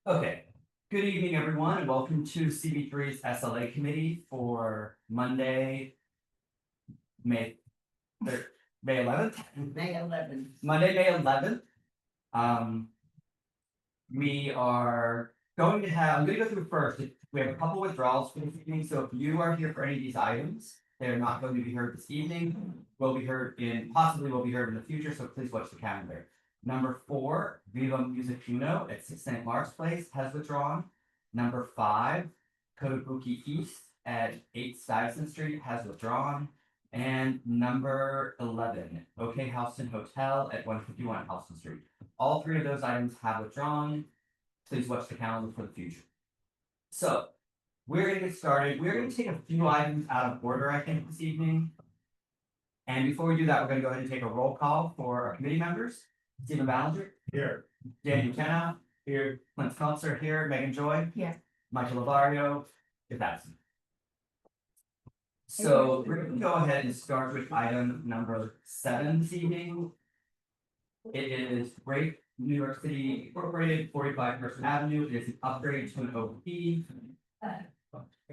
Okay, good evening, everyone, and welcome to CB3's SLA committee for Monday, May, May 11th? May 11th. Monday, May 11th. We are going to have, I'm going to go through first. We have a couple withdrawals for this evening, so if you are here for any of these items, they're not going to be heard this evening. Possibly will be heard in the future, so please watch the calendar. Number 4, Viva Music Uno at 6 St. Mark's Place has withdrawn. Number 5, Kotobuki East at 8 Stuyvesant Street has withdrawn. And number 11, OK Houston Hotel at 151 Houston Street. All 3 of those items have withdrawn. Please watch the calendar for the future. So, we're going to get started. We're going to take a few items out of order, I think, this evening. And before we do that, we're going to go ahead and take a roll call for our committee members. Stephen Ballinger. Here. Danny McKenna. Here. Clint Spencer here. Megan Joy. Here. Michael Lavario is absent. So we're going to go ahead and start with item number 7 this evening. It is Great New York City Incorporated, 45 First Avenue. It is an upgrade to an OP.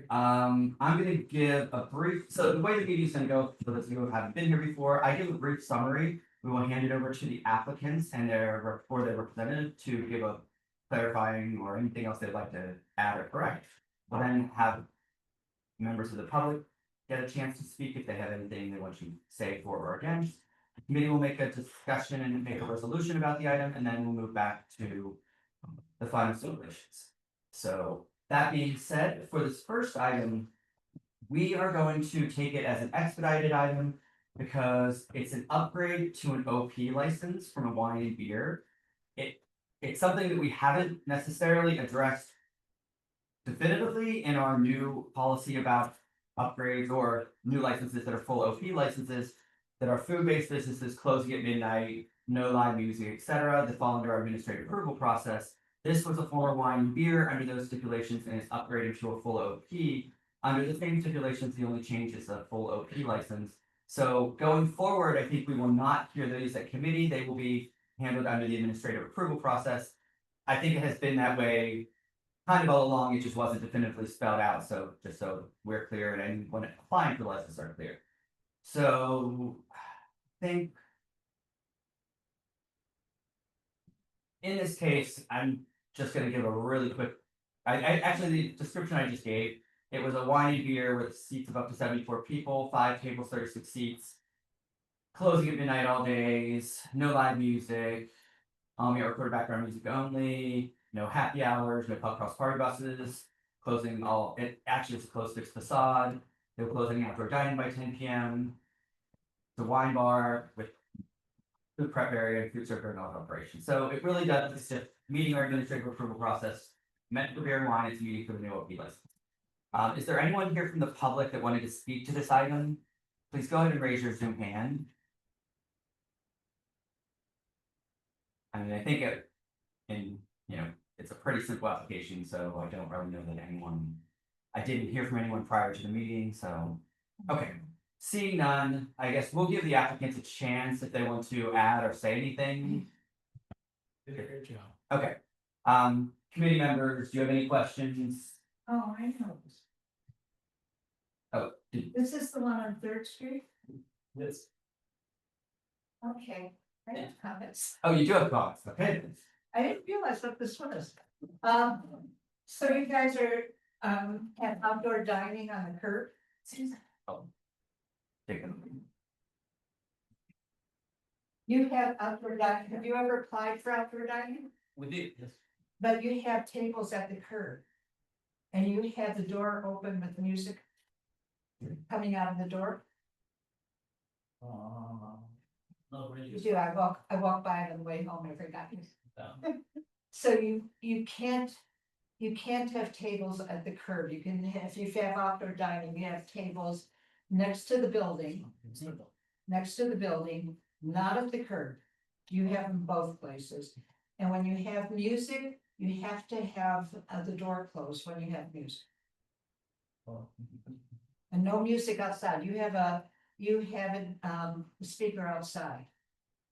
I'm going to give a brief. So the way the meeting is going to go, for those of you who haven't been here before, I give a brief summary. We will hand it over to the applicants and their representative to give a clarifying or anything else they'd like to add or correct. We'll then have members of the public get a chance to speak if they have anything they want to say for or against. The committee will make a discussion and make a resolution about the item, and then we'll move back to the final stipulations. So that being said, for this first item, we are going to take it as an expedited item because it's an upgrade to an OP license from a wine and beer. It's something that we haven't necessarily addressed definitively in our new policy about upgrades or new licenses that are full OP licenses that are food-based businesses closing at midnight, no live music, etc. that fall under our administrative approval process. This was a former wine and beer under those stipulations and it's upgraded to a full OP. Under the same stipulations, the only change is a full OP license. So going forward, I think we will not hear these at committee. They will be handled under the administrative approval process. I think it has been that way kind of all along. It just wasn't definitively spelled out. So just so we're clear and anyone applying for the license are clear. So I think in this case, I'm just going to give a really quick. Actually, the description I just gave. It was a wine and beer with seats of up to 74 people, 5 tables, 36 seats. Closing at midnight all days, no live music, your recorded background music only, no happy hours, no pub cross party buses, closing all, it actually is a closed fixed facade. They were closing outdoor dining by 10 p.m. The wine bar with food prep area, food server and all operations. So it really does, it's just meeting our administrative approval process, meant for beer and wine, it's meeting for the new OP license. Is there anyone here from the public that wanted to speak to this item? Please go ahead and raise your Zoom hand. I mean, I think it's a pretty simple application, so I don't really know that anyone. I didn't hear from anyone prior to the meeting, so okay. Seeing none, I guess we'll give the applicants a chance if they want to add or say anything. Did a great job. Okay. Committee members, do you have any questions? Oh, I know. Oh, This is the one on 3rd Street? Yes. Okay, I have comments. oh, you do have comments. Okay. I didn't realize what this was. So you guys are, have outdoor dining on the curb? Oh. Take it. You have outdoor dining, have you ever applied for outdoor dining? We did. Yes. But you have tables at the curb. And you have the door open with music coming out of the door? No, really. You do, I walk by it on the way home every night. No. So you can't have tables at the curb. You can have, if you have outdoor dining, you have tables next to the building, not at the curb. You have them both places. And when you have music, you have to have the door closed when you have music. And no music outside. You have a speaker outside.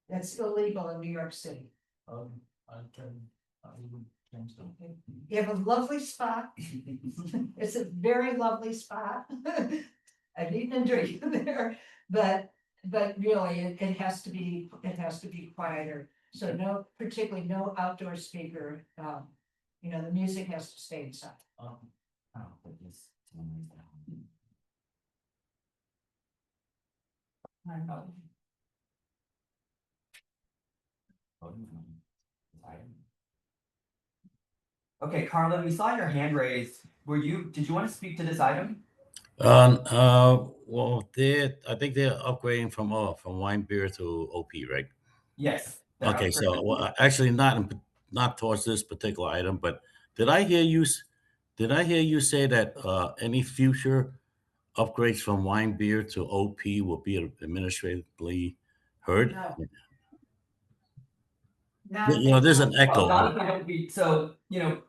That's illegal in New York City. I can You have a lovely spot. It's a very lovely spot. I've eaten and drinking there, but really, it has to be quieter. So no, particularly no outdoor speaker, you know, the music has to stay inside. Oh, goodness. Okay, Carla, we saw your hand raised. Did you want to speak to this item? Well, I think they're upgrading from wine beer to OP, right? Yes. Okay, so well, actually not towards this particular item, but did I hear you say that any future upgrades from wine beer to OP will be administratively heard? No. There's an echo. Not if they don't be, so,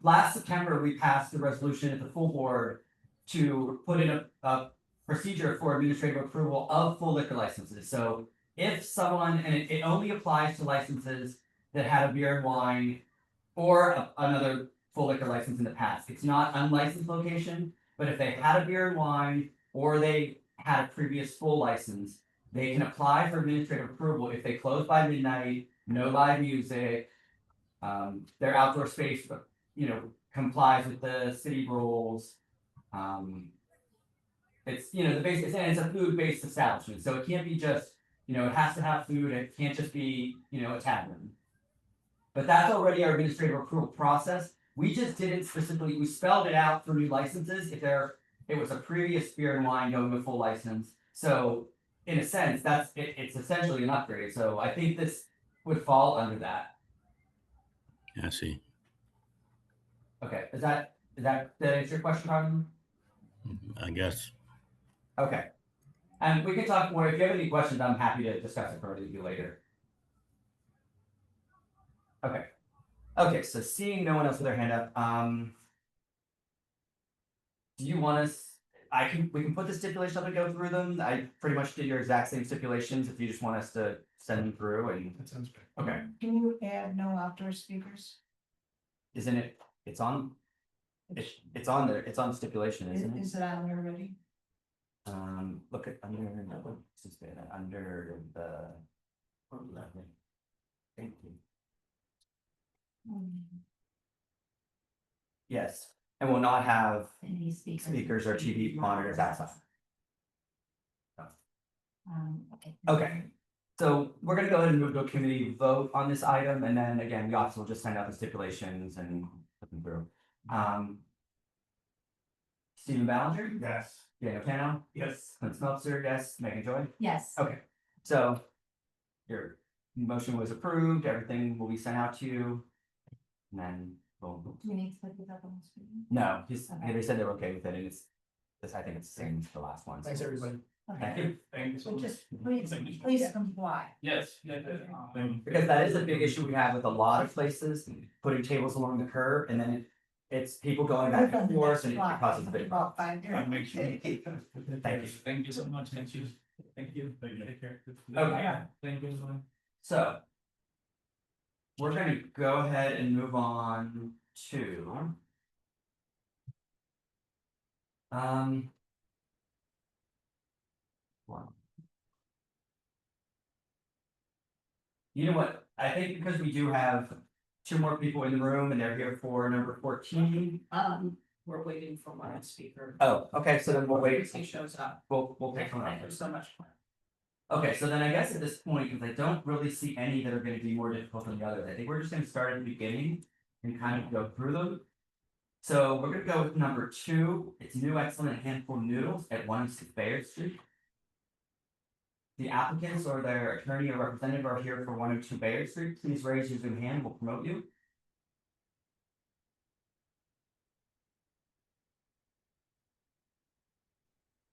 last September, we passed the resolution at the full board to put in a procedure for administrative approval of full liquor licenses. So if someone, and it only applies to licenses that had a beer and wine or another full liquor license in the past. It's not unlicensed location, but if they had a beer and wine or they had a previous full license, they can apply for administrative approval if they close by midnight, no live music, their outdoor space, complies with the city rules. It's, the basic, and it's a food-based establishment, so it can't be just, it has to have food, it can't just be, a tavern. But that's already our administrative approval process. We just didn't specifically, we spelled it out for new licenses if it was a previous beer and wine going with full license. So in a sense, it's essentially an upgrade. So I think this would fall under that. I see. Okay, is that answer your question, Carmen? I guess. Okay. And we can talk more. If you have any questions, I'm happy to discuss it further with you later. Okay. Okay, so seeing no one else with their hand up, do you want us? We can put the stipulations up and go through them. I pretty much did your exact same stipulations. If you just want us to send them through, and That sounds great. okay, Can you add no outdoor speakers? isn't it? It's on. It's on there. It's on stipulation, isn't it? Is it on there already? Look at under the. Thank you. Yes, and will not have Any speakers or TV monitors outside. Okay. Okay, so we're gonna go ahead and move to a committee vote on this item, and then again, the office will just send out the stipulations and put them through. Stephen Ballinger? Yes. Daniel Cano? Yes. Clint Smeltzer, yes. Megan Joy? Yes. Okay, so your motion was approved, everything will be sent out to you. And then we'll. Do we need to put this up on the screen? No, Okay. they said they're okay with it, and I think it's the same as the last one. Thanks, everybody. Thank you. Thank you so So much. just please comply. Yes. Because that is a big issue we have with a lot of places, putting tables along the curb, and then it's people going back and forth, and it causes a big problem. Thank Thank you. Thank you so much. Thank you. Thank you. Take care. Okay. Thank you. So. We're gonna go ahead and move on to. You know what, I think because we do have two more people in the room and they're here for number 14. We're waiting for one speaker. Oh, okay, so then we'll wait, If he shows up. we'll pick one up. Thank you so much. Okay, so then I guess at this point, because I don't really see any that are gonna be more difficult than the others, I think we're just gonna start at the beginning and kind of go through them. So we're gonna go with number 2, it's New Excellent Handful Noodles at 106 Bayard Street. The applicants or their attorney or representative are here for 102 Bayard Street, please raise your Zoom hand, we'll promote you.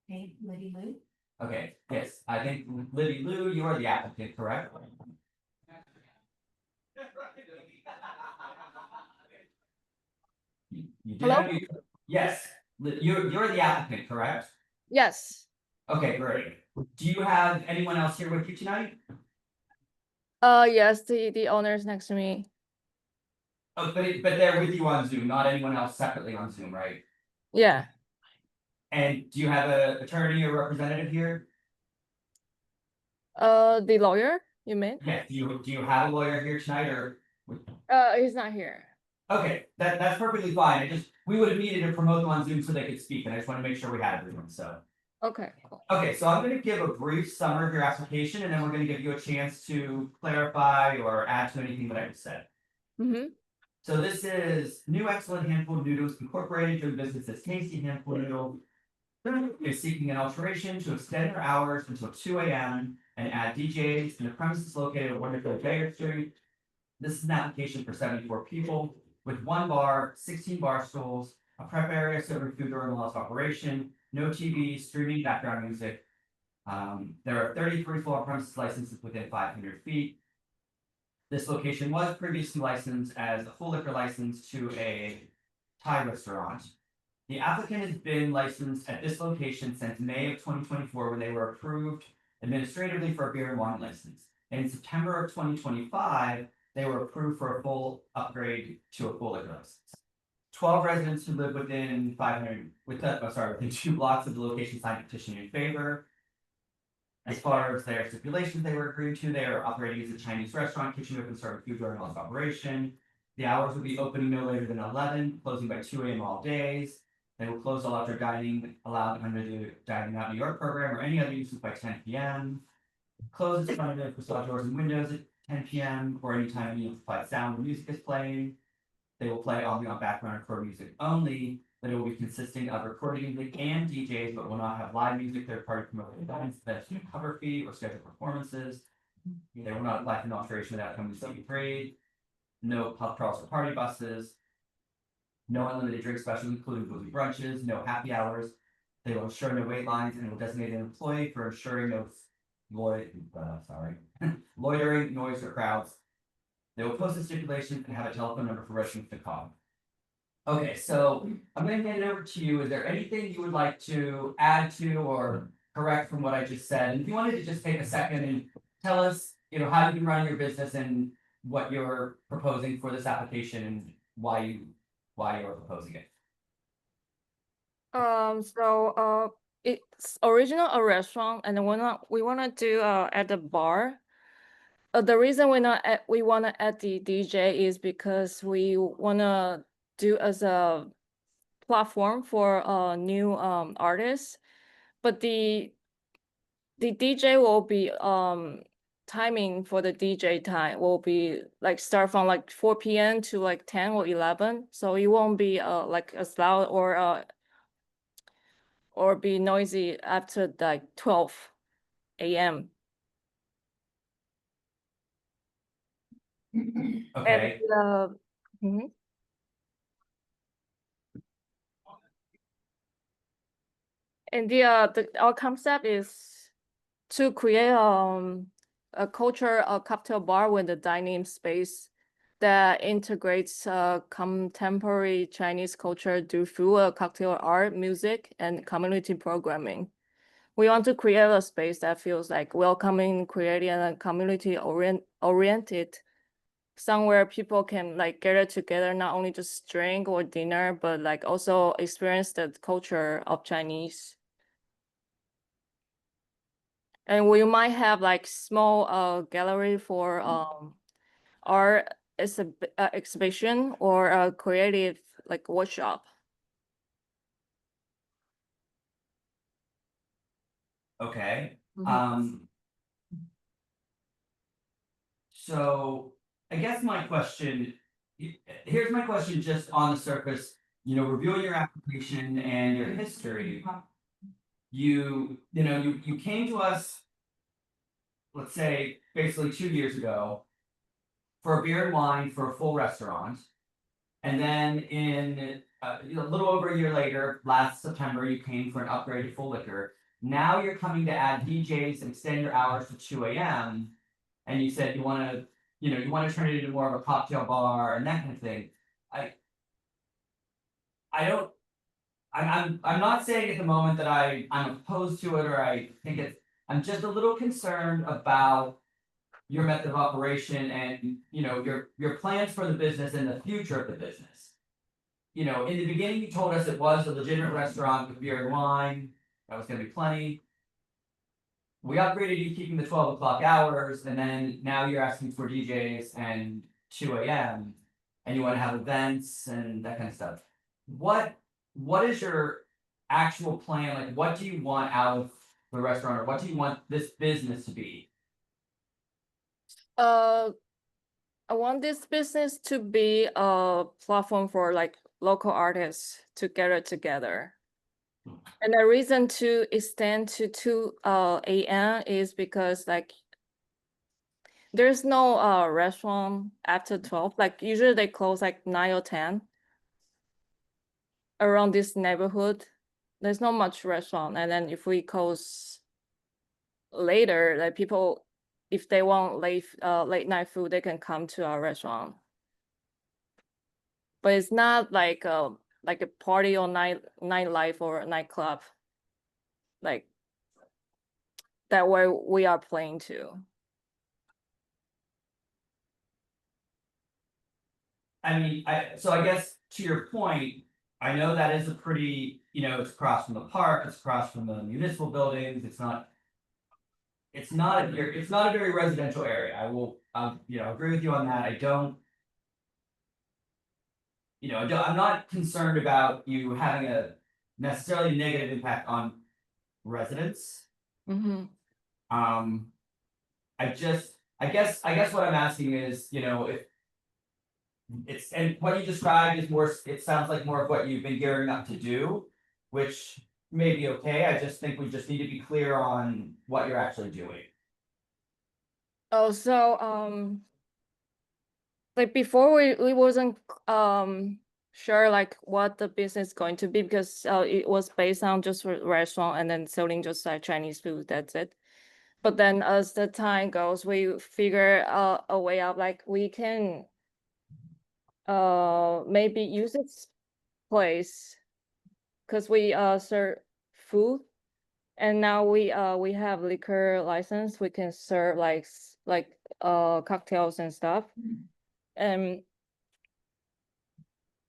Hey, Liddy Lou? Okay, yes, I think Libby Lou, you are the applicant, correct? You did Hello? have yes, you're the applicant, correct? Yes. Okay, great. Do you have anyone else here with you tonight? Yes, the owner is next to me. Oh, but they're with you on Zoom, not anyone else separately on Zoom, right? Yeah. And do you have an attorney or representative here? The lawyer, you mean? Yes, do you have a lawyer here tonight or? He's not here. Okay, that's perfectly fine. We would have needed to promote them on Zoom so they could speak, and I just want to make sure we had everyone, so. Okay, cool. Okay, so I'm gonna give a brief summary of your application, and then we're gonna give you a chance to clarify or add to anything that I just said. Mm-hmm. So this is New Excellent Handful Noodles Incorporated, doing business as Tasty Handful Noodle. Is seeking an alteration to extend their hours until 2 a.m. and add DJs in the premises located at 1 Bayer Street. This is an application for 74 people with 1 bar, 16 bar stools, a prep area serving food during the lost operation, no TV, streaming, background music. There are 33 full premises licenses within 500 feet. This location was previously licensed as a full liquor license to a Thai restaurant. The applicant has been licensed at this location since May of 2024, when they were approved administratively for a beer and wine license. In September of 2025, they were approved for a full upgrade to a full liquor license. 12 residents who live within within 2 blocks of the location signed a petition in favor. As far as their stipulations they were agreed to, they are operating as a Chinese restaurant, kitchen open, serving food during lost operation. The hours will be opening no later than 11, closing by 2 a.m. all days. They will close all outdoor dining allowed under the Dining Out New York program or any other uses by 10 p.m. Close its front facade doors and windows at 10 p.m. or any time any amplified sound or music is playing. They will play ambient background or music only, but it will be consisting of recording music and DJs, but will not have live music, third-party promoted events, that's cover fee or scheduled performances. They will not lack an alteration without coming to CB3. No pub crawls or party buses. No unlimited drink specials, including boozy brunches, no happy hours. They will ensure no wait lines and will designate an employee for ensuring no loitering, noise, or crowds. They will post the stipulations and have a telephone number for residents to call. Okay, so I'm going to hand it over to you. Is there anything you would like to add to or correct from what I just said? And if you wanted to just take a second and tell us, how you can run your business and what you're proposing for this application and why you're proposing it. It's original a restaurant, and we wanna do at the bar. The reason we wanna add the DJ is because we wanna do as a platform for new artists, but the DJ will be timing for the DJ time will be like start from like 4 p.m. to like 10 or 11, so it won't be like as loud or be noisy after like 12 a.m. Okay. Mhm. And our concept is to create a culture, a cocktail bar with a dining space that integrates contemporary Chinese culture through cocktail art, music, and community programming. We want to create a space that feels like welcoming, creative, and community oriented. Somewhere people can like gather together, not only just drink or dinner, but like also experience the culture of Chinese. And we might have like small gallery for art exhibition or a creative like workshop. Okay. Mhm. So I guess here's my question just on the surface, reviewing your application and your history. You came to us, let's say, basically 2 years ago for a beer and wine for a full restaurant. And then in a little over a year later, last September, you came for an upgraded full liquor. Now you're coming to add DJs and extend your hours to 2 a.m. And you said you want to turn it into more of a cocktail bar and that kind of thing. I'm not saying at the moment that I'm opposed to it or I think I'm just a little concerned about your method of operation and, you know, your plans for the business and the future of the business. You know, in the beginning, you told us it was a legitimate restaurant with beer and wine, that was gonna be plenty. We upgraded you keeping the 12 o'clock hours, and then now you're asking for DJs and 2 a.m. And you wanna have events and that kind of stuff. What is your actual plan, like, what do you want out of the restaurant, or what do you want this business to be? I want this business to be a platform for like local artists to get it together. And the reason to extend to 2 a.m. is because like there's no restaurant after 12. Like usually they close like 9 or 10 around this neighborhood. There's not much restaurant. And then if we close later, like people, if they want late night food, they can come to our restaurant. But it's not like a party or nightlife or a nightclub, like that way we are playing to. I mean, I guess to your point, I know that is a pretty, you know, it's across from the park, it's across from the municipal buildings, it's not. It's not a very residential area, you know, agree with you on that, I don't. You know, I'm not concerned about you having a necessarily negative impact on residents. Mm-hmm. I guess what I'm asking is, you know, if. It's, and what you described is more, it sounds like more of what you've been gearing up to do, which may be okay, I just think we just need to be clear on what you're actually doing. Oh, so like before we wasn't sure like what the business is going to be, because it was based on just restaurant and then selling just like Chinese food, that's it. But then as the time goes, we figure a way out, like we can maybe use its place because we serve food, and now we have liquor license. We can serve like cocktails and stuff. And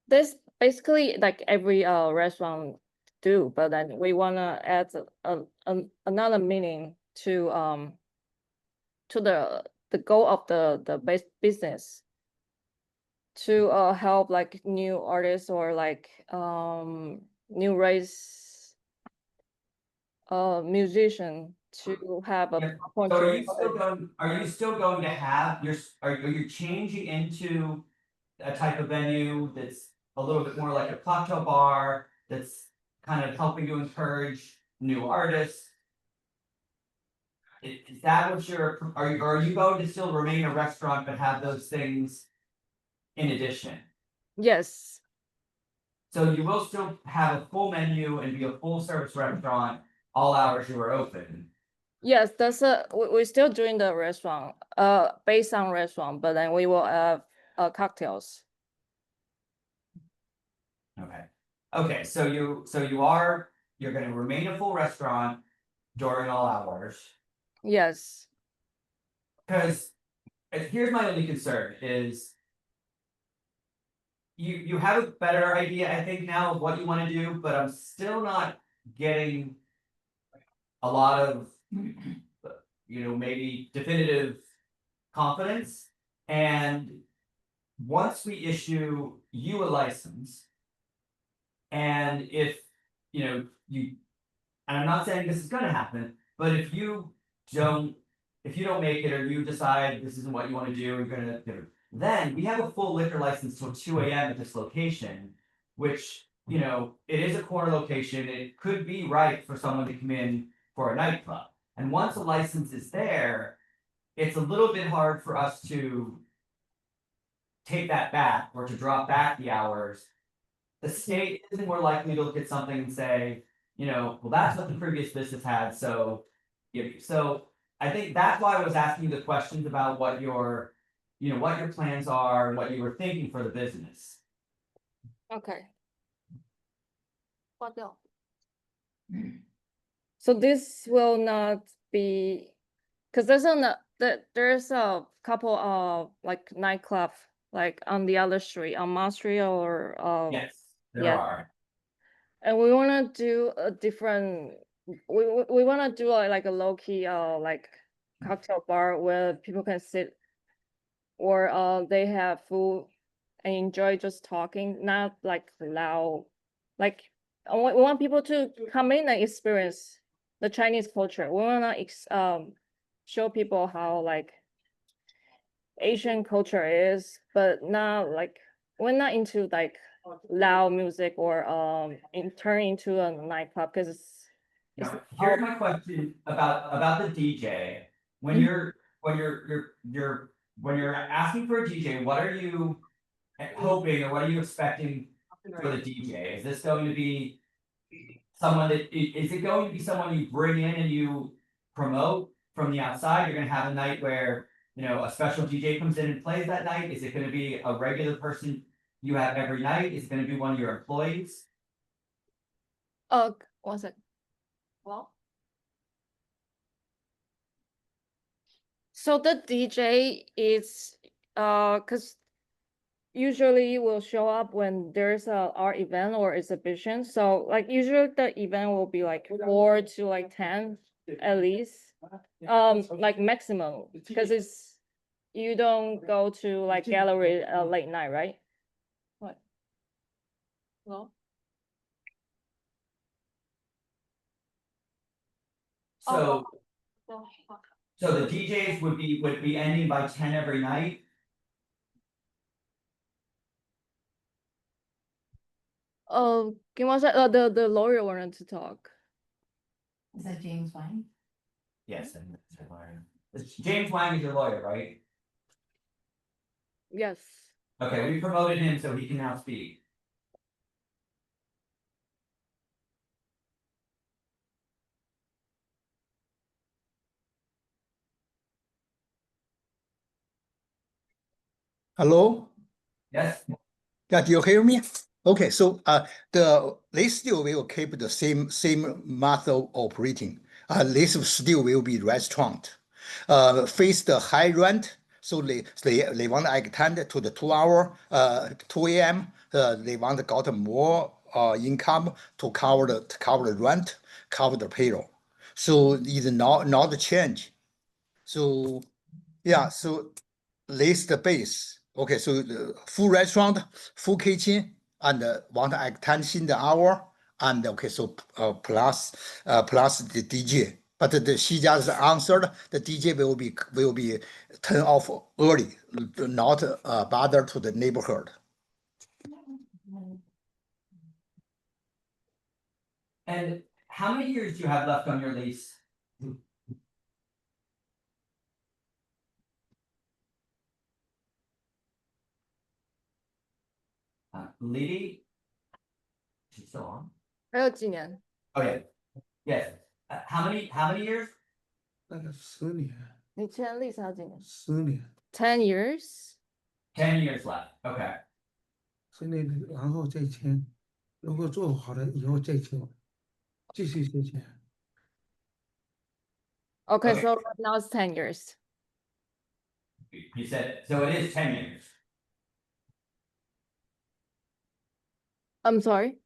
this basically like every restaurant do, but then we wanna add another meaning to the goal of the base business, to help like new artists or like new race musician to have a Yeah. point So to are you still going to have are you changing into a type of venue that's a little bit more like a cocktail bar, that's kind of helping to encourage new artists? Is that what are you going to still remain a restaurant but have those things in addition? Yes. So you will still have a full menu and be a full service restaurant all hours you are open. Yes, that's we're still doing the restaurant, based on restaurant, but then we will have cocktails. Okay. Okay, so you're gonna remain a full restaurant during all hours. Yes. Cause here's my only concern is. You have a better idea, I think, now of what you wanna do, but I'm still not getting. A lot of, you know, maybe definitive confidence, and. Once we issue you a license. And if, you know, and I'm not saying this is gonna happen, but if you don't. If you don't make it, or you decide this isn't what you wanna do, you're gonna, then we have a full liquor license till 2 a.m. at this location. Which, you know, it is a corner location, it could be right for someone to come in for a nightclub. And once a license is there, it's a little bit hard for us to. Take that back, or to drop back the hours. The state is more likely to look at something and say, you know, well, that's what the previous business had, so. So I think that's why I was asking you the questions about what your, you know, what your plans are, what you were thinking for the business. Okay. What else? So this will not be, because there's There's a couple of like nightclub like on the other street on Mount Street or Yes, there yeah. are. And we wanna do a different. We wanna do like a low key like cocktail bar where people can sit or they have food and enjoy just talking, not like loud. Like we want people to come in and experience the Chinese culture. We wanna show people how like Asian culture is, but not like we're not into like loud music or turn into a nightclub because it's Now, here's my question about the DJ. When Mhm. you're asking for a DJ, what are you hoping or what are you expecting for the DJ? Is this going to be someone is it going to be someone you bring in and you promote from the outside? You're gonna have a night where, you know, a special DJ comes in and plays that night? Is it gonna be a regular person you have every night? Is it gonna be one of your employees? one sec. Well. So the DJ is because usually will show up when there's a art event or exhibition. So like usually the event will be like 4 to like 10 at least. Like maximum because it's you don't go to like gallery late night, right? What? Well. So so the DJs would be ending by 10 every night. Give me one sec. The lawyer wanted to talk. Is that James Wine? Yes, and that's your lawyer. James Wang is your lawyer, right? Yes. Okay, we promoted him so he can now speak. Hello? Yes, Yeah, do you hear me? Okay, so they still will keep the same method operating. This still will be restaurant. Face the high rent, so they want to extend to the 2 hour, 2 a.m. They want to got more income to cover the rent, cover the payroll. So it's not change. So yeah, so this the base. Okay, so the full restaurant, full kitchen, and want to extend the hour, and okay, so plus the DJ. But she just answered the DJ will be turn off early, not bother to the neighborhood. and how many years do you have left on your lease? Lady? She's still on? 还有几年？ Oh, yeah. Yes. How many years? 大概10年，你签 lease 还有几年10年， ？10 years. 10 years left. Okay. 10年，然后再签，如果做好了以后再签，继续再签。 Okay, Okay. so right now it's 10 years. You said, so it is 10 years. I'm sorry.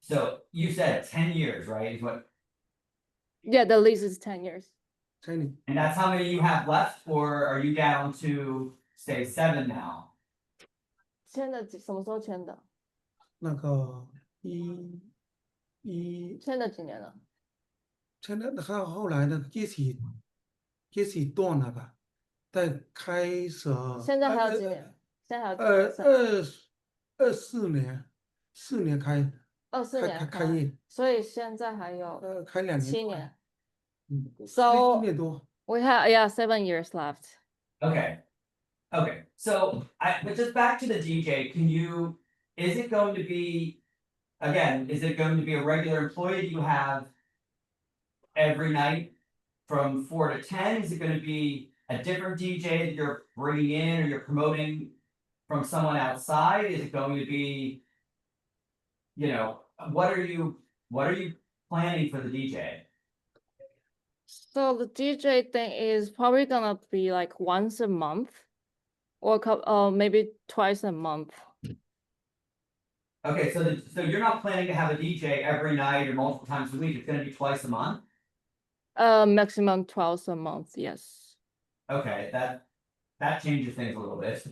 So you said 10 years, right? Is what, Yeah, the lease is 10 years. 10年， and that's how many you have left, or are you down to say 7 now? 签的什么时候签的？那个一签了几年了？签的他后来呢，也许断了吧，再开始。现在还有几年？现在还有几24年，4年开24年开业，所以现在还有开2年， 7年。7 So 年多。 we have 7 years left. Okay. Okay, so but just back to the DJ, is it going to be, again, is it going to be a regular employee you have every night from 4 to 10? Is it gonna be a different DJ that you're bringing in or you're promoting from someone outside? Is it going to be, you know, what are you planning for the DJ? So the DJ thing is probably gonna be like once a month or maybe twice a month. Okay, so you're not planning to have a DJ every night or multiple times a week, it's gonna be twice a month? Maximum twice a month, yes. Okay, that changes things a little bit.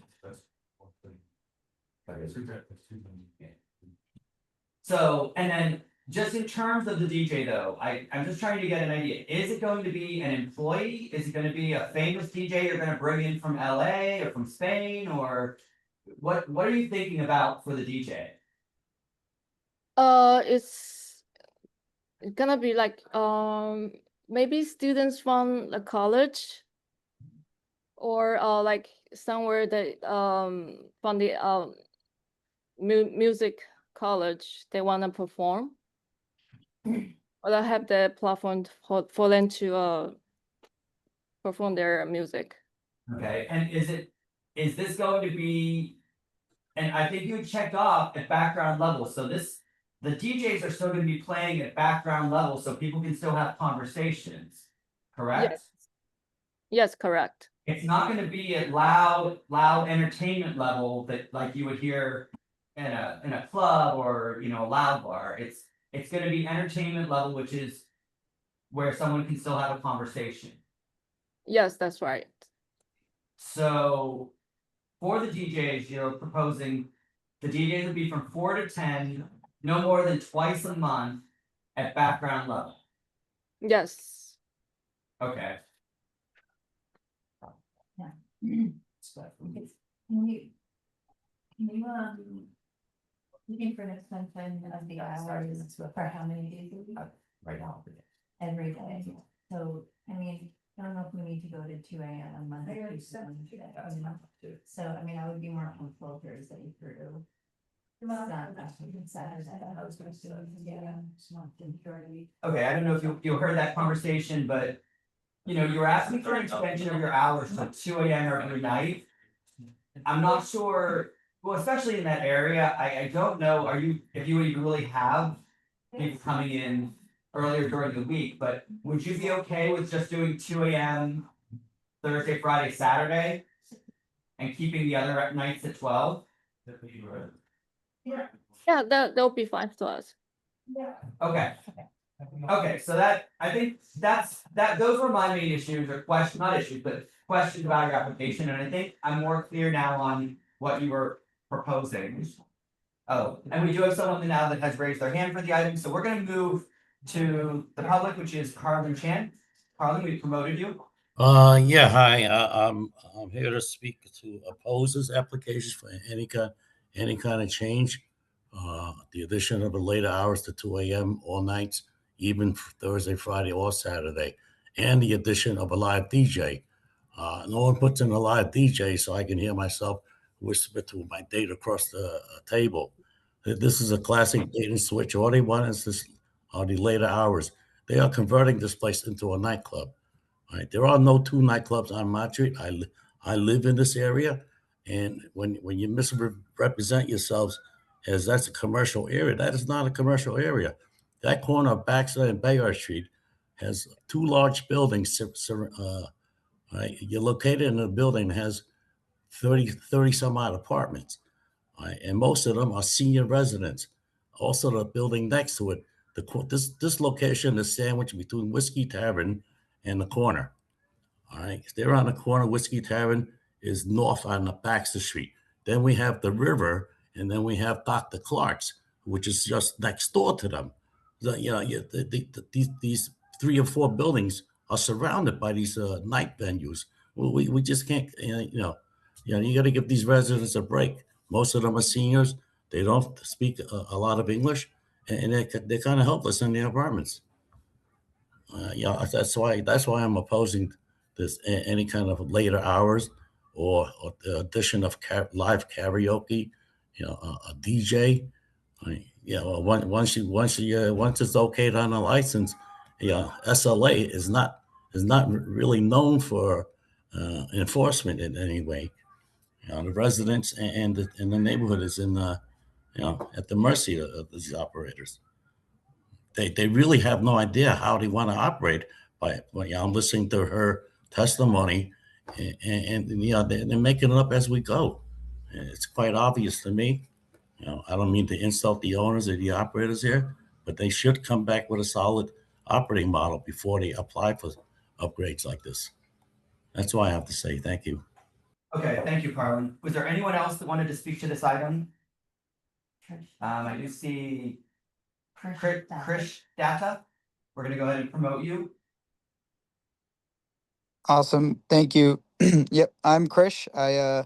So, and then just in terms of the DJ though, I'm just trying to get an idea. Is it going to be an employee? Is it gonna be a famous DJ you're gonna bring in from LA or from Spain, or what are you thinking about for the DJ? It's gonna be like maybe students from the college or like somewhere that from the music college they wanna perform. Or they have the platform for them to perform their music. Okay, and is this going to be, and I think you checked off at background level, so the DJs are still gonna be playing at background level, so people can still have conversations, correct? Yes. Yes, correct. It's not gonna be at loud entertainment level that like you would hear in a club or, a loud bar. It's gonna be entertainment level, which is where someone can still have a conversation. Yes, that's right. So for the DJs, you're proposing the DJs would be from 4 to 10, no more than twice a month at background level. Yes. Okay. Can you, looking for an extension of the hours for how many days a week? Right now. Every day, so, I mean, I don't know if we need to go to 2 AM on Monday. Tuesday, Wednesday, So, I mean, I would be more comfortable Thursday through. Saturday. Okay, I don't know if you heard that conversation, but you were asking for an extension of your hours till 2 AM every night. I'm not sure, well, especially in that area, I don't know, if you would even really have people coming in earlier during the week, but would you be okay with just doing 2 AM Thursday, Friday, Saturday? And keeping the other nights at 12? Yeah, that'll be fine to us. Okay. Okay, so I think those were my main issues or not issues, but questions about your application, and I think I'm more clear now on what you were proposing. Oh, and we do have someone now that has raised their hand for the item, so we're gonna move to the public, which is Carlin Chan. Carlin, we promoted you. Yeah, hi. I'm here to speak to oppose this application for any kind of change. The addition of the later hours to 2 AM all nights, even Thursday, Friday, or Saturday, and the addition of a live DJ. No one puts in a live DJ so I can hear myself whisper to my date across the table. This is a classic bait and switch. All they want is the later hours. They are converting this place into a nightclub. Right? There are no two nightclubs on Mott Street. I live in this area, and when you misrepresent yourselves as that's a commercial area, that is not a commercial area. That corner of Baxter and Bayard Street has two large buildings. Right? You're located in a building that has 30 some odd apartments, right? And most of them are senior residents. Also, the building next to it, this location is sandwiched between Whiskey Tavern and the corner. All right, they're on the corner. Whiskey Tavern is north on the Baxter Street. Then we have the river, and then we have Dr. Clark's, which is just next door to them. These 3 or 4 buildings are surrounded by these night venues. We just can't, you got to give these residents a break. Most of them are seniors. They don't speak a lot of English, and they're kind of helpless in their apartments. That's why I'm opposing this any kind of later hours or the addition of live karaoke, a DJ. Once it's okayed on a license, SLA is not really known for enforcement in any way. The residents and the neighborhood is at the mercy of these operators. They really have no idea how they want to operate I'm listening to her testimony, and they're making it up as we go. And it's quite obvious to me. I don't mean to insult the owners or the operators here, but they should come back with a solid operating model before they apply for upgrades like this. That's all I have to say. Thank you. Okay, thank you, Carlin. Was there anyone else that wanted to speak to this item? I do see Krish Data. We're gonna go ahead and promote you. Awesome. Thank you. Yep, I'm Krish. I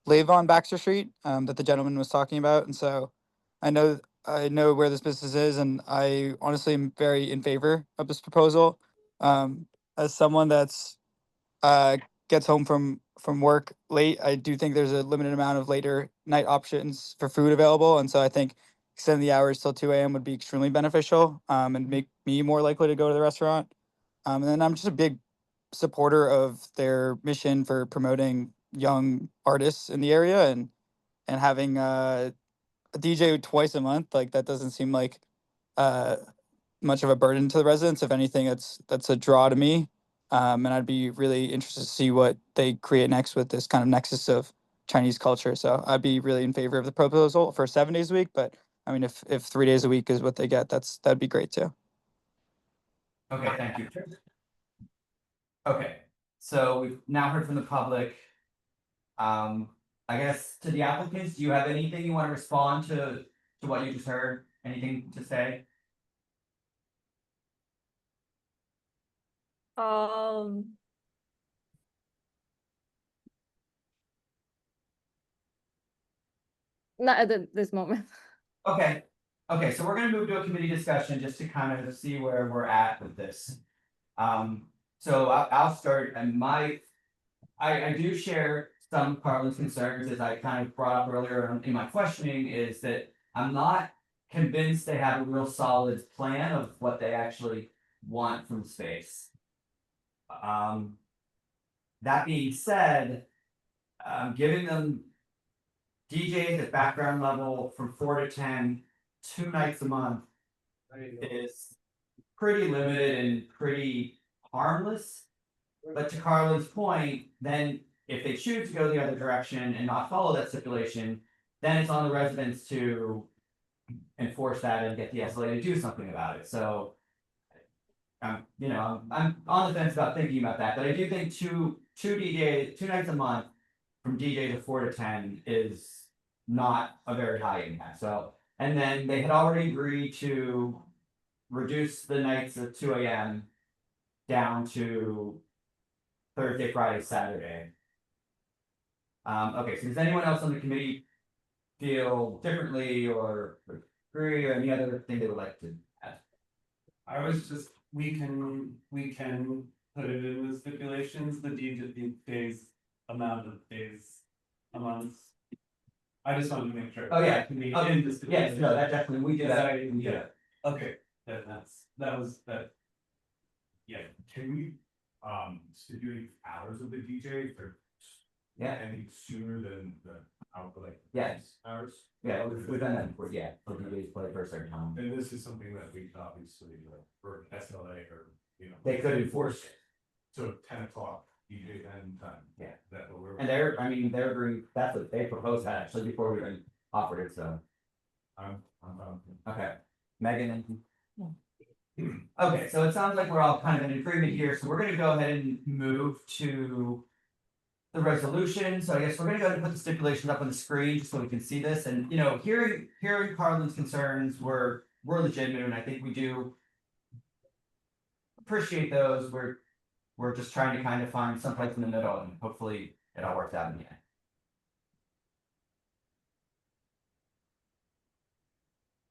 live on Baxter Street, that the gentleman was talking about, and so I know where this business is, and I honestly am very in favor of this proposal. As someone that's gets home from work late, I do think there's a limited amount of later night options for food available, and so I think extending the hours till 2 a.m. would be extremely beneficial, and make me more likely to go to the restaurant. And then I'm just a big supporter of their mission for promoting young artists in the area, and having a DJ twice a month, like that doesn't seem like uh much of a burden to the residents. If anything, that's a draw to me. And I'd be really interested to see what they create next with this kind of nexus of Chinese culture. So I'd be really in favor of the proposal for 7 days a week. But I mean, if 3 days a week is what they get, that'd be great too. Okay, thank you. Okay, so we've now heard from the public. I guess to the applicants, do you have anything you want to respond to what you just heard? Anything to say? Not at this moment. Okay, okay, so we're gonna move to a committee discussion just to kind of see where we're at with this. So I'll start, and I do share some of Carlin's concerns, as I kind of brought up earlier in my questioning, is that I'm not convinced they have a real solid plan of what they actually want from space. That being said, giving them DJs at background level from 4 to 10, 2 nights a month is pretty limited and pretty harmless. But to Carlin's point, then if they choose to go the other direction and not follow that stipulation, then it's on the residents to enforce that and get the SLA to do something about it. So, I'm on the fence about thinking about that, but I do think two nights a month from DJ to 4 to 10 is not a very high impact. So, and then they had already agreed to reduce the nights of 2 a.m. down to Thursday, Friday, Saturday. Okay, so does anyone else on the committee feel differently or agree, or any other thing they would like to add? I was just, we can put it in the stipulations, the days, amount of days a month. I just wanted to make sure. Oh, yeah. It can be Okay. in the Yes, stipulations. no, that definitely, we do that. We do Yeah. that. Okay, that was that. Yeah, can we stipulate hours of the DJ for Yeah, any sooner than the like Yes. hours? yeah, we've done that before, yeah, for DJs play for a certain time. And this is something that we could obviously for SLA or They could enforce it. So 10 o'clock DJ end time. Yeah. That what we're. And they're agreeing, that's what they proposed that actually before we even offered it, so, I'm okay. Megan, anything? Okay, so it sounds like we're all kind of in agreement here, so we're gonna go ahead and move to the resolution. So I guess we're gonna go ahead and put the stipulations up on the screen just so we can see this, and hearing Carlin's concerns were legitimate, and I think we do appreciate those. We're just trying to kind of find someplace in the middle, and hopefully it all works out in the end.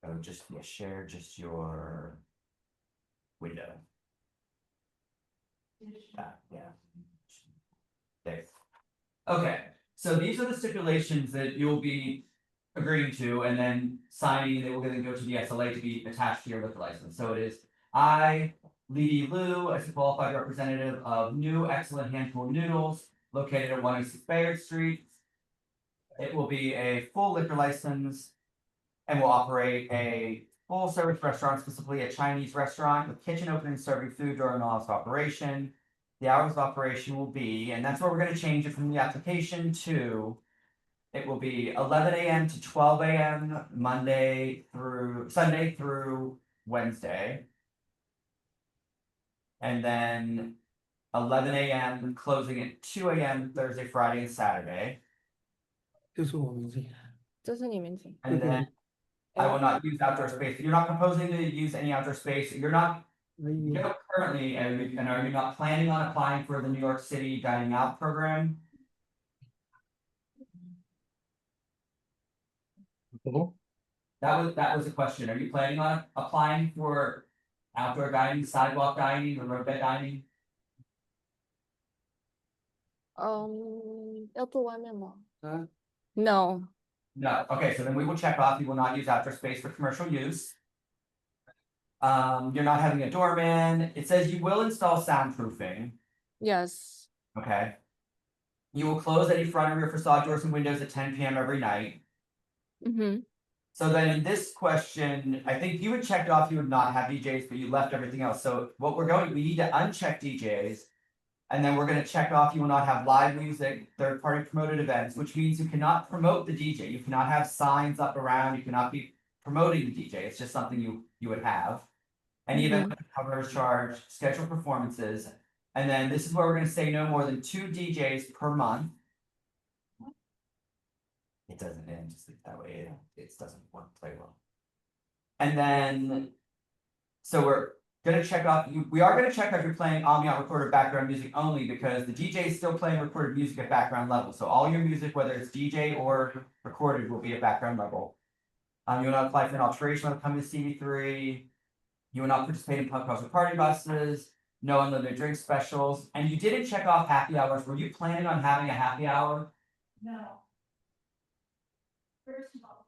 So just share just your window. Yeah. There. Okay, so these are the stipulations that you'll be agreeing to and then signing, that we're gonna go to the SLA to be attached to your liquor license. So it is I, Lee Liu, as a qualified representative of New Excellent Handful of Noodles located at 106 Bayard Street. It will be a full liquor license and will operate a full service restaurant, specifically a Chinese restaurant with kitchen open and serving food during all hours of operation. The hours of operation will be, and that's where we're gonna change it from the application to. It will be 11 a.m. to 12 a.m. Sunday through Wednesday. And then 11 a.m. closing at 2 a.m. Thursday, Friday, and Saturday. 这是我名字。这是你名字。 And then I will not use outdoor space. You're not proposing to use any outdoor space. You don't currently, and are you not planning on applying for the New York City dining out program? That was a question. Are you planning on applying for outdoor dining, sidewalk dining, or roadbed dining? 要住外面吗？啊， No. No. Okay, so then we will check off. You will not use outdoor space for commercial use. You're not having a doorman. It says you will install soundproofing. Yes. Okay. You will close any front and rear facade doors and windows at 10 p.m. every night. Mm-hmm. So then in this question, I think you had checked off you would not have DJs, but you left everything else. So we need to uncheck DJs. And then we're gonna check off you will not have live music, third-party promoted events, which means you cannot promote the DJ. You cannot have signs up around, you cannot be promoting the DJ. It's just something you would have. Any event with a coverage charge, scheduled performances. And then this is where we're gonna say no more than 2 DJs per month. It doesn't end, just leave it that way, it doesn't want to play well. And then, so we're gonna check off, we are gonna check if you're playing ambient recorded background music only, because the DJ is still playing recorded music at background level. So all your music, whether it's DJ or recorded, will be at background level. You will not apply for an alteration when it comes to CB3. You will not participate in pub culture party buses, no unlimited drink specials, and you didn't check off happy hours. Were you planning on having a happy hour? No. First of all,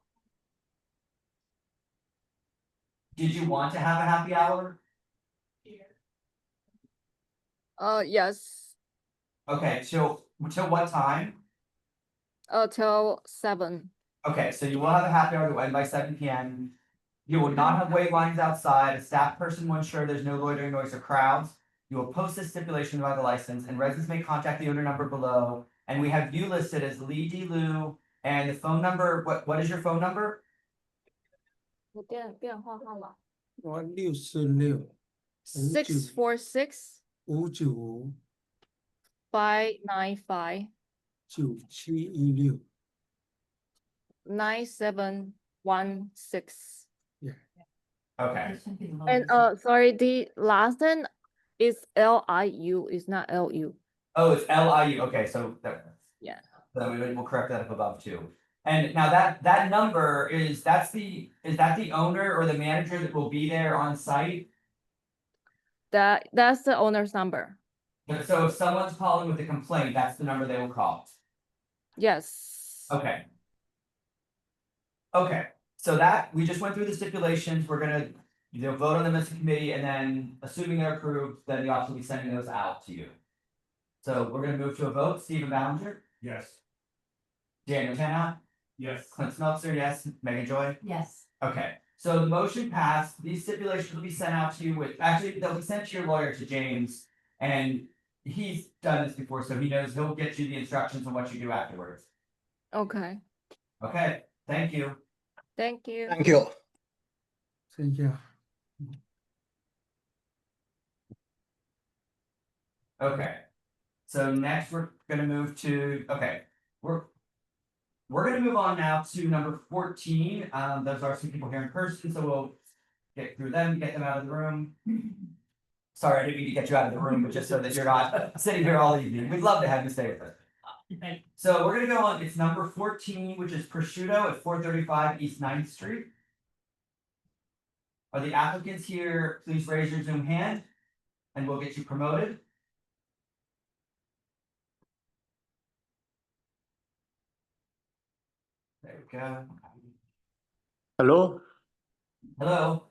Did you want to have a happy hour? Yes. Okay, till what time? Till 7. Okay, so you will have a happy hour that will end by 7 p.m. You will not have wait lines outside. A staff person will ensure there's no loitering, noise, or crowds. You will post this stipulation by the license, and residents may contact the owner number below. And we have you listed as Lee D. Lu, and the phone number. What is your phone number? 我电话号码我646 646 595 595 9716。 9716. Okay. And sorry, the last name is LIU, it's not LU. Oh, it's LIU. Okay, so Yeah. So we'll correct that up above too. And now that number is that the owner or the manager that will be there on site? That's the owner's number. So if someone's calling with a complaint, that's the number they will call. Yes. Okay. Okay, so that, we just went through the stipulations, we're gonna, vote on them as a committee, and then assuming they're approved, then the office will be sending those out to you. So we're gonna move to a vote. Stephen Ballinger, Yes. Daniel Tannock, Yes. Clint Smeltzer, yes, Megan Joy. yes. Okay, so the motion passed, these stipulations will be sent out to you actually, they'll be sent to your lawyer, to James. And he's done this before, so he knows, he'll get you the instructions on what you do afterwards. Okay. Okay, thank you. Thank you. Thank you. 这样。 Okay, so next we're gonna move to, we're gonna move on now to number 14. Those are some people here in person, so we'll get through them, get them out of the room. Sorry, I didn't mean to get you out of the room, but just so that you're not sitting here all evening. We'd love to have you stay with us. So we're gonna go on, it's number 14, which is Prosciutto at 435 East 9th Street. Are the applicants here? Please raise your Zoom hand and we'll get you promoted. There we go. Hello. Hello.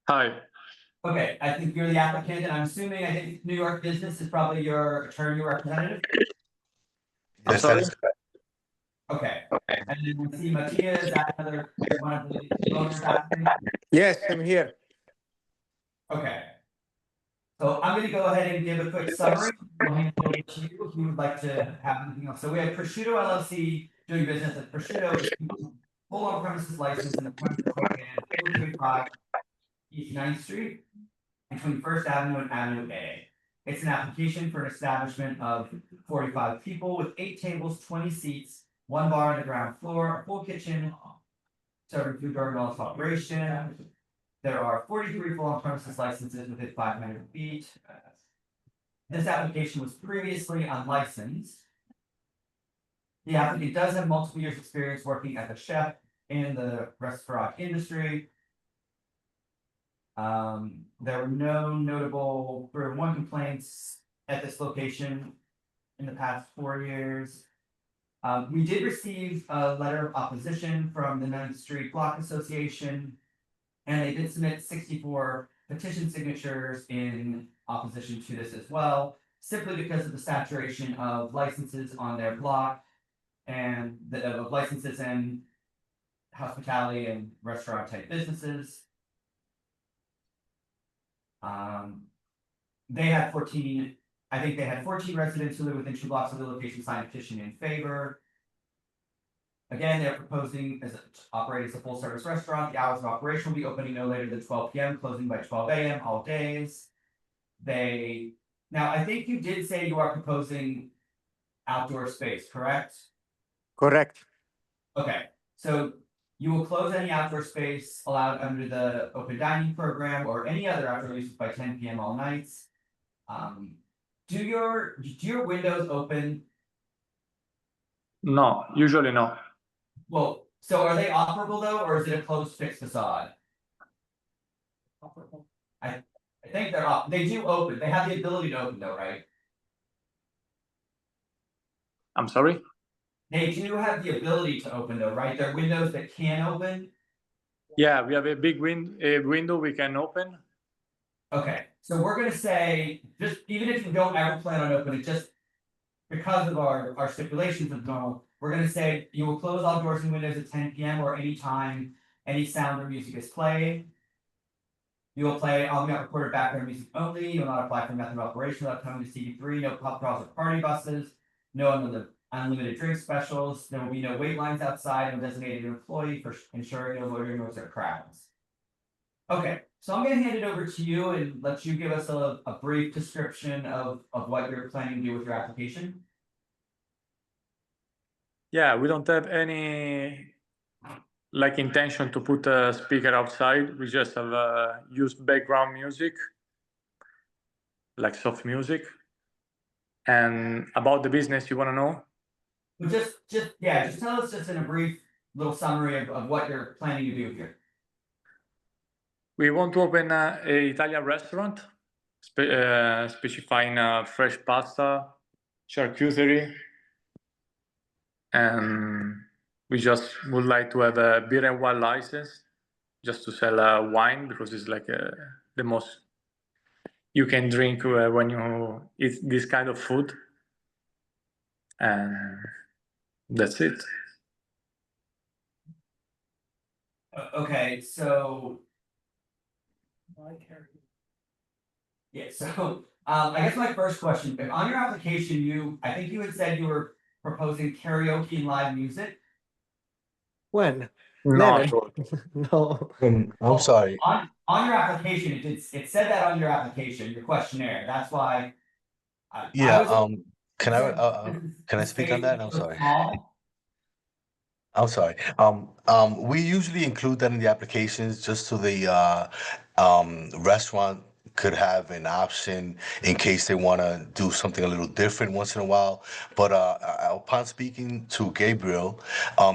Hi. Okay, I think you're the applicant, and I'm assuming, I think New York Business is probably your attorney or representative. I'm sorry. Okay, and then we see Mattia, is that another one of the owners acting? Yes, I'm here. Okay. So I'm gonna go ahead and give a quick summary. We'll hand it over to you if you would like to have anything else. So we have Prosciutto LLC doing business at Prosciutto, full on premises license in the premises located at 435 East 9th Street between First Avenue and Avenue A. It's an application for an establishment of 45 people with 8 tables, 20 seats, 1 bar on the ground floor, a full kitchen, serving food during all its operation. There are 43 full on premises licenses within 500 feet. This application was previously unlicensed. The applicant does have multiple years' experience working as a chef in the restaurant industry. There were no notable 301 complaints at this location in the past 4 years. We did receive a letter of opposition from the 9th Street Block Association, and they did submit 64 petition signatures in opposition to this as well, simply because of the saturation of licenses on their block and the licenses in hospitality and restaurant type businesses. They had 14, I think they had 14 residents who live within 2 blocks of the location signed a petition in favor. Again, they're proposing as operating as a full service restaurant. The hours of operation will be opening no later than 12 p.m., closing by 12 a.m. all days. Now I think you did say you are proposing outdoor space, correct? Correct. Okay, so you will close any outdoor space allowed under the open dining program or any other outdoor uses by 10 p.m. all nights. Do your windows open? No, usually no. Well, so are they operable though, or is it a closed fixed facade? I think they're off. They do open. They have the ability to open though, right? I'm sorry? They do have the ability to open though, right? They're windows that can open. Yeah, we have a big window we can open. Okay, so we're gonna say, just even if you don't ever plan on opening, just because of our stipulations of normal, we're gonna say you will close all doors and windows at 10 p.m. or any time any sound or music is played. You will play on-the-spot recorded background music only. You will not apply for method of operation without coming to CB3. No pub crawls or party buses. No unlimited drink specials. There will be no wait lines outside. No designated employee for ensuring no loitering or crowds. Okay, so I'm gonna hand it over to you and let you give us a brief description of what you're planning to do with your application. Yeah, we don't have any like intention to put a speaker outside. We just have use background music, like soft music. And about the business, you want to know? Just tell us just in a brief little summary of what you're planning to do here. We want to open a Italian restaurant, specifying fresh pasta, charcuterie, and we just would like to have a beer and wine license, just to sell wine, because it's like the most you can drink when you eat this kind of food, and that's it. Okay, so. Yeah, so I guess my first question, if on your application, I think you had said you were proposing karaoke and live music. When? No, Never. No. I'm sorry. On your application, it said that on your application, your questionnaire, that's why. Can I speak on that? I'm sorry. I'm sorry. We usually include that in the applications just so the restaurant could have an option in case they want to do something a little different once in a while. But upon speaking to Gabriel,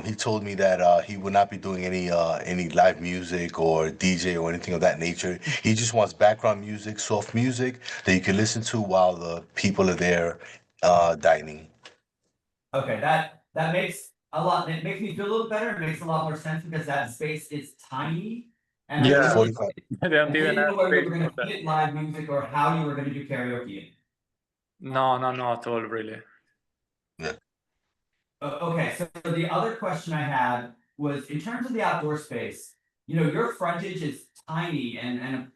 he told me that he would not be doing any live music or DJ or anything of that nature. He just wants background music, soft music that you can listen to while the people are there dining. Okay, that makes it makes me feel a little better. It makes a lot more sense because that space is tiny. And yeah, 45. I don't I didn't even know have where you space were gonna for that. fit live music or how you were gonna do karaoke. No, not at all, really. Yeah. Okay, so the other question I had was in terms of the outdoor space, your frontage is tiny and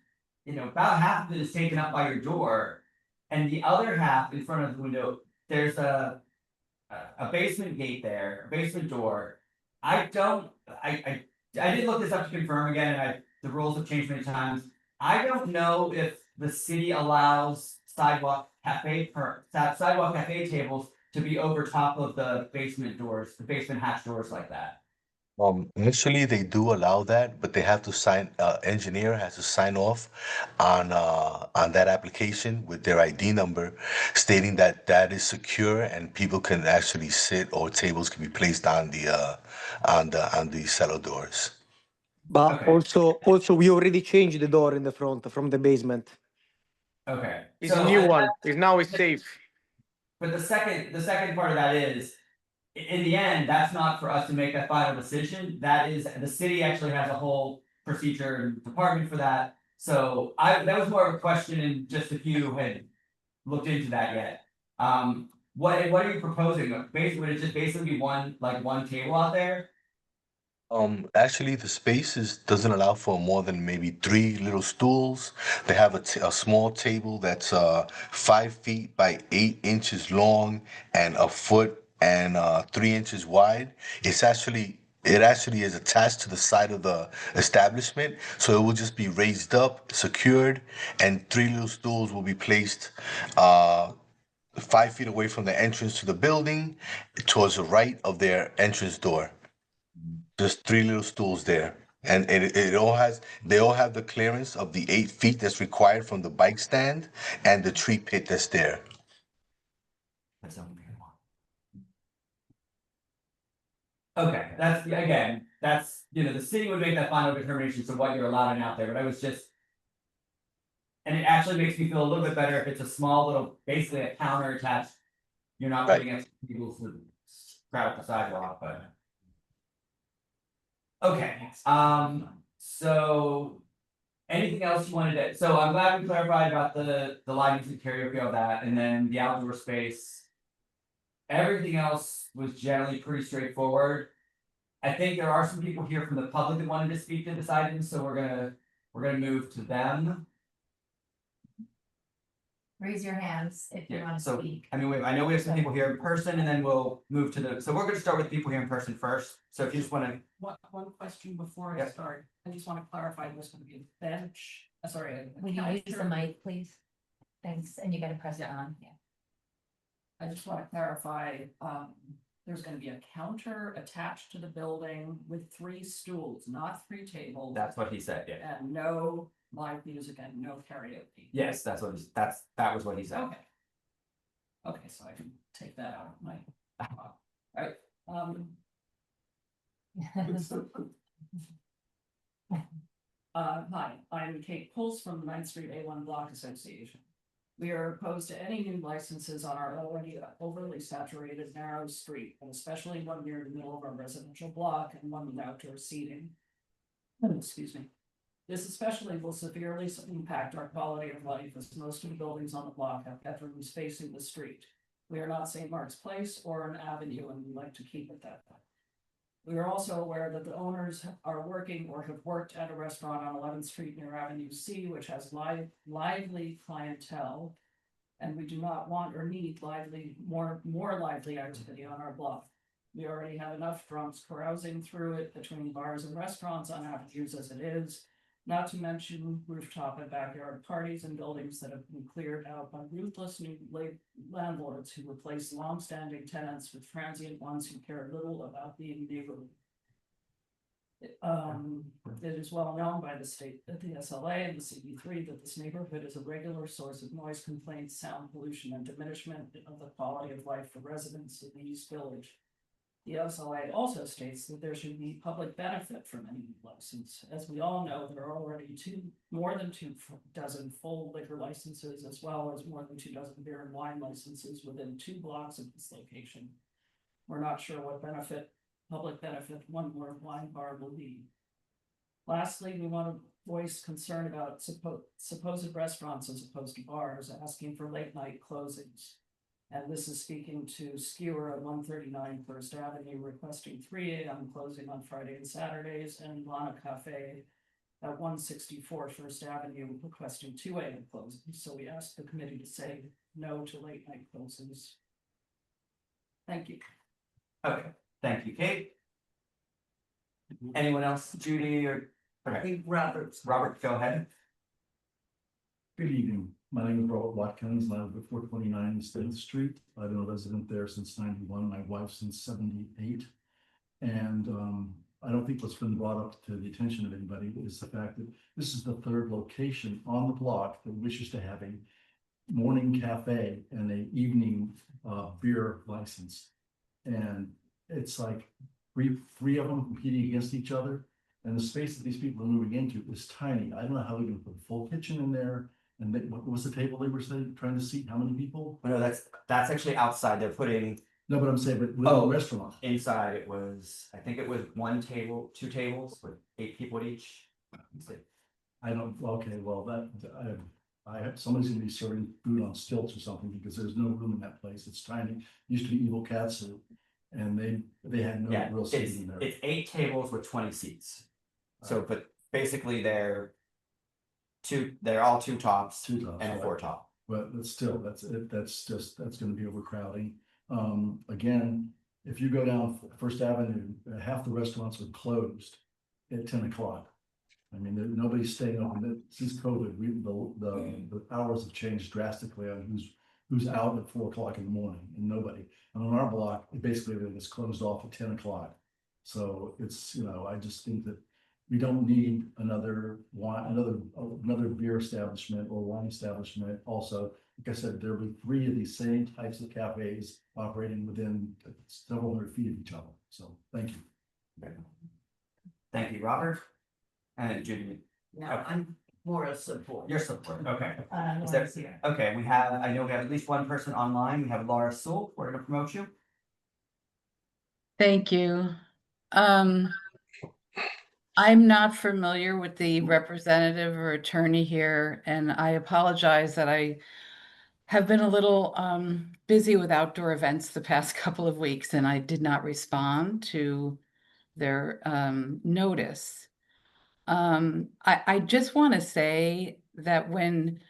about half of it is taken up by your door. And the other half in front of the window, there's a basement gate there, a basement door. I did look this up to confirm again, and the rules have changed many times. I don't know if the city allows sidewalk cafe tables to be over top of the basement doors, the basement hatch doors like that. Initially they do allow that, but they have to sign, engineer has to sign off on that application with their ID number, stating that that is secure and people can actually sit or tables can be placed on the cellar doors. But Okay. also we already changed the door in the front from the basement. Okay. It's a new one. It's safe. But the second part of that is, in the end, that's not for us to make that final decision. That is, the city actually has a whole procedure and department for that. So that was more of a question, and just if you had looked into that yet. What are you proposing? Basically, would it just basically be one table out there? Actually, the space doesn't allow for more than maybe 3 little stools. They have a small table that's 5 feet by 8 inches long and a foot and 3 inches wide. It actually is attached to the side of the establishment, so it will just be raised up, secured, and 3 little stools will be placed 5 feet away from the entrance to the building, towards the right of their entrance door. Just 3 little stools there. And they all have the clearance of the 8 feet that's required from the bike stand and the tree pit that's there. That's something I want. Okay, that's the city would make that final determination to what you're allowing out there, but I was just. And it actually makes me feel a little bit better if it's a small little, basically a counter attached. You're not Right. putting extra people to crowd up the sidewalk, but. Okay, so. Anything else you wanted to, so I'm glad we clarified about the live music karaoke, all that, and then the outdoor space. Everything else was generally pretty straightforward. I think there are some people here from the public that wanted to speak to this item, so we're gonna move to them. Raise your hands if you want to So, speak. I mean, I know we have some people here in person, and then we'll move to so we're gonna start with people here in person first, so if you just wanna. One question before I Yep. start, I just want to clarify, there's going to be a bench, sorry. a Will you use the counter. mic, please? Thanks, and you gotta press it on, yeah. I just want to clarify, there's going to be a counter attached to the building with 3 stools, not 3 tables. That's what he said, yeah. And no live music and no karaoke. Yes, that was what he said. Okay. Okay, so I can take that out of my. Alright, hi, I'm Kate Pulse from the 9th Street A1 Block Association. We are opposed to any new licenses on our already overly saturated narrow street, and especially one near the middle of our residential block and one with outdoor seating. Excuse me. This especially will severely impact our quality of life, as most of the buildings on the block have bedrooms facing the street. We are not St. Mark's Place or an avenue, and we like to keep it that way. We are also aware that the owners are working or have worked at a restaurant on 11th Street near Avenue C, which has lively clientele. And we do not want or need more lively activity on our block. We already have enough drunks carousing through it between bars and restaurants on avenues as it is. Not to mention rooftop and backyard parties in buildings that have been cleared out by ruthless new landlords who replace long-standing tenants with transient ones who care little about being neighborly. It is well known by the state, that the SLA and the CB3, that this neighborhood is a regular source of noise complaints, sound pollution, and diminishment of the quality of life for residents of the East Village. The SLA also states that there should be public benefit from any new license. As we all know, there are already more than 24 full liquor licenses, as well as more than 24 beer and wine licenses within 2 blocks of this location. We're not sure what public benefit one more wine bar will be. Lastly, we want to voice concern about supposed restaurants as opposed to bars, asking for late night closings. And this is speaking to Skewer at 139 First Avenue, requesting 3 AM closing on Friday and Saturdays, and Lana Cafe at 164 First Avenue, requesting 2 AM closing. So we asked the committee to say no to late night closings. Thank you. Okay, thank you, Kate. Anyone else, Judy or? Okay, Robert, go ahead. Good evening. My name is Robert Watkins, and I live at 429 East 8th Street. I've been a resident there since 91, my wife since 78. And I don't think what's been brought up to the attention of anybody is the fact that this is the third location on the block that wishes to have a morning cafe and a evening beer license. And it's like three of them competing against each other. And the space that these people are moving into is tiny. I don't know how they're gonna put a full kitchen in there. And what was the table they were saying, trying to seat how many people? No, that's actually outside. They're putting. No, but I'm saying, but with the restaurant. Inside it was, I think it was 1 table, 2 tables with 8 people at each. I don't, okay, well, I have, somebody's gonna be serving food on stilts or something because there's no room in that place. It's tiny. Used to be Evil Cat Soup. And they had no real seating there. It's 8 tables with 20 seats. So, but basically they're all two tops and a 4 top. But still, that's gonna be overcrowding. Again, if you go down First Avenue, half the restaurants are closed at 10 o'clock. I mean, nobody's staying open. Since COVID, the hours have changed drastically on who's out at 4 o'clock in the morning, and nobody. And on our block, basically everything is closed off at 10 o'clock. So it's, I just think that we don't need another beer establishment or wine establishment. Also, like I said, there'll be 3 of these same types of cafes operating within several hundred feet of each other. So thank you. Thank you, Robert. And Judy. No, I'm more of support. Your support, okay. Laura's here. Okay, I know we have at least one person online. We have Laura Sewell. We're gonna promote you. Thank you. I'm not familiar with the representative or attorney here, and I apologize that I have been a little busy with outdoor events the past couple of weeks, and I did not respond to their notice. I just want to say that when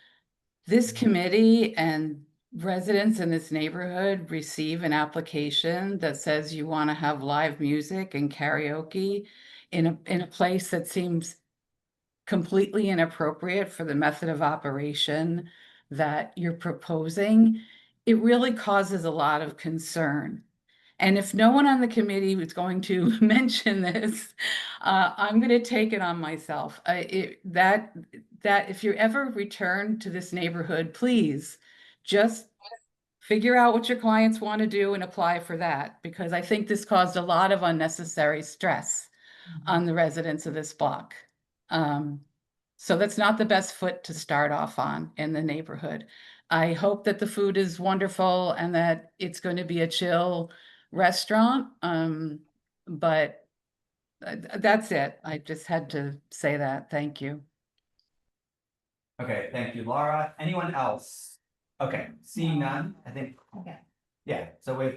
this committee and residents in this neighborhood receive an application that says you want to have live music and karaoke in a place that seems completely inappropriate for the method of operation that you're proposing, it really causes a lot of concern. And if no one on the committee was going to mention this, I'm going to take it on myself. That if you ever return to this neighborhood, please just figure out what your clients want to do and apply for that, because I think this caused a lot of unnecessary stress on the residents of this block. So that's not the best foot to start off on in the neighborhood. I hope that the food is wonderful and that it's going to be a chill restaurant. But that's it. I just had to say that. Thank you. Okay, thank you, Laura. Anyone else? Okay, seeing none, I think. Okay. Yeah, so with.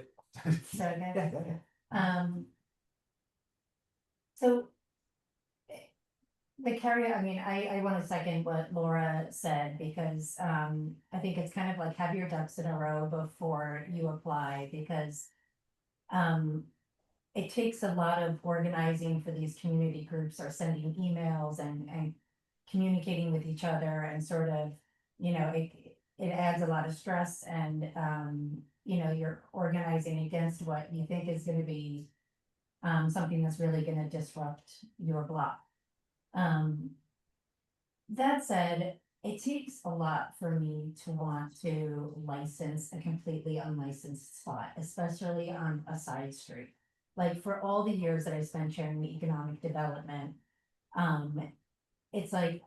So, okay. So the karaoke, I mean, I want to second what Laura said, because I think it's kind of like have your ducks in a row before you apply, because it takes a lot of organizing for these community groups, or sending emails and communicating with each other, and sort of, it adds a lot of stress, and you're organizing against what you think is going to be something that's really going to disrupt your block. That said, it takes a lot for me to want to license a completely unlicensed spot, especially on a side street. Like, for all the years that I spent chairing the economic development, it's like,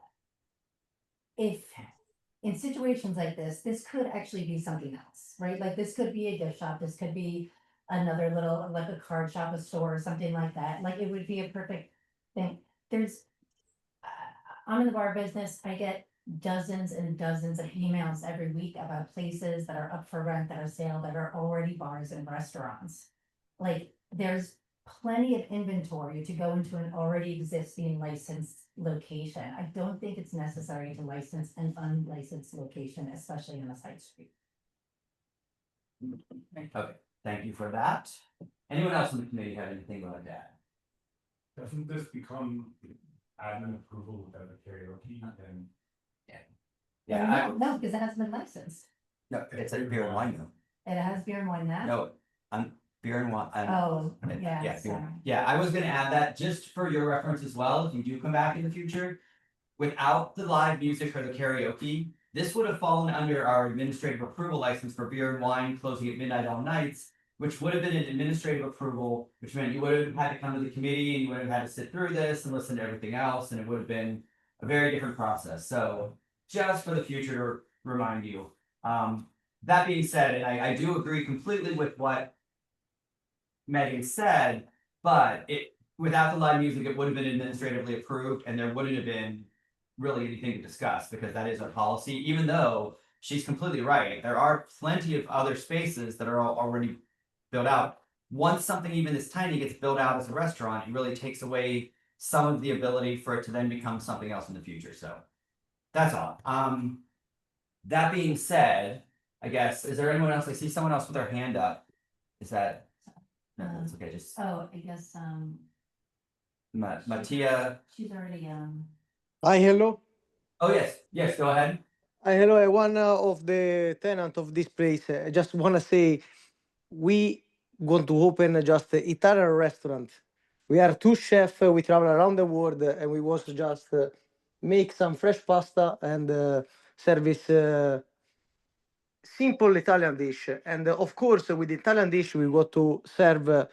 if in situations like this could actually be something else, right? Like, this could be a gift shop, this could be another little, like a card shop, a store, or something like that. Like, it would be a perfect thing. I'm in the bar business. I get dozens and dozens of emails every week about places that are up for rent, that are sale, that are already bars and restaurants. Like, there's plenty of inventory to go into an already existing licensed location. I don't think it's necessary to license an unlicensed location, especially on a side street. Okay, thank you for that. Anyone else on the committee have anything like that? Doesn't this become admin approval without a karaoke and? Yeah, No, because it hasn't been licensed. no, it's a beer and wine though. It has beer and wine now? No, beer and wine. Oh, yeah, Yeah, sorry. yeah, I was gonna add that just for your reference as well, if you do come back in the future. Without the live music or the karaoke, this would have fallen under our administrative approval license for beer and wine closing at midnight all nights, which would have been an administrative approval, which meant you would have had to come to the committee and you would have had to sit through this and listen to everything else, and it would have been a very different process. So just for the future to remind you. That being said, and I do agree completely with what Megan said, but without the live music, it would have been administratively approved and there wouldn't have been really anything to discuss because that is our policy, even though she's completely right. There are plenty of other spaces that are already built out. Once something even this tiny gets built out as a restaurant, it really takes away some of the ability for it to then become something else in the future. So that's all. That being said, I guess, is there anyone else? I see someone else with their hand up. Is that? No, that's okay. Just Oh, I guess, Mattia. she's already, Hi, hello. Oh, yes, go ahead. Hi, hello. One of the tenant of this place. I just want to say, we want to open just an Italian restaurant. We are two chefs. We travel around the world, and we want to just make some fresh pasta and service simple Italian dish. And of course, with the Italian dish, we want to serve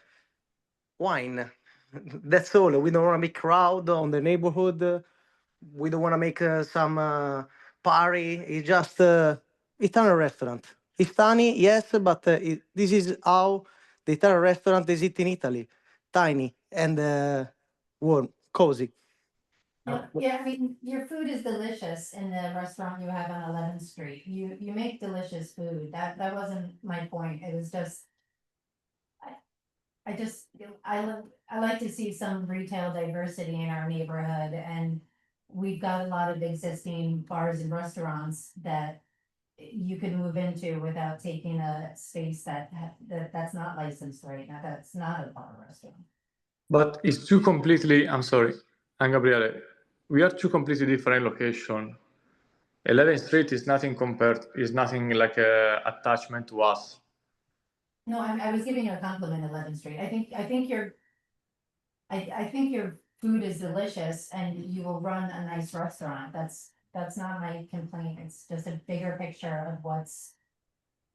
wine. That's all. We don't want to make crowd on the neighborhood. We don't want to make some party. It's just Italian restaurant. It's tiny, yes, but this is how the Italian restaurant is it in Italy. Tiny and warm, cozy. yeah, I mean, your food is delicious in the restaurant you have on 11th Street. You make delicious food. That wasn't my point. It was just, I like to see some retail diversity in our neighborhood, and we've got a lot of existing bars and restaurants that you can move into without taking a space that's not licensed right now. That's not a bar or restaurant. But it's two completely, I'm sorry, and Gabriele, we are two completely different locations. 11th Street is nothing like a attachment to us. No, I was giving you a compliment, 11th Street. I think your food is delicious and you will run a nice restaurant. That's not my complaint. It's just a bigger picture of what's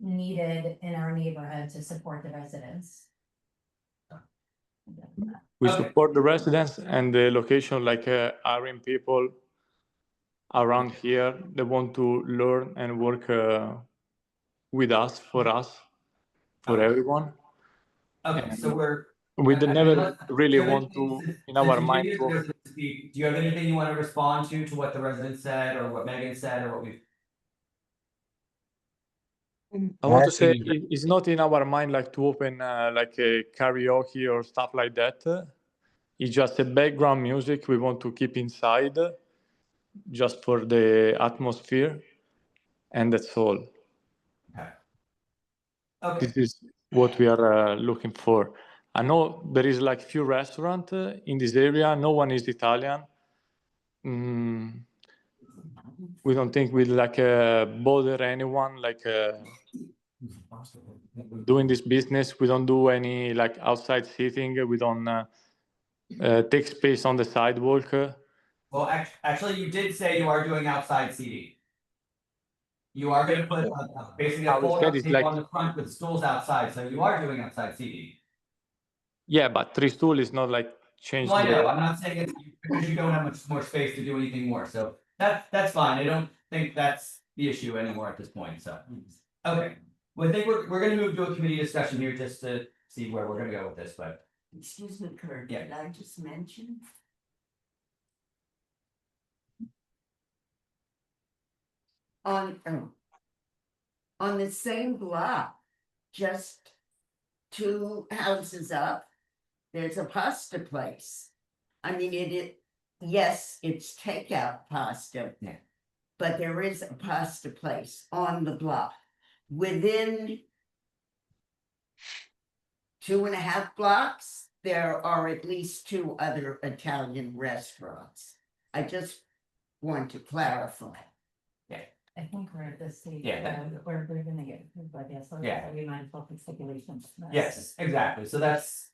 needed in our neighborhood to support the residents. We support the residents and the location, like hiring people around here that want to learn and work with us, for everyone. Okay, so we never really want to, in our since mind, do you have anything you want to respond to what the residents said or what Megan said or what we? I want to say it's not in our mind like to open like a karaoke or stuff like that. It's just a background music we want to keep inside, just for the atmosphere, and that's all. Okay. This is what we are looking for. I know there is like few restaurants in this area. No one is Italian. We don't think we'd like bother anyone like doing this business. We don't do any like outside seating. We don't take space on the sidewalk. Well, actually, you did say you are doing outside seating. You are going to put basically a fold-up table on the front with stools outside, so you are doing outside seating. Yeah, but 3 stool is not like changed. Well, I know. I'm not saying it's because you don't have much more space to do anything more. So that's fine. I don't think that's the issue anymore at this point. So okay. Well, I think we're going to move to a committee discussion here just to see where we're going to go with this. But excuse me, Kurt. Yeah. Did I just mention? on the same block, just 2 houses up, there's a pasta place. I mean, yes, it's takeout pasta. Yeah. But there is a pasta place on the block. Within 2.5 blocks, there are at least 2 other Italian restaurants. I just want to clarify. I think we're at the stage Yeah. where we're gonna get approved by the SLA, Yeah. so we might as well put stipulations. Yes, exactly. So that's,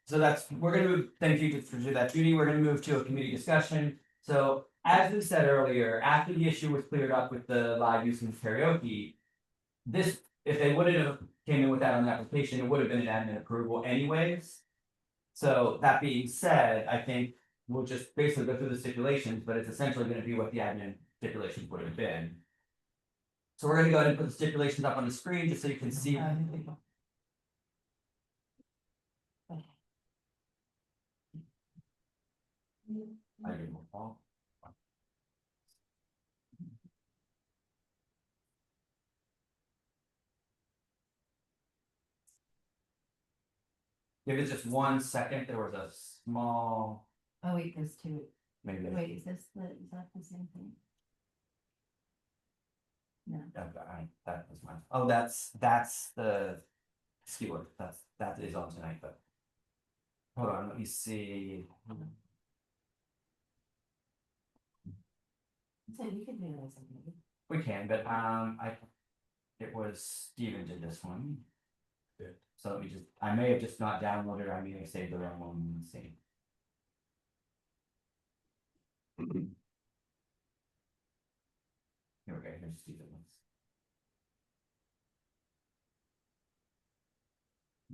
we're gonna move, thank you for do that, Judy. We're gonna move to a committee discussion. So as we said earlier, after the issue was cleared up with the live use and karaoke, this, if they wouldn't have came in with that on the application, it would have been an admin approval anyways. So that being said, I think we'll just basically go through the stipulations, but it's essentially gonna be what the admin stipulations would have been. So we're gonna go ahead and put the stipulations up on the screen just so you can see. Give it just 1 second, there was a small. Oh, wait, there's 2. Maybe. Wait, is that the same thing? No. That was mine. Oh, that's the skewer, that is on tonight, but. Hold on, let me see. So we could do that something. We can, but it was Steven did this one. Yeah. So let me just, I may have just not downloaded, I may have saved the wrong one, let's see. Here we go, here's Steven.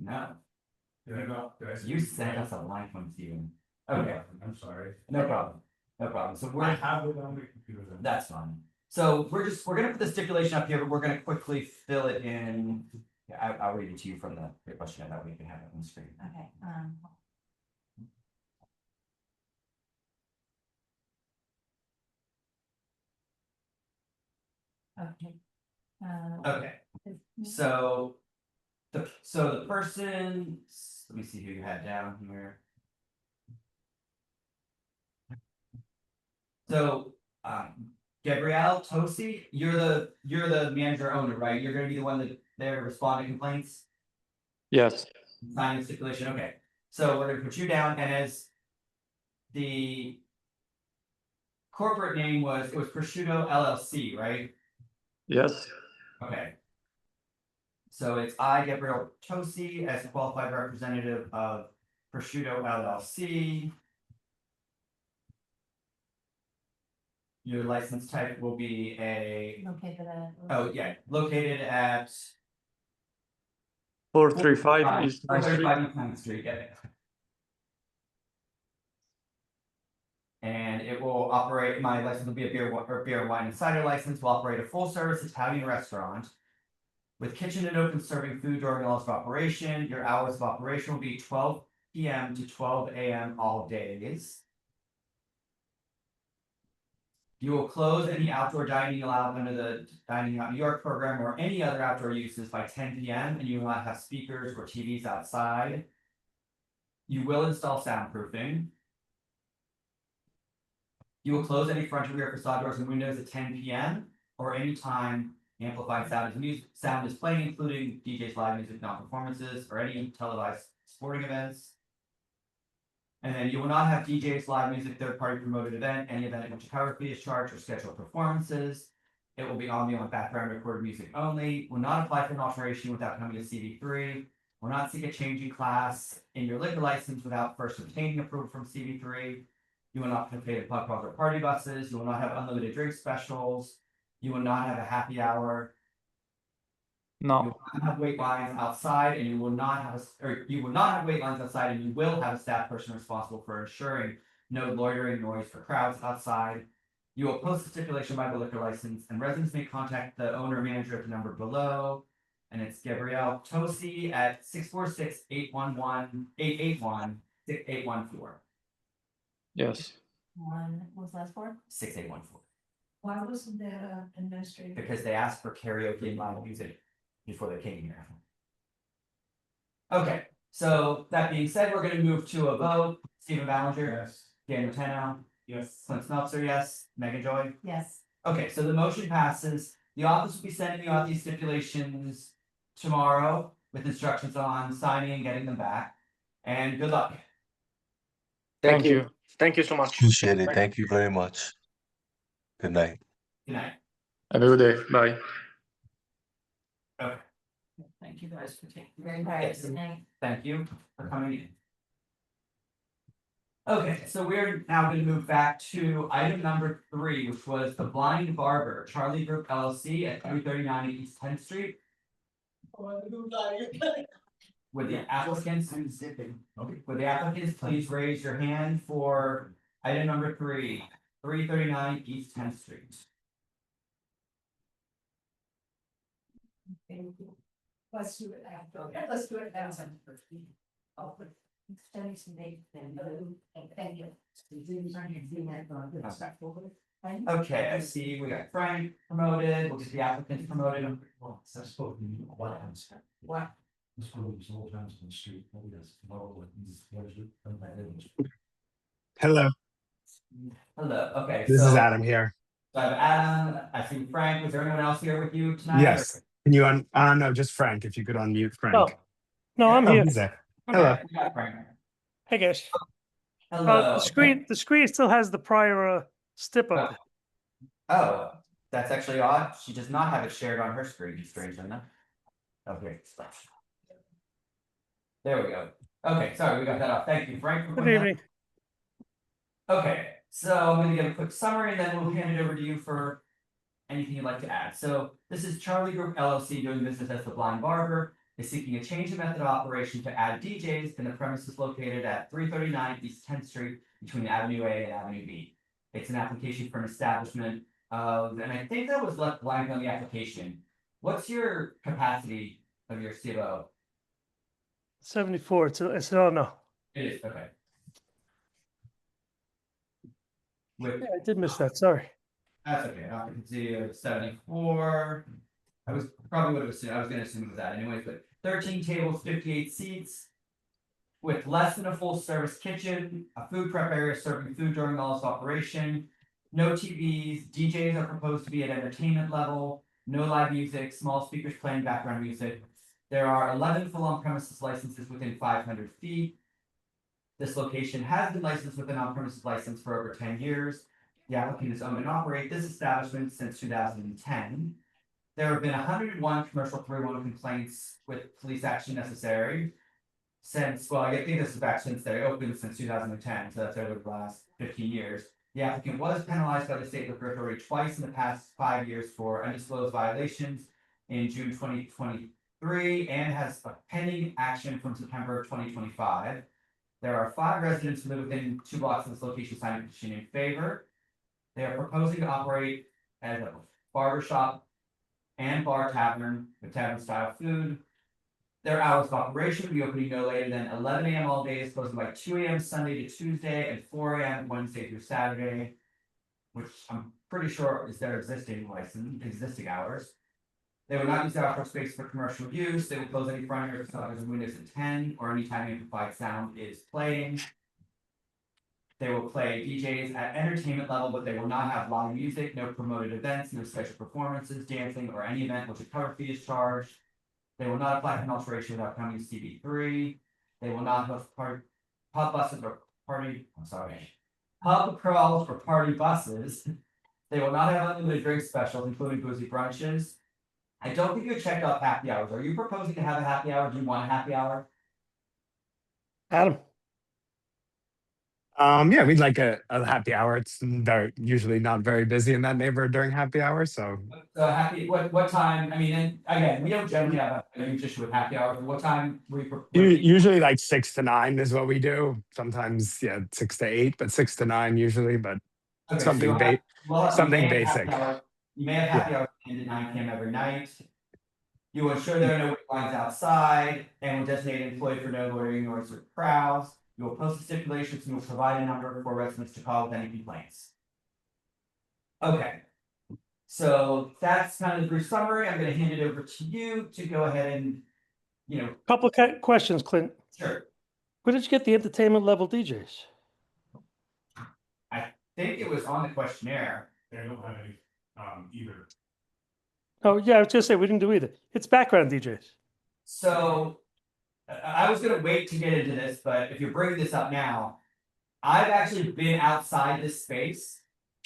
No. You sent us a live one, Steven. Okay. I'm sorry. No problem. No problem. So I have it on the computer then. that's fine. So we're gonna put the stipulation up here, but we're gonna quickly fill it in. Yeah, I'll read it to you from the question that we can have it on the screen. Okay, okay. Okay. So the person, let me see who you had down here. So Gabrielle Tosi, you're the manager owner, right? You're gonna be the one that they're responding to complaints, Yes. signing the stipulation, okay. So we're gonna put you down, and as the corporate name was Prosciutto LLC, right? Yes. Okay. So it's I, Gabrielle Tosi, as a qualified representative of Prosciutto LLC. Your license type will be a, Located at. oh yeah, located at 435 East Main Street. 435 East Main Street, yeah. And it will operate, my license will be a beer, wine, and cider license, will operate a full-service Italian restaurant with kitchen and open serving food during hours of operation. Your hours of operation will be 12 p.m. to 12 a.m. all days. You will close any outdoor dining allowed under the Dining Out New York program or any other outdoor uses by 10 p.m. and you will not have speakers or TVs outside. You will install soundproofing. You will close any front and rear facade doors and windows at 10 p.m. or any time amplified sound is playing, including DJs, live music, non-performances, or any televised sporting events. And then you will not have DJs, live music, third-party promoted event, any event in which a cover fee is charged or scheduled performances. It will be on background recorded music only. Will not apply for an alteration without coming to CB3. Will not seek a change in class in your liquor license without first obtaining approval from CB3. You will not participate in pub crawls or party buses. You will not have unlimited drink specials. You will not have a happy hour. No. You will not have wait lines outside, and you will not have wait lines outside, and you will have a staff person responsible for ensuring no loitering noise for crowds outside. You will post the stipulation by the liquor license, and residents may contact the owner or manager at the number below. And it's Gabrielle Tosi at 646-811-881-6814. Yes. What was the last four? 6814. Why wasn't that administrative? because they asked for karaoke and live music before they came here. Okay, so that being said, we're gonna move to a vote. Stephen Ballinger. Yes. Dan Matano. Yes. Clint Smeltzer, yes. Megan Joy. Yes. Okay, so the motion passes. The office will be sending you out these stipulations tomorrow with instructions on signing and getting them back. And good luck. Thank you. Thank you so much. Appreciate it. Thank you very much. Good night. Good night. Have a good day. Bye. Okay. Thank you guys for taking. Very Yes. nice. Thank you for coming in. Okay, so we're now gonna move back to item number 3, which was the Blind Barber, Charlie Group LLC at 339 East 10th Street. With the applicants, would the applicants please raise your hand for item number 3, 339 East 10th Street. Let's do it after. Let's do it now. I'll put. Thank you. Okay, I see we got Frank promoted, we'll get the applicants promoted. That's supposed to be what happens. What? This one is all times on the street. Nobody does. Hello, Hello, okay, this so. is Adam here. So I have Adam, I see Frank, was there anyone else here with you tonight? Yes. Can you no, just Frank, if you could unmute Frank. Oh, no, I'm Oh, here. he's there. Okay, Hello. we got Frank. Hey guys. Hello. The screen still has the prior stip up there. Oh, that's actually odd. She does not have it shared on her screen, strange enough. Okay. There we go. Okay, sorry, we got that off. Thank you, Frank. for Good pointing that evening. Okay, so I'm gonna give a quick summary and then we'll hand it over to you for anything you'd like to add. So this is Charlie Group LLC doing business as the Blind Barber, is seeking a change in method of operation to add DJs in the premises located at 339 East 10th Street between Avenue A and Avenue B. It's an application for an establishment of, and I think that was left blank on the application. What's your capacity of your CBO? 74. It's no. It is, okay. With Yeah, I did miss that. Sorry. That's okay, occupancy of 74. I was probably would have assumed, I was gonna assume it was that anyways, but 13 tables, 58 seats. With less than a full service kitchen, a food prep area serving food during all its operation. No TVs, DJs are proposed to be at entertainment level, no live music, small speakers playing background music. There are 11 full on premises licenses within 500 feet. This location has been licensed with an on-premises license for over 10 years. The applicant has owned and operated this establishment since 2010. There have been 101 commercial 311 complaints with police action necessary since, well, I think this is back since they opened since 2010, so that's over the last 15 years. The applicant was penalized by the state liquor authority twice in the past 5 years for undisclosed violations in June 2023 and has a pending action from September 2025. There are 5 residents who live within 2 blocks of this location signing a petition in favor. They are proposing to operate as a barber shop and bar tavern with tavern style food. Their hours of operation will be opening no later than 11 a.m. all days, closing by 2 a.m. Sunday to Tuesday and 4 a.m. Wednesday through Saturday, which I'm pretty sure is their existing hours. They will not use the outdoor space for commercial use. They will close any front doors and windows at 10 or anytime amplified sound is playing. They will play DJs at entertainment level, but they will not have live music, no promoted events, no special performances, dancing, or any event which a cover fee is charged. They will not apply for an alteration without coming to CB3. They will not host pub buses or pub crawls or party buses. They will not have unlimited drink specials, including boozy brunches. I don't think you checked off happy hours. Are you proposing to have a happy hour? Do you want a happy hour? Adam. Yeah, we'd like a happy hour. It's usually not very busy in that neighborhood during happy hour, so. So happy, what time, I mean, and again, we don't generally have a huge issue with happy hour, but what time we? Usually like 6 to 9 is what we do. Sometimes, yeah, 6 to 8, but 6 to 9 usually, but Okay, so something you'll have- well, something you may have basic. happy hour- You may have happy hours at 9 p.m. every night. You will ensure there are no wait lines outside and will designate an employee for no loitering or certain crowds. You will post the stipulations and you will provide a number for residents to call with any complaints. Okay, So that's kind of the brief summary. I'm gonna hand it over to you to go ahead and, Couple of questions, Clint. sure. Where did you get the entertainment level DJs? I think it was on the questionnaire. They don't have any, either. Oh, yeah, I was just saying, we didn't do either. It's background DJs. So I was gonna wait to get into this, but if you're bringing this up now, I've actually been outside this space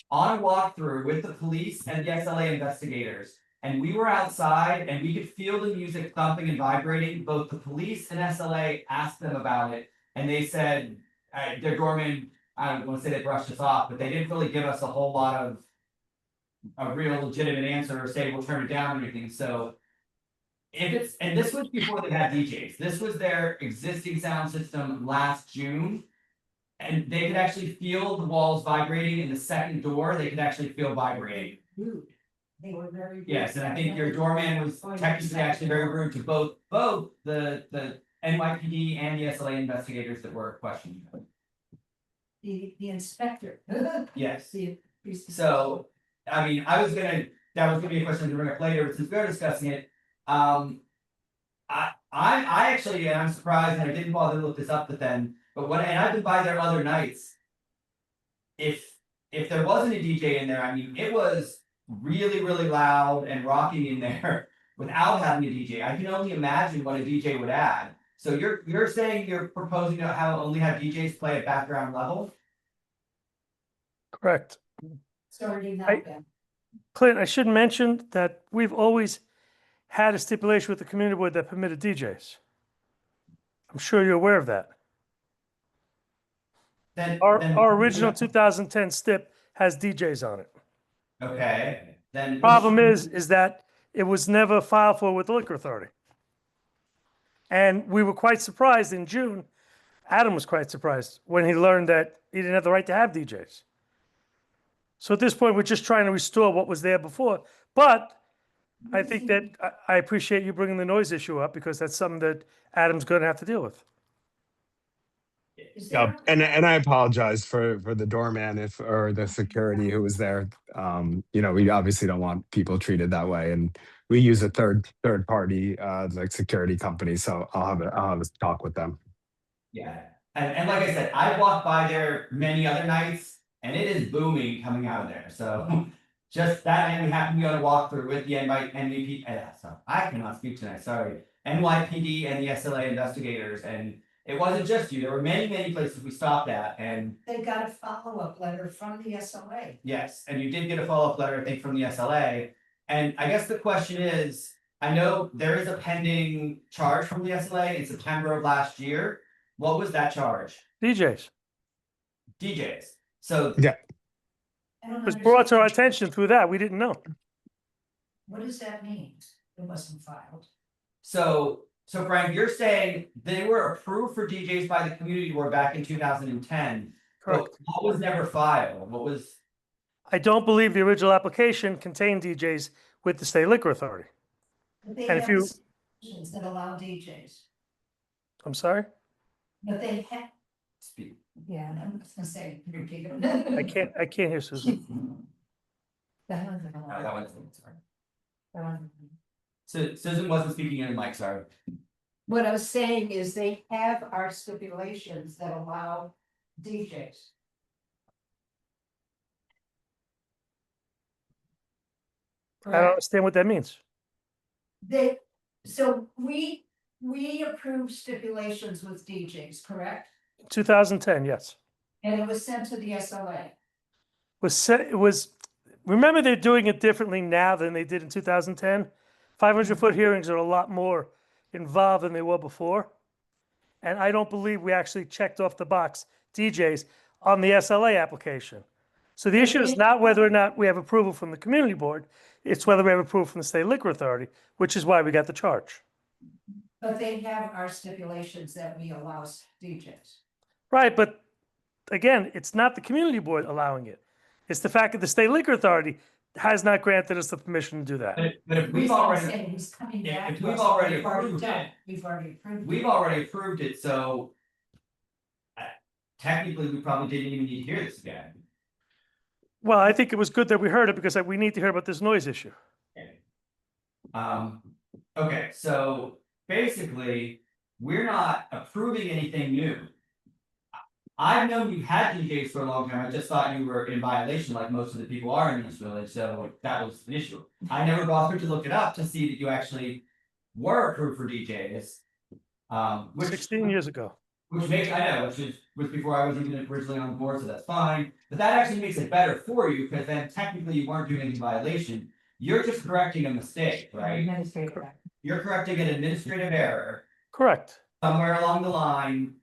on a walkthrough with the police and the SLA investigators. And we were outside and we could feel the music thumping and vibrating. Both the police and SLA asked them about it. And they said, their doorman, I don't want to say they brushed us off, but they didn't really give us a whole lot of a real legitimate answer or say we'll turn it down or anything. So if it's, and this was before they had DJs, this was their existing sound system last June. And they could actually feel the walls vibrating in the second door, they could actually feel vibrating. Rude. They were very. rude. Yes, and I think your doorman was technically actually very rude to both the NYPD and the SLA investigators that were questioning him. The inspector. Yes. The- So, I mean, that was gonna be a question to bring up later, but since we're discussing it, I actually, and I'm surprised, and I didn't bother to look this up, but and I've been by there other nights. If there wasn't a DJ in there, I mean, it was really, really loud and rocking in there without having a DJ. I can only imagine what a DJ would add. So you're saying you're proposing to only have DJs play at background level? Correct. Starting now, Ben. Clint, I should mention that we've always had a stipulation with the community board that permitted DJs. I'm sure you're aware of that. Our original 2010 stip has DJs on it. Okay, then. Problem is that it was never filed for with the liquor authority. And we were quite surprised in June. Adam was quite surprised when he learned that he didn't have the right to have DJs. So at this point, we're just trying to restore what was there before. But I think that I appreciate you bringing the noise issue up because that's something that Adam's going to have to deal with. Yeah, and I apologize for the doorman or the security who was there. We obviously don't want people treated that way, and we use a third party like security company. So I'll have a talk with them. Yeah, and like I said, I walked by there many other nights, and it is booming coming out of there. So just that night we happened to be on a walkthrough with the NYPD. So I cannot speak tonight. Sorry, NYPD and the SLA investigators, and it wasn't just you. There were many, many places we stopped at, and They got a follow-up letter from the SLA. yes, and you did get a follow-up letter, I think, from the SLA. And I guess the question is, I know there is a pending charge from the SLA in September of last year. What was that charge? DJs. DJs. So yeah, It was brought to our attention through that. We didn't know. What does that mean? It wasn't filed. So Frank, you're saying they were approved for DJs by the community board back in 2010. Correct. But what was never filed? What was? I don't believe the original application contained DJs with the state liquor authority. But they And have if you, restrictions that allow DJs, I'm sorry, but they have. Speak. Yeah, I'm just gonna say, repeat it. I can't hear Susan. That one's a No, lot. that wasn't. Sorry. That one- So Susan wasn't speaking in the mic. Sorry. What I was saying is they have our stipulations that allow DJs. I don't understand what that means. So we approved stipulations with DJs, correct? 2010, yes. And it was sent to the SLA. Remember they're doing it differently now than they did in 2010. 500-foot hearings are a lot more involved than they were before. And I don't believe we actually checked off the box DJs on the SLA application. So the issue is not whether or not we have approval from the community board, it's whether we have approval from the state liquor authority, which is why we got the charge. But they have our stipulations that we allow DJs. Right, but again, it's not the community board allowing it. It's the fact that the state liquor authority has not granted us the permission to do that. But if we've already, if we've already approved it, We've already approved it. we've already approved it, so technically we probably didn't even need to hear this again. Well, I think it was good that we heard it because we need to hear about this noise issue. Okay, so basically, we're not approving anything new. I've known you've had DJs for a long time. I just thought you were in violation like most of the people are in this village, so that was an issue. I never bothered to look it up to see that you actually were approved for DJs. Which 16 years ago. Which makes, I know, was before I was even originally on the board, so that's fine. But that actually makes it better for you, because then technically you weren't doing any violation. You're just correcting a mistake, right? Administrative act. You're correcting an administrative error Correct. somewhere along the line.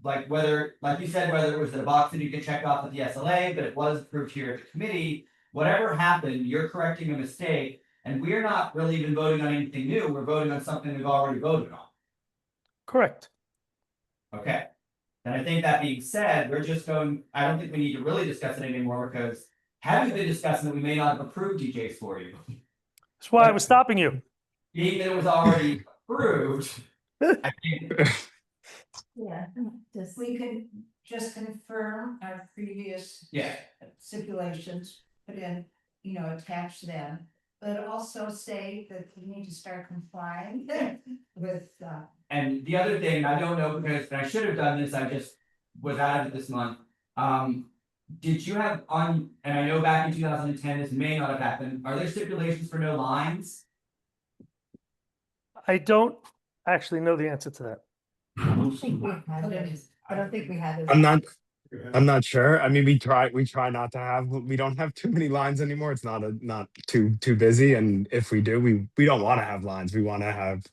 Like whether, like you said, whether it was in a box that you could check off at the SLA, but it was approved here at the committee. Whatever happened, you're correcting a mistake, and we're not really even voting on anything new. We're voting on something we've already voted on. Correct. Okay. And I think that being said, we're just going, I don't think we need to really discuss it anymore, because having been discussing that we may not have approved DJs for you. That's why I was stopping you. Being that it was already approved, I think. Yeah, we could just confirm our previous Yeah. stipulations, put in, attach them, but also say that we need to start complying with, And the other thing, I don't know, because, and I should have done this, I just was out of it this month. Did you have on, and I know back in 2010, this may not have happened, are there stipulations for no lines? I don't actually know the answer to that. I don't think we had those. I don't think we had those. I'm not sure. I mean, we try not to have, we don't have too many lines anymore. It's not too busy. And if we do, we don't want to have lines. We want to have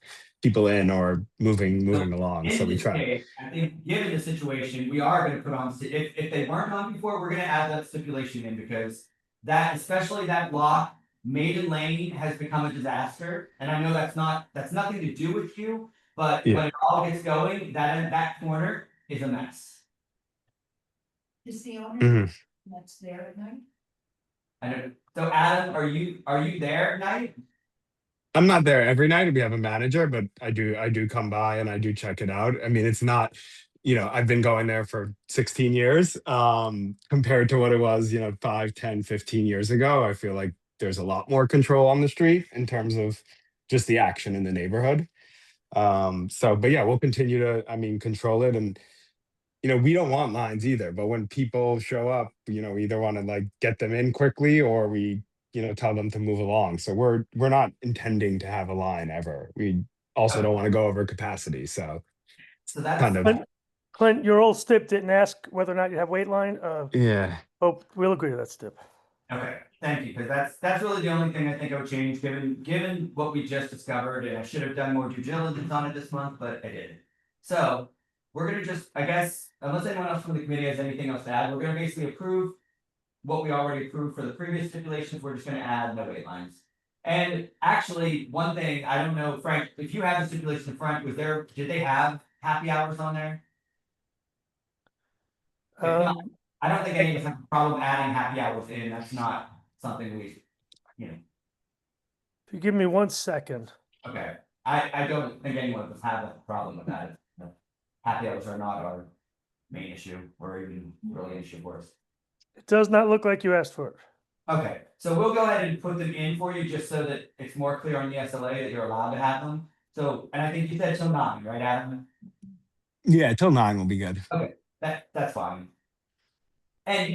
people in or moving along. So we try. Case, I think given the situation, we are going to put on, if they weren't on before, we're going to add that stipulation in, because that, especially that block, Maiden Lane, has become a disaster. And I know that's nothing to do with you, but when it all gets going, that corner is a mess. is the owner that's there at night? I don't, so Adam, are you there at night? I'm not there every night. We have a manager, but I do come by and I do check it out. I mean, it's not, I've been going there for 16 years, compared to what it was, 5, 10, 15 years ago. I feel like there's a lot more control on the street in terms of just the action in the neighborhood. But yeah, we'll continue to, control it. And, we don't want lines either, but when people show up, we either want to like get them in quickly or we, tell them to move along. So we're not intending to have a line ever. We also don't want to go over capacity. So that's kind of. Clint, your old stip didn't ask whether or not you have wait line. Yeah. Oh, we'll agree to that stip. Okay, thank you, because that's really the only thing I think I would change, given what we just discovered, and I should have done more due diligence on it this month, but I didn't. So we're gonna just, I guess, unless anyone else from the committee has anything else to add, we're gonna basically approve what we already approved for the previous stipulations. We're just gonna add no wait lines. And actually, one thing, I don't know, Frank, if you have the stipulation in front, did they have happy hours on there? If not, I don't think any of us have a problem adding happy hours in. That's not something we, If you give me 1 second. Okay, I don't think anyone of us have a problem with that. Happy hours are not our main issue, or even really an issue for us. It does not look like you asked for it. Okay, so we'll go ahead and put them in for you, just so that it's more clear on the SLA that you're allowed to have them. So, and I think you said till 9, right, Adam? Yeah, till 9 will be good. Okay, that's fine. And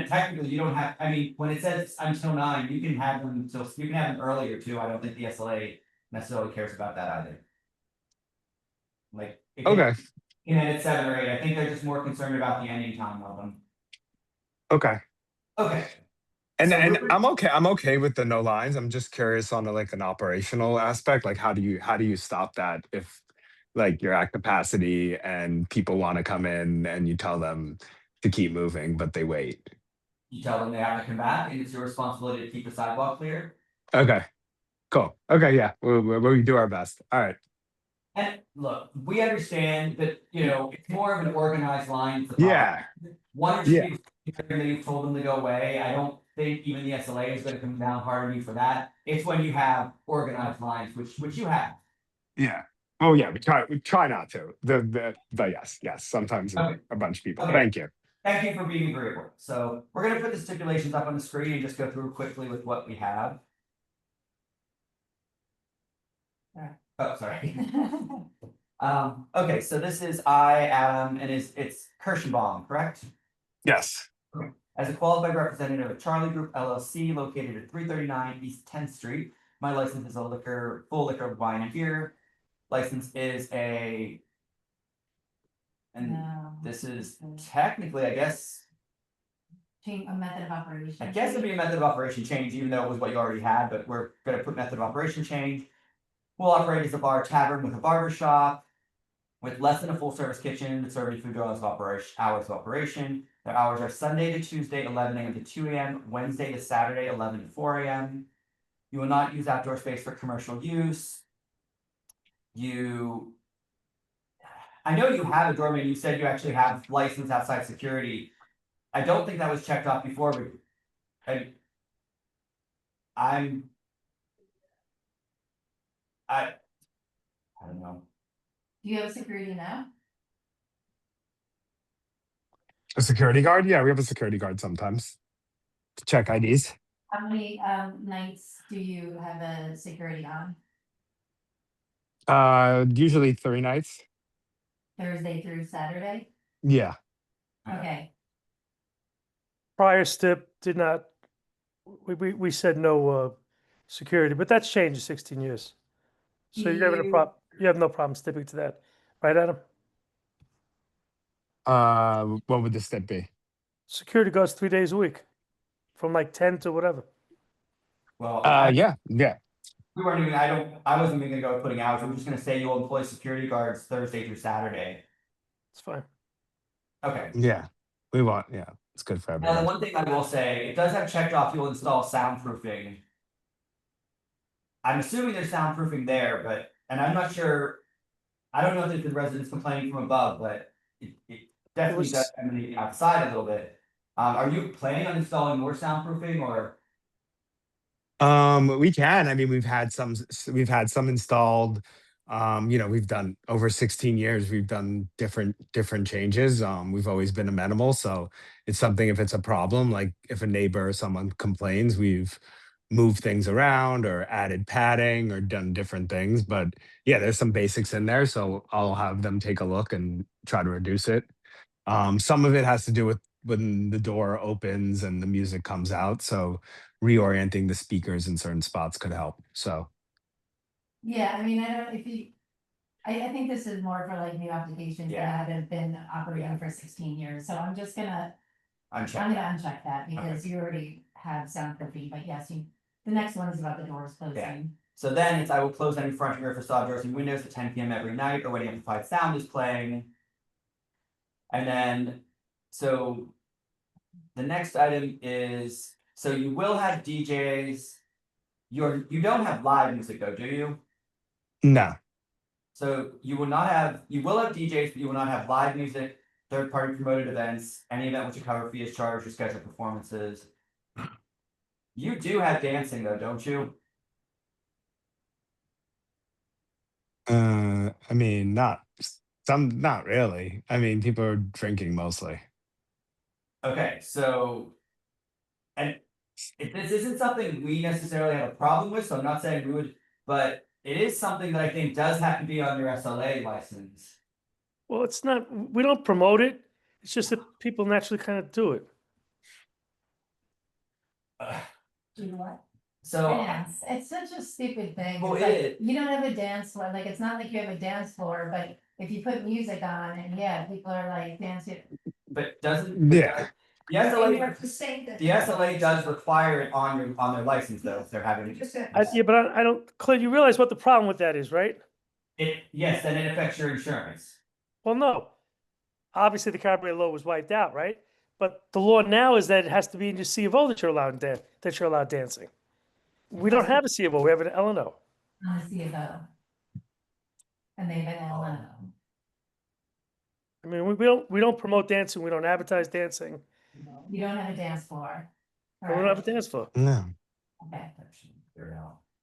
technically you don't have, I mean, when it says until 9, you can have them earlier too. I don't think the SLA necessarily cares about that either. Like, Okay. At 7 or 8, I think they're just more concerned about the ending time of them. Okay. Okay. And I'm okay with the no lines. I'm just curious on an operational aspect. Like how do you stop that if like you're at capacity and people want to come in and you tell them to keep moving, but they wait? You tell them they have to come back, and it's your responsibility to keep the sidewalk clear. Okay, cool. Okay, yeah, we do our best. All right. And look, we understand that, it's more of an organized line. Yeah. One or two people that you've told them to go away. I don't think even the SLA is going to come down hard on you for that. It's when you have organized lines, which you have. Yeah. Oh yeah, we try not to. But yes, sometimes a bunch of people. Okay. Thank you. Thank you for being agreeable. So we're gonna put the stipulations up on the screen and just go through quickly with what we have. Alright. Oh, sorry. Okay, so this is Adam, and it's Kirschenbaum, correct? Yes. As a qualified representative of Charlie Group LLC located at 339 East 10th Street, my license is a full liquor, wine and beer. License is and No. this is technically, I guess, Change a method of operation. I guess it'd be a method of operation change, even though it was what you already had, but we're gonna put method of operation change. Will operate as a bar tavern with a barber shop, with less than a full service kitchen, serving food hours of operation. Their hours are Sunday to Tuesday, 11 a.m. to 2 a.m., Wednesday to Saturday, 11 to 4 a.m. You will not use outdoor space for commercial use. I know you have a doorman, you said you actually have licensed outside security. I don't think that was checked off before, but I don't know. Do you have a security now? A security guard? Yeah, we have a security guard sometimes to check IDs. How many nights do you have a security on? Usually 3 nights. Thursday through Saturday? Yeah. Okay. Prior stip did not, we said no security, but that's changed in 16 years. So you have no problem sticking to that, right, Adam? What would the step be? Security guards 3 days a week, from like 10 to whatever. Well, Yeah. we weren't even, I wasn't even gonna go with putting hours, we were just gonna say you'll employ security guards Thursday through Saturday. It's fine. Okay. Yeah. It's good for Now, the everyone. one thing I will say, it does have checked off, you'll install soundproofing. I'm assuming there's soundproofing there, and I'm not sure, I don't know if there's been residents complaining from above, but it definitely does emanate outside a little bit. Are you planning on installing more soundproofing or? We can. I mean, we've had some installed. We've done over 16 years, we've done different changes. We've always been amenable. So it's something, if it's a problem, like if a neighbor or someone complains, we've moved things around or added padding or done different things. But yeah, there's some basics in there. So I'll have them take a look and try to reduce it. Some of it has to do with when the door opens and the music comes out. So reorienting the speakers in certain spots could help. So Yeah, I mean, I think this is more for like new applications that have been operating for 16 years, so I'm just gonna. I'm gonna uncheck that because you already have soundproofing, but yes, the next one is about the doors closing. So then I will close any front and rear facade doors and windows at 10 p.m. every night or when amplified sound is playing. And then, so the next item is, so you will have DJs. You don't have live music though, do you? no. So you will have DJs, but you will not have live music, third-party promoted events, any event which a cover fee is charged or scheduled performances. You do have dancing though, don't you? I mean, not really. I mean, people are drinking mostly. Okay, so, and if this isn't something we necessarily have a problem with, so I'm not saying we would, but it is something that I think does have to be on your SLA license. Well, it's not, we don't promote it. It's just that people naturally kind of do it. Do what? So Dance. It's such a stupid thing. Well, It's like, it- you don't have a dance floor, like, it's not like you have a dance floor, but if you put music on and yeah, people are like dancing. But doesn't. Yeah. The SLA, have to say that. the SLA does require it on their license though, if they're having. Yeah, but I don't, Clay, you realize what the problem with that is, right? Yes, then it affects your insurance. Well, no. Obviously, the copyright law was wiped out, right? But the law now is that it has to be in your C of O that you're allowed dancing. We don't have a C of O, we have an LNO. On the CFO. And they've been LNO. I mean, we don't promote dancing, we don't advertise dancing, You don't have a dance floor. and we don't have a dance floor. No. Okay.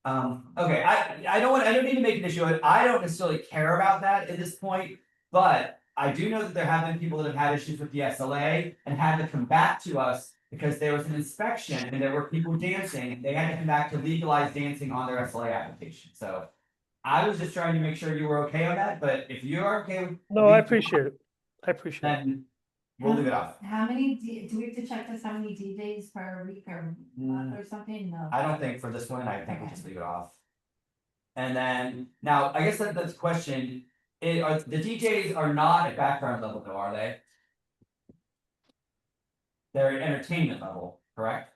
Okay, I don't need to make an issue of it. I don't necessarily care about that at this point, but I do know that there have been people that have had issues with the SLA and had to come back to us because there was an inspection and there were people dancing. They had to come back to legalize dancing on their SLA application. So I was just trying to make sure you were okay on that, but if you are okay with. No, I appreciate it. I appreciate it. Then we'll leave it off. How many, do we have to check this, how many DJs per week or month or something? No. I don't think for this one, I think we just leave it off. And then, now, I guess that's the question, are, the DJs are not at background level though, are they? They're at entertainment level, correct?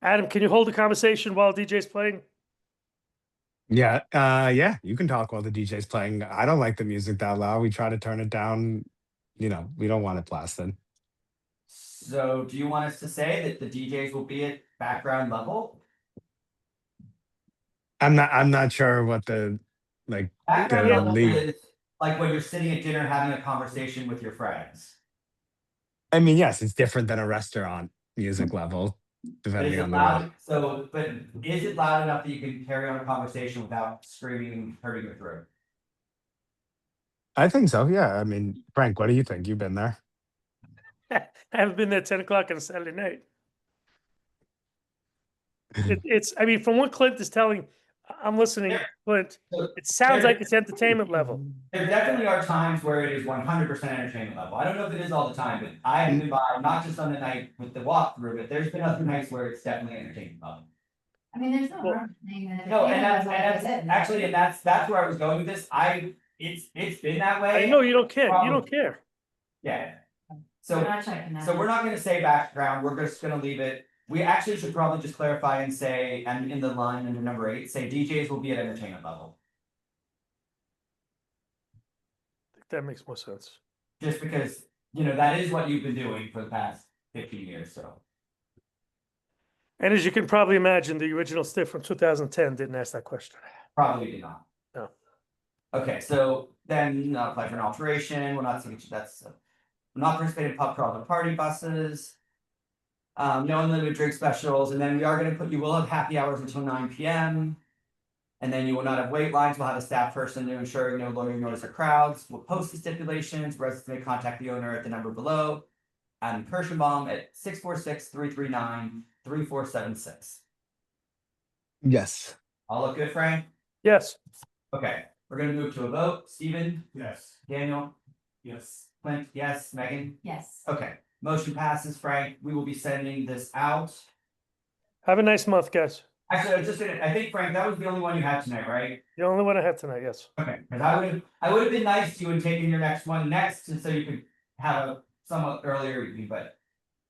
Adam, can you hold the conversation while DJ's playing? Yeah, yeah, you can talk while the DJ's playing. I don't like the music that loud. We try to turn it down. You know, we don't want it blasted. So do you want us to say that the DJs will be at background level? I'm not sure what the like Background the level legal. is like when you're sitting at dinner having a conversation with your friends. I mean, yes, it's different than a restaurant music level, But is depending it on the loud? So, but is it loud enough that you can carry on a conversation without screaming, hurting your throat? I think so. Yeah. I mean, Frank, what do you think? You've been there. I haven't been there at 10 o'clock on a Saturday night. It's, I mean, from what Clint is telling, I'm listening, Clint, it sounds like it's entertainment level. There definitely are times where it is 100% entertainment level. I don't know if it is all the time, but I have been by, not just on the night with the walkthrough, but there's been other nights where it's definitely entertainment level. I mean, there's no harm in saying that. No, and that's actually, and that's where I was going with this. It's been that way. I know you don't care. You don't care. Yeah. So, We're not checking that. so we're not gonna say background, we're just gonna leave it. We actually should probably just clarify and say, and in the line under number 8, say DJs will be at entertainment level. That makes more sense. Just because, that is what you've been doing for the past 15 years, so. And as you can probably imagine, the original stiff from 2010 didn't ask that question. Probably did not. No. Okay, so then apply for an alteration, we're not saying that's, not participating in pub crawls or party buses. No unlimited drink specials, and then we are gonna you will have happy hours until 9 PM. And then you will not have wait lines, we'll have a staff person to ensure no loitering noise or crowds. We'll post the stipulations, residents may contact the owner at the number below. And Kirschenbaum at 646-339-3476. Yes. All look good, Frank? Yes. Okay, we're gonna move to a vote. Stephen? Yes. Daniel? Yes. Clint, yes. Megan? Yes. Okay, motion passes, Frank. We will be sending this out. Have a nice month, guys. Actually, I think, Frank, that was the only one you had tonight, right? The only one I have tonight, yes. Okay, because I would have been nice to you and taken your next one next, so you could have a somewhat earlier evening, but.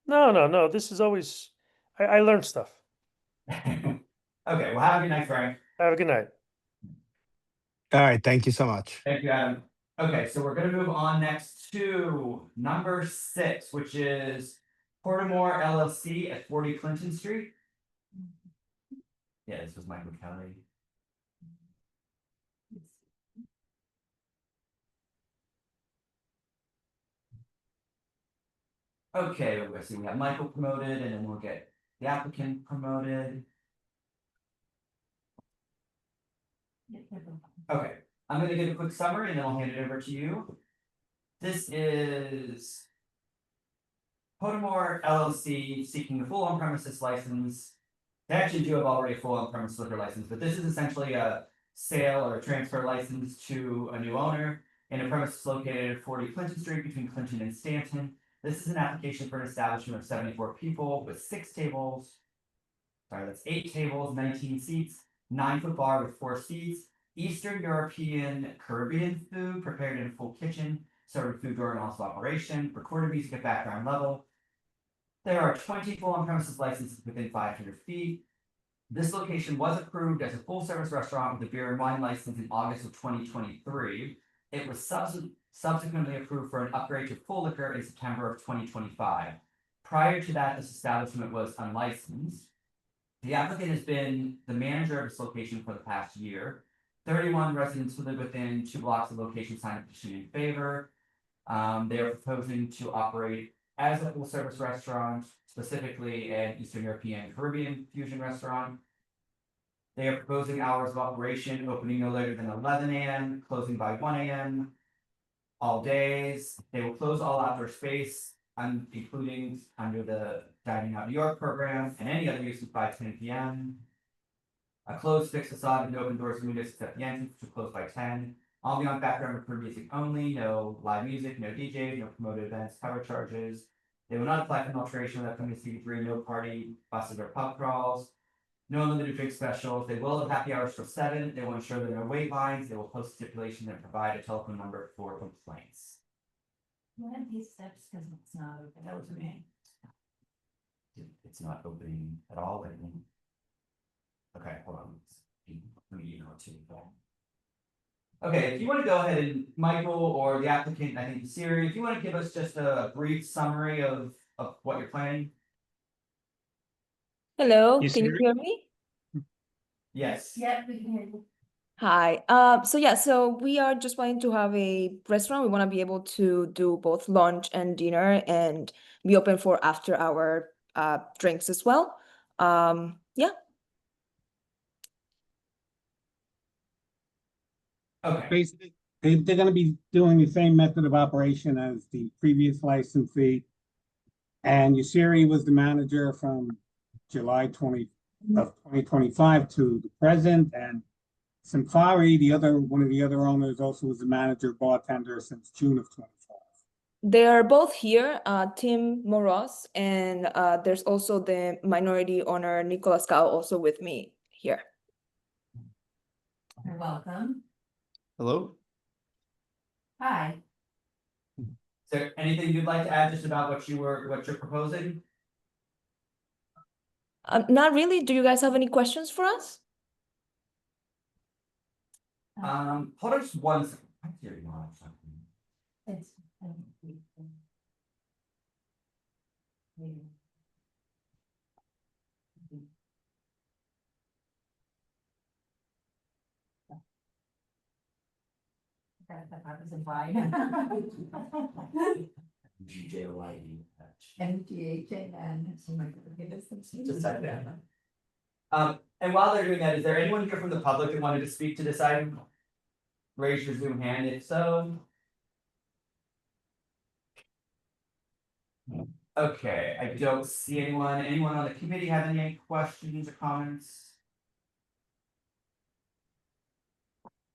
No. This is always, I learned stuff. Okay, well, have a good night, Frank. Have a good night. All right. Thank you so much. Thank you, Adam. Okay, so we're gonna move on next to number 6, which is Portamore LLC at 40 Clinton Street. Yeah, this was Michael Kelly. Okay, we're gonna see, we have Michael promoted, and then we'll get the applicant promoted. Okay, I'm gonna give a quick summary and then I'll hand it over to you. This is Portamore LLC seeking a full on-premises license. They actually do have already a full on-premise liquor license, but this is essentially a sale or a transfer license to a new owner in a premises located at 40 Clinton Street between Clinton and Stanton. This is an application for an establishment of 74 people with 6 tables. Sorry, that's 8 tables, 19 seats, 9-foot bar with 4 seats, Eastern European Caribbean food prepared in a full kitchen, serving food during also operation, recorded music at background level. There are 20 full on-premises licenses within 500 feet. This location was approved as a full-service restaurant with a beer and wine license in August of 2023. It was subsequently approved for an upgrade to full liquor in September of 2025. Prior to that, this establishment was unlicensed. The applicant has been the manager of this location for the past year. 31 residents who live within 2 blocks of the location signed a petition in favor. They are proposing to operate as a full service restaurant, specifically an Eastern European Caribbean fusion restaurant. They are proposing hours of operation, opening no later than 11 AM, closing by 1 AM. all days. They will close all outdoor space, including under the Dining Out New York program and any other uses by 10 p.m. A closed fixed facade and open doors and windows except the entrance, which will close by 10. All beyond background for music only, no live music, no DJs, no promoted events, cover charges. They will not apply for alteration without coming to CB3, no party, buses or pub crawls. No unlimited drink specials. They will have happy hours till 7. They will ensure there are no wait lines. They will post stipulation and provide a telephone number for complaints. One of these steps, because it's not open. That was me. It's not opening at all. Wait a minute. Okay, hold on. Let me email it to you. Okay, if you want to go ahead and Michael or the applicant, I think Siri, if you want to give us just a brief summary of what you're planning. Hello, You can you Siri? hear me? Yes. Yeah, we can hear you. Hi. So we are just wanting to have a restaurant. We want to be able to do both lunch and dinner and be open for after hour drinks as well. Yeah. Okay. Basically, they're gonna be doing the same method of operation as the previous licensee. And Yusiri was the manager from July 2025 to the present, and Simfari, one of the other owners, also was the manager bartender since June of 25. They are both here, Tim Moros, and there's also the minority owner, Nicolas Cao, also with me here. You're welcome. Hello. Hi. Is there anything you'd like to add just about what you're proposing? Not really. Do you guys have any questions for us? Hold on just one second. I hear you on something. It's. That was a vibe. GJYE. MGHAN. Oh my goodness. Just type that. And while they're doing that, is there anyone here from the public that wanted to speak to this item? Raise your Zoom hand if so. Okay, I don't see anyone. Anyone on the committee have any questions or comments?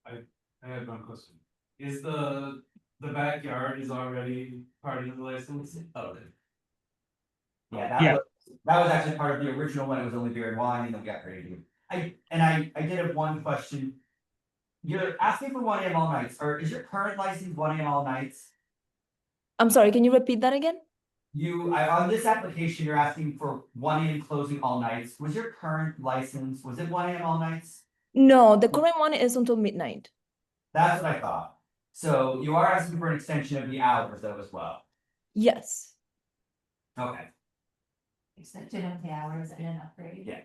I have one question. Is the backyard is already part of the license? Oh, yeah, that was actually part of the original one. It was only beer and wine, and then we got ready to do. I did have one question. You're asking for 1 a.m. all nights, or is your current license 1 a.m. all nights? I'm sorry, can you repeat that again? On this application, you're asking for 1 a.m. closing all nights. Was your current license, was it 1 a.m. all nights? No, the current one is until midnight. That's what I thought. So you are asking for an extension of the hours though as well. Yes. Okay. Extension of the hours and an upgrade. Yeah.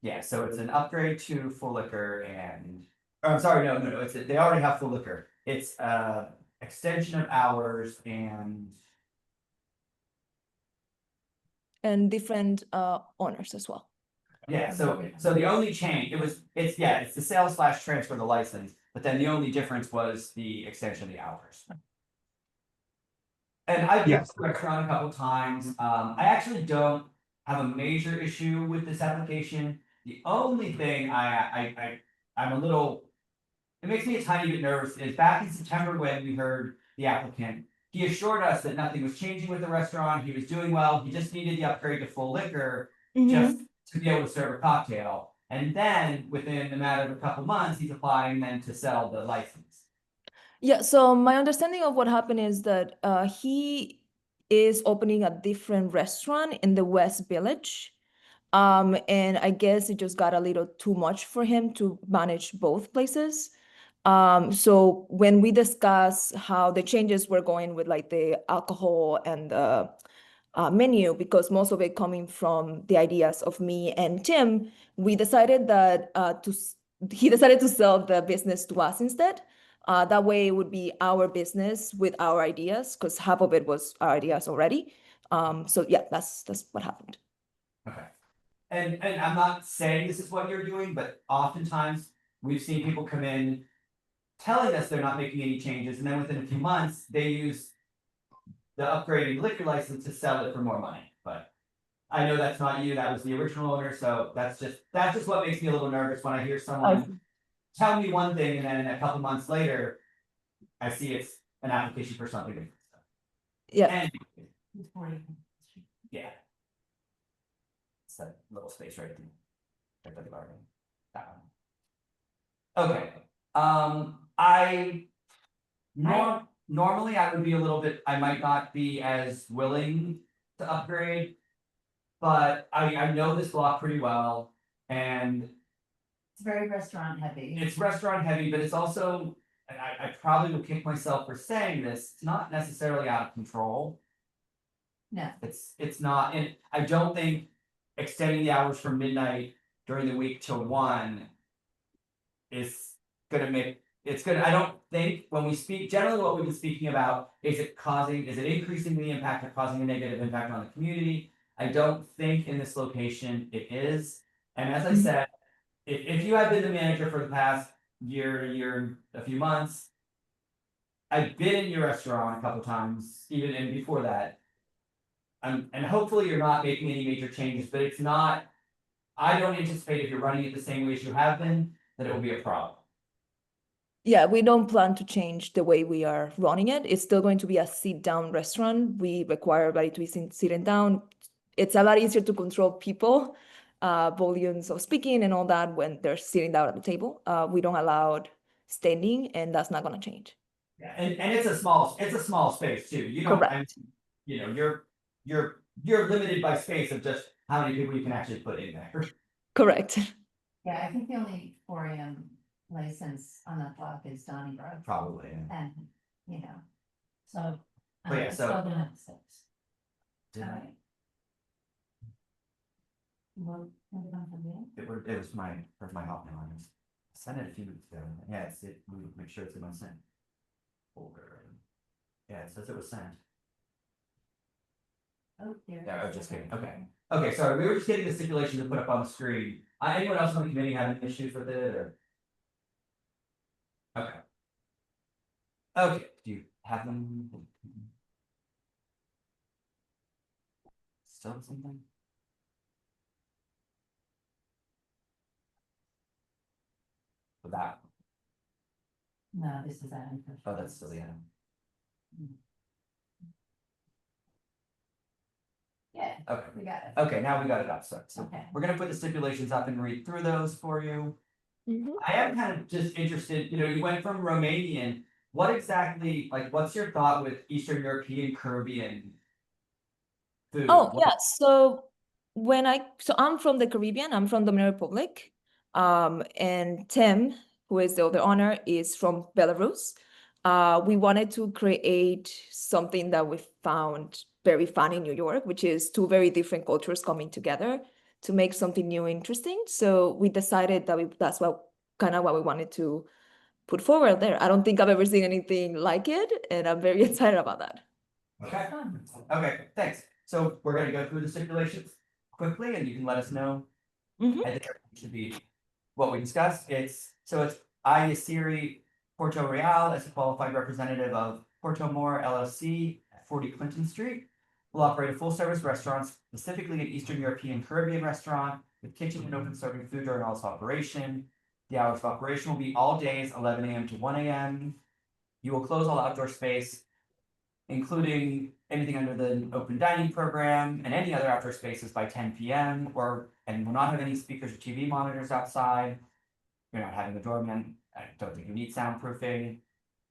Yeah, so it's an upgrade to full liquor and, I'm sorry, no, they already have full liquor. It's extension of hours and different owners as well. yeah, so the only change, it's the sales / transfer of the license, but then the only difference was the extension of the hours. And I've been to the restaurant a couple times. I actually don't have a major issue with this application. The only thing I'm a little, it makes me a tiny bit nervous is back in September when we heard the applicant, he assured us that nothing was changing with the restaurant. He was doing well. He just needed the upgrade to full liquor just to be able to serve a cocktail. And then within a matter of a couple months, he's applying then to sell the license. Yeah, so my understanding of what happened is that he is opening a different restaurant in the West Village. And I guess it just got a little too much for him to manage both places. So when we discuss how the changes were going with like the alcohol and the menu, because most of it coming from the ideas of me and Tim, we decided that he decided to sell the business to us instead. That way it would be our business with our ideas, because half of it was our ideas already. So yeah, that's what happened. Okay. And I'm not saying this is what you're doing, but oftentimes we've seen people come in telling us they're not making any changes, and then within a few months, they use the upgraded liquor license to sell it for more money, but I know that's not you, that was the original owner, so that's just what makes me a little nervous when I hear someone tell me one thing, and then a couple months later, I see it's an application for something different. Yeah. And yeah. It's that little space right there. Right by the garden. That one. Okay, normally I would be a little bit, I might not be as willing to upgrade. But I know this block pretty well, and It's very restaurant heavy. it's restaurant heavy, but it's also, and I probably will kick myself for saying this, it's not necessarily out of control. No. It's not, and I don't think extending the hours from midnight during the week to 1 is gonna make, I don't think, when we speak, generally what we've been speaking about, is it increasing the impact or causing a negative impact on the community? I don't think in this location it is, and as I said, if you have been the manager for the past year, and a few months, I've been in your restaurant a couple times, even and before that. And hopefully you're not making any major changes, but it's not, I don't anticipate if you're running it the same way as you have been, that it will be a problem. Yeah, we don't plan to change the way we are running it. It's still going to be a sit-down restaurant. We require everybody to be sitting down. It's a lot easier to control people, volumes of speaking and all that when they're sitting down at the table. We don't allow standing, and that's not going to change. Yeah, and it's a small space too. You don't, you're limited by space of just how many people you can actually put in there. Correct. Yeah, I think the only 4 AM license on that block is Donnybrook. Probably, yeah. And, you know, so. But yeah, it's so- still gonna have 6. Did I- Alright. Well, maybe not from there. It was my Hotmail. I sent it a few weeks ago. Yeah, we make sure it's in my sent folder. Yeah, it says it was sent. Oh, there. Yeah, I was just kidding. Okay, sorry, we were just getting the stipulation to put up on the screen. Anyone else on the committee have any issues with it, or? Okay, do you have them? Still something? With that, No, this is Adam. oh, that's still the item. Yeah. Okay. We got it. Okay, now we got it up, so Okay. we're gonna put the stipulations up and read through those for you. Mhm. I am kind of just interested, you went from Romanian, what exactly, like, what's your thought with Eastern European, Caribbean food? Oh, yeah. So I'm from the Caribbean, I'm from Dominican Republic. And Tim, who is the other owner, is from Belarus. We wanted to create something that we found very fun in New York, which is 2 very different cultures coming together to make something new, interesting. So we decided that that's what we wanted to put forward there. I don't think I've ever seen anything like it, and I'm very excited about that. Okay, thanks. So we're gonna go through the stipulations quickly, and you can let us know. Mhm. I think everything should be what we discussed. It's Ayasiri Porto Real as a qualified representative of Porto More LLC at 40 Clinton Street. Will operate a full-service restaurant, specifically an Eastern European Caribbean restaurant with kitchen and open serving food during all its operation. The hours of operation will be all days, 11 AM to 1 AM. You will close all outdoor space, including anything under the open dining program and any other outdoor spaces by 10 PM and will not have any speakers or TV monitors outside. You're not having a doorman. I don't think you need soundproofing.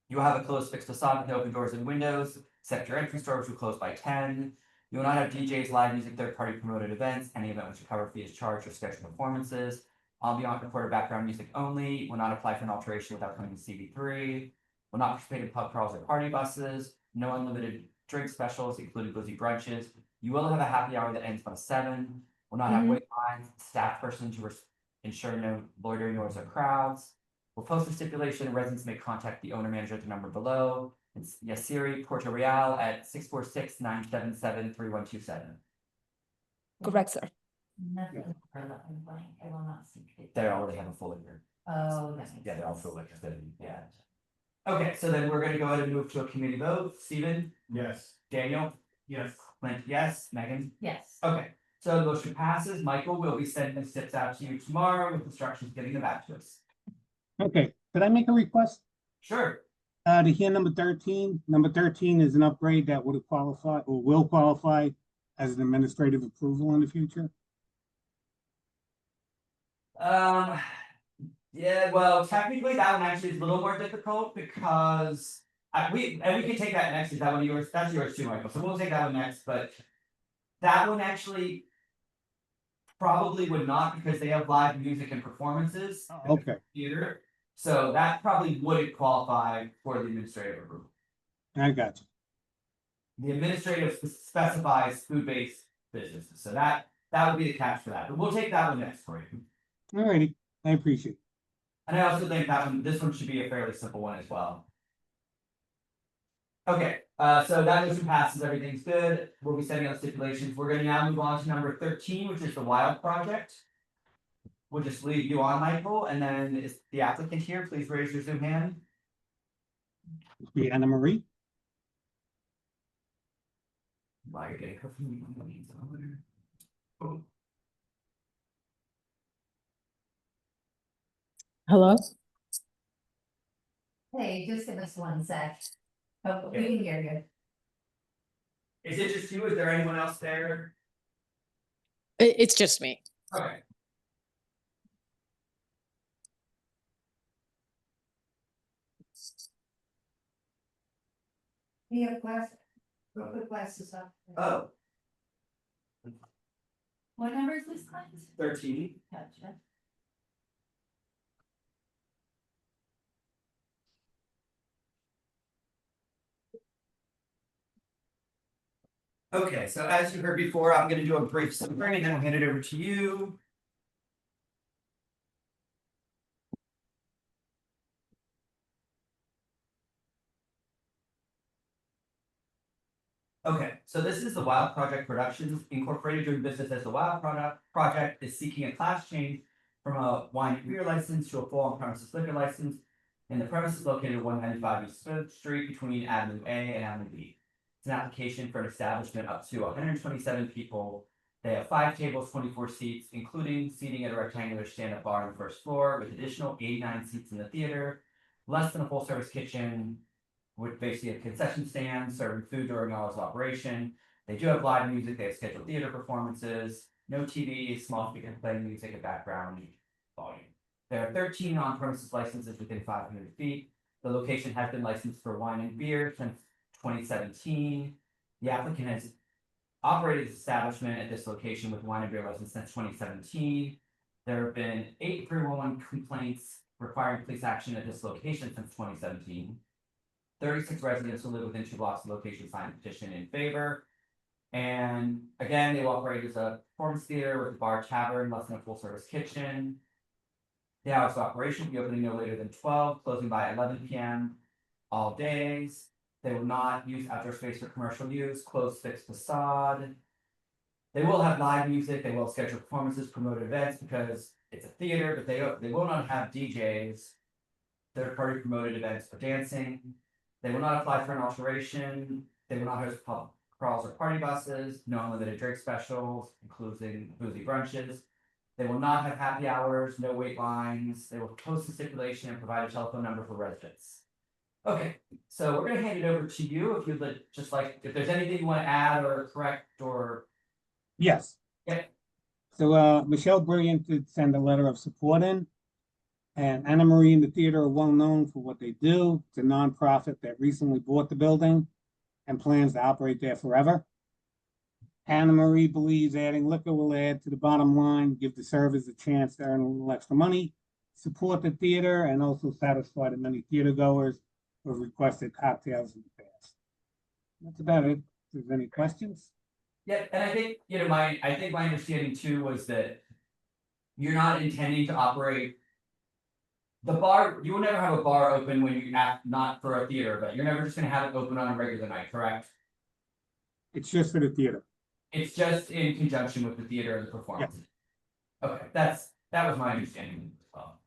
You will have a closed fixed facade with open doors and windows, except your entrance door, which will close by 10. You will not have DJs, live music, third-party promoted events, any event which a cover fee is charged or scheduled performances. Ambient recorded background music only, will not apply for an alteration without coming to CB3. Will not participate in pub crawls or party buses. No unlimited drink specials, including boozy brunches. You will have a happy hour that ends by 7. Will not have wait lines, staff person to ensure no loitering noise or crowds. We'll post a stipulation, residents may contact the owner manager at the number below. It's Yasiri Porto Real at 646-977-3127. Correct, sir. Nothing for the blank. I will not see. They already have a full liquor. Oh, that makes Yeah, they're all sense. full liquor, yeah. Okay, so then we're gonna go ahead and move to a committee vote. Steven? Yes. Daniel? Yes. Clint, yes. Megan? Yes. Okay, so the motion passes. Michael will be sending the steps out to you tomorrow with instructions getting them back to us. Okay, could I make a request? Sure. To hear number 13. Number 13 is an upgrade that would qualify or will qualify as an administrative approval in the future. Yeah, well, technically that one actually is a little more difficult because we can take that next. Is that one yours? That's yours too, Michael. So we'll take that one next, but that one actually probably would not because they have live music and performances. Okay, Theater. So that probably wouldn't qualify for the administrative approval. I got you. The administrative specifies food-based businesses, so that would be the catch for that. But we'll take that one next for you. Alrighty, I appreciate it. And I also think that one, this one should be a fairly simple one as well. Okay, so that motion passes, everything's good. We'll be setting up stipulations. We're gonna now move on to number 13, which is the Wild Project. We'll just leave you on, Michael, and then is the applicant here? Please raise your Zoom hand. Be Anna Marie. Why are you getting confused? Hello? Hey, just give us one sec. Oh, we can hear you. Is it just you? Is there anyone else there? It's just me. Okay. You have glasses, put glasses up. Oh, What number is this class? 13. Gotcha. Okay, so as you heard before, I'm gonna do a brief summary and then I'll hand it over to you. Okay, so this is the Wild Project Productions Incorporated, doing business as the Wild Project is seeking a class change from a wine and beer license to a full on-premises liquor license. And the premises located at 195 East 5th Street between Avenue A and Avenue B. It's an application for an establishment up to 127 people. They have 5 tables, 24 seats, including seating at a rectangular stand-up bar on the first floor, with additional 89 seats in the theater, less than a full-service kitchen, with basically a concession stand serving food during hours of operation. They do have live music, they have scheduled theater performances, no TV, small speakers playing music and background volume. There are 13 on-premises licenses within 500 feet. The location has been licensed for wine and beer since 2017. The applicant has operated his establishment at this location with wine and beer license since 2017. There have been 8 311 complaints requiring police action at this location since 2017. 36 residents who live within 2 blocks of the location signed a petition in favor. And again, they will operate as a performance theater with a bar, tavern, less than a full service kitchen. The hours of operation will be opening no later than 12, closing by 11 p.m. all days. They will not use outdoor space for commercial use, closed fixed facade. They will have live music, they will schedule performances, promote events because it's a theater, but they will not have DJs, third-party promoted events for dancing. They will not apply for an alteration. They will not host pub crawls or party buses, no unlimited drink specials, including boozy brunches. They will not have happy hours, no wait lines. They will post a stipulation and provide a telephone number for residents. Okay, so we're gonna hand it over to you if you'd just like, if there's anything you want to add or correct or. Yes. Yeah. So Michelle Brilliant did send a letter of support in. And Anna Marie and the theater are well known for what they do. It's a nonprofit that recently bought the building and plans to operate there forever. Anna Marie believes adding liquor will add to the bottom line, give the servers a chance to earn a little extra money, support the theater, and also satisfy the many theater goers who have requested cocktails in the past. That's about it. If there's any questions? Yeah, and I think, I think my understanding too was that you're not intending to operate the bar. You will never have a bar open when you act not for a theater, but you're never just gonna have it open on a regular night, correct? It's just for the theater. It's just in conjunction with the theater and the performance. Okay, that was my understanding as well.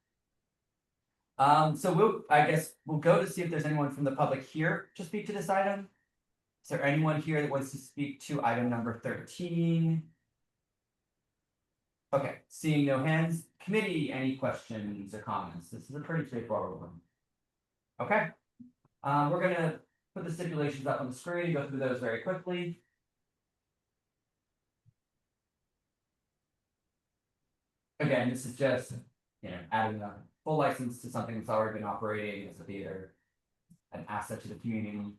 I guess we'll go to see if there's anyone from the public here to speak to this item. Is there anyone here that wants to speak to item number 13? Okay, seeing no hands, committee, any questions or comments? This is a pretty straightforward one. Okay, we're gonna put the stipulations up on the screen, go through those very quickly. Again, this is just, adding a full license to something that's already been operating as a theater, an asset to the community.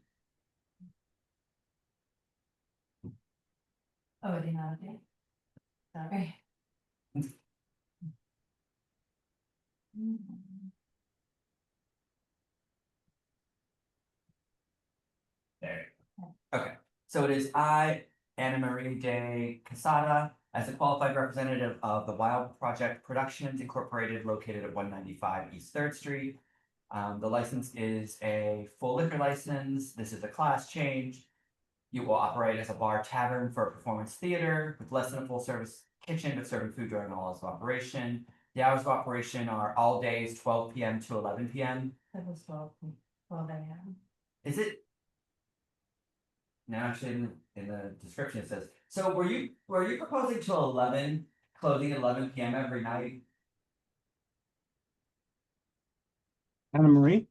Oh, they not okay. Sorry. There. Okay, so it is I, Anna Marie de Quesada, as a qualified representative of the Wild Project Productions Incorporated, located at 195 East 3rd Street. The license is a full liquor license. This is a class change. You will operate as a bar tavern for a performance theater with less than a full service kitchen, but serving food during all hours of operation. The hours of operation are all days 12 p.m. to 11 p.m. That was 12 a.m. Is it? No, actually, in the description it says. So were you proposing to 11, closing at 11 p.m. every night? Anna Marie?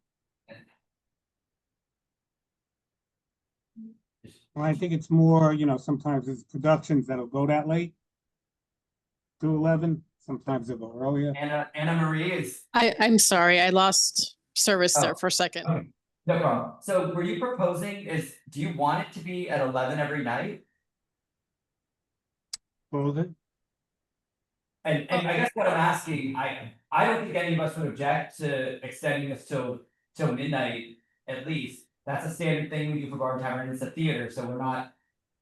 Well, I think it's more, sometimes it's productions that'll go that late. To 11, sometimes they'll go earlier. Anna Marie is. I'm sorry, I lost service there Oh, for a second. okay. No problem. So were you proposing do you want it to be at 11 every night? Clothing? And I guess what I'm asking, I don't think any of us would object to extending this till midnight at least. That's a standard thing we do for bar and tavern. It's a theater, so we're not.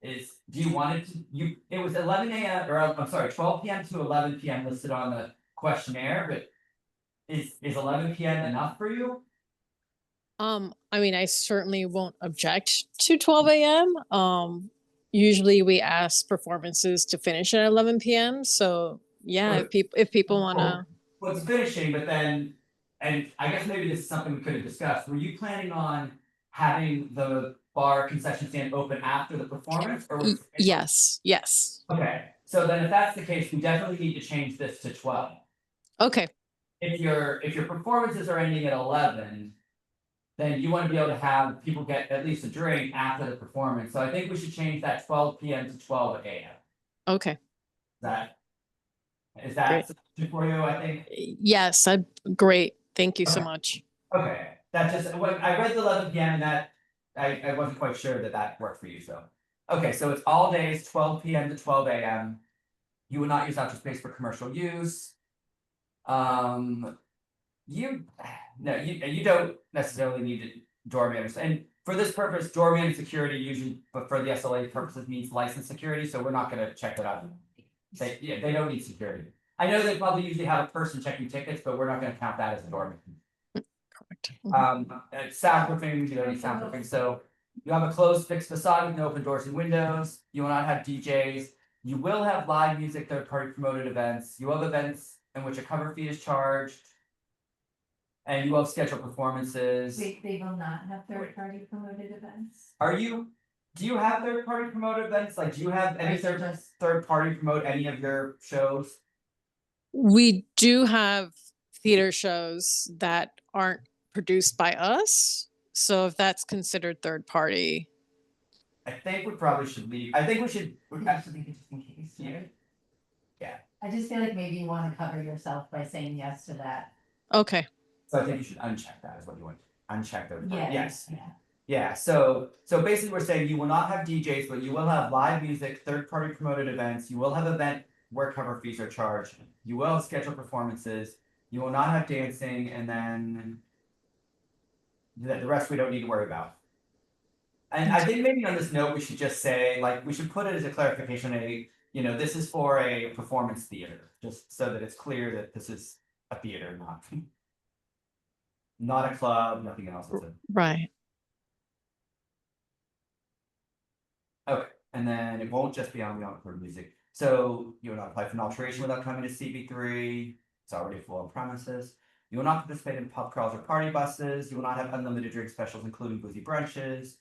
Do you want it to it was 11 a.m. or I'm sorry, 12 p.m. to 11 p.m. listed on the questionnaire, but is 11 p.m. enough for you? I mean, I certainly won't object to 12 a.m. Usually we ask performances to finish at 11 p.m. So yeah, if people wanna. Well, it's finishing, but then, and I guess maybe this is something we could have discussed. Were you planning on having the bar concession stand open after the performance, or was Yes. okay? So then, if that's the case, we definitely need to change this to 12. Okay. If your performances are ending at 11, then you want to be able to have people get at least a drink after the performance. So I think we should change that 12 p.m. to 12 a.m. Okay. Is that sufficient for you? I think. Yes, great. Thank you so much. Okay, that's just when I read the 11 p.m. and that I wasn't quite sure that worked for you. So, okay, so it's all days 12 p.m. to 12 a.m. You will not use outdoor space for commercial use. You don't necessarily need doorman, and for this purpose, doorman security usually, but for the SLA purposes means licensed security. So we're not going to check that out. They don't need security. I know they probably usually have a person checking tickets, but we're not going to count that as a doorman. Correct. Soundproofing, you don't need soundproofing. So you have a closed fixed facade with no open doors and windows. You will not have DJs. You will have live music, third-party promoted events. You will have events in which a cover fee is charged. And you will have scheduled performances. They will not have third-party promoted events. Do you have third-party promoted events? Like, do you have any third-party promote any of your shows? We do have theater shows that aren't produced by us. So if that's considered third party. I think we probably should leave. I think we should. Actually, just in case. Yeah. I just feel like maybe you want to cover yourself by saying yes to that. Okay. So I think you should uncheck that is what you want. Uncheck those. Yeah. Yes. Yeah. So basically we're saying you will not have DJs, but you will have live music, third-party promoted events. You will have event where cover fees are charged. You will have scheduled performances. You will not have dancing, and then the rest we don't need to worry about. And I think maybe on this note we should just say, like, we should put it as a clarification. This is for a performance theater, just so that it's clear that this is a theater, not a club, nothing else. Right. Okay, and then it won't just be on for music. So you will not apply for an alteration without coming to CB3. It's already full on premises. You will not participate in pub crawls or party buses. You will not have unlimited drink specials, including boozy brunches.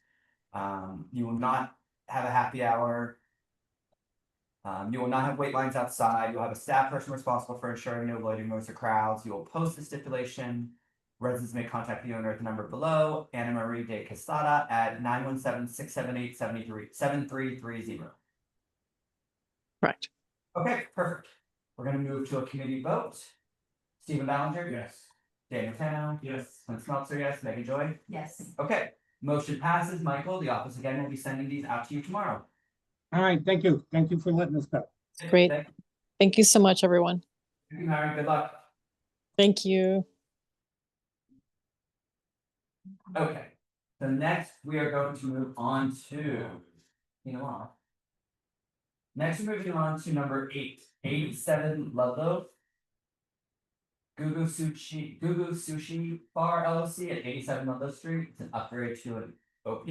You will not have a happy hour. You will not have wait lines outside. You'll have a staff person responsible for ensuring no loitering moves or crowds. You will post the stipulation. Residents may contact the owner at the number below, Anna Marie de Quesada at 917-678-7330. Correct. Okay, perfect. We're gonna move to a committee vote. Stephen Ballinger? Yes. Daniel Tano? Yes. Clint Smeltzer, yes. Megan Joy? Yes. Okay, motion passes. Michael, the office again will be sending these out to you tomorrow. All right, thank you. Thank you for letting us go. Great. Thank you so much, everyone. Thank you, Mary. Good luck. Thank you. Okay, so next we are going to move on to, next we're moving on to number 87 Ludlow. Gugu Sushi Bar LLC at 87 Ludlow Street. It's an upgrade to an OP.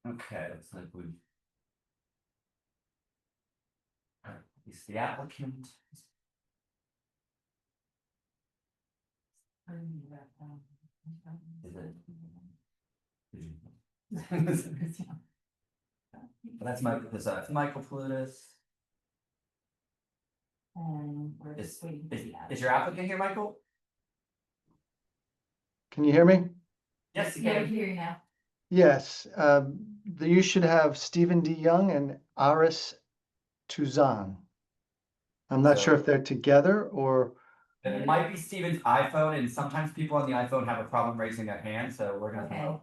Okay, looks like we. He's the applicant. Is it? That's Michael, it's Michael Plutus. We're Is, just waiting for is, the is your applicant here, Michael? Can you hear me? Yes, you Yeah, I can. can hear you now. Yes, you should have Stephen D. Young and Aris Tuzan. I'm not sure if they're together or. It might be Steven's iPhone, and sometimes people on the iPhone have a problem raising their hand, so we're gonna. Okay.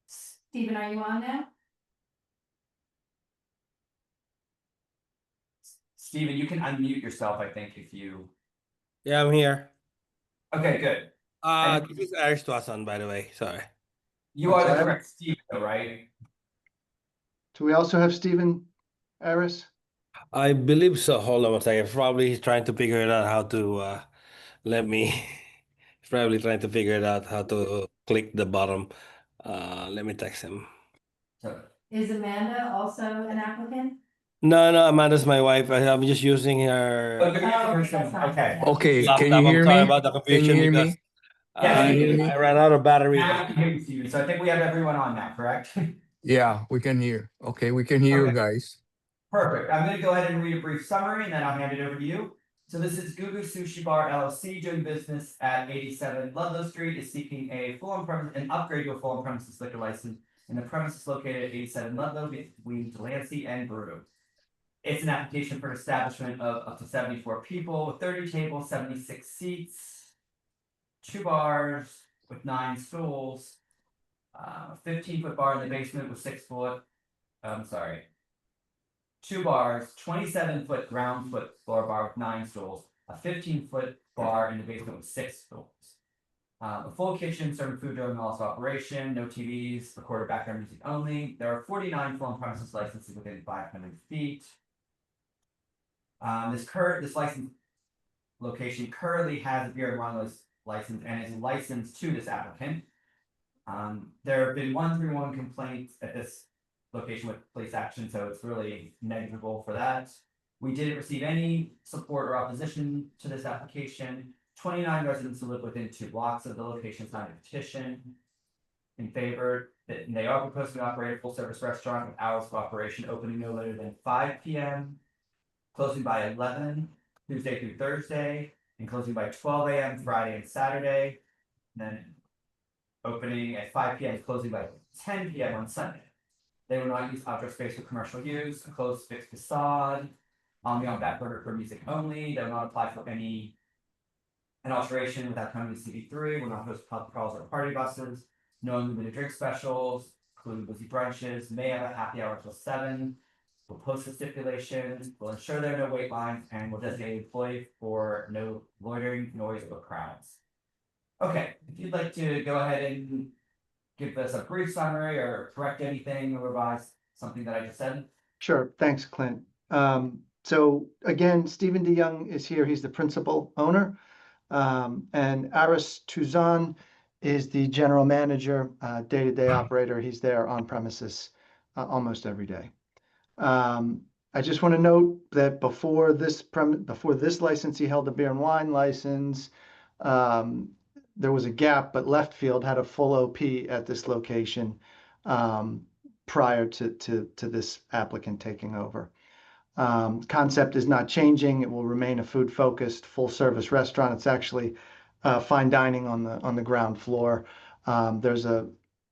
Stephen, are you on now? Steven, you can unmute yourself, I think, if you. Yeah, I'm here. Okay, good. This is Aris Twasan, by the way. Sorry. You are the correct Steven, though, right? Do we also have Stephen Aris? I believe so. Hold on a second. Probably he's trying to figure it out how to let me. He's probably trying to figure it out how to click the bottom. Let me text him. Is Amanda also an applicant? No, Amanda's my wife. I'm just using her. Oh, that's fine. Okay. Okay, can you hear me? I'm sorry about the confusion because I ran out of battery. Now we can hear you, Steven. So I think we have everyone on now, correct? Yeah, we can hear. Okay, we can hear you guys. Perfect. I'm gonna go ahead and read a brief summary and then I'll hand it over to you. So this is Gugu Sushi Bar LLC doing business at 87 Ludlow Street, is seeking a an upgrade to a full on premises liquor license in the premises located at 87 Ludlow between Delancey and Brew. It's an application for an establishment of up to 74 people with 30 tables, 76 seats, 2 bars with 9 stools, 15-foot bar in the basement with 2 bars, 27-foot ground floor bar with 9 stools, a 15-foot bar in the basement with 6 stools. A full kitchen serving food during all operation, no TVs, recorded background music only. There are 49 full on-premises licenses within 500 feet. This license location currently has a beer and wine license and is licensed to this applicant. There have been 131 complaints at this location with police action, so it's really negligible for that. We didn't receive any support or opposition to this application. 29 residents who live within 2 blocks of the location signed a petition in favor. And they are proposing to operate a full service restaurant with hours of operation opening no later than 5 p.m., closing by 11 Tuesday through Thursday, and closing by 12 a.m. Friday and Saturday. And then opening at 5 p.m. closing by 10 p.m. on Sunday. They will not use outdoor space for commercial use, a closed fixed facade, on back burner for music only. They will not apply for an alteration without coming to CB3, will not host pub crawls or party buses, no unlimited drink specials, including boozy brunches, may have a happy hour till 7, will post the stipulations, will ensure there are no wait lines, and will designate an employee for no loitering, noise, or crowds. Okay, if you'd like to go ahead and give us a brief summary or correct anything or revise something that I just said. Sure, thanks, Clint. So again, Stephen DeYoung is here. He's the principal owner. And Aris Tuzan is the general manager, day-to-day operator. He's there on premises almost every day. I just want to note that before this license, he held a beer and wine license. There was a gap, but Left Field had a full OP at this location prior to this applicant taking over. Concept is not changing. It will remain a food-focused, full-service restaurant. It's actually fine dining on the ground floor. Go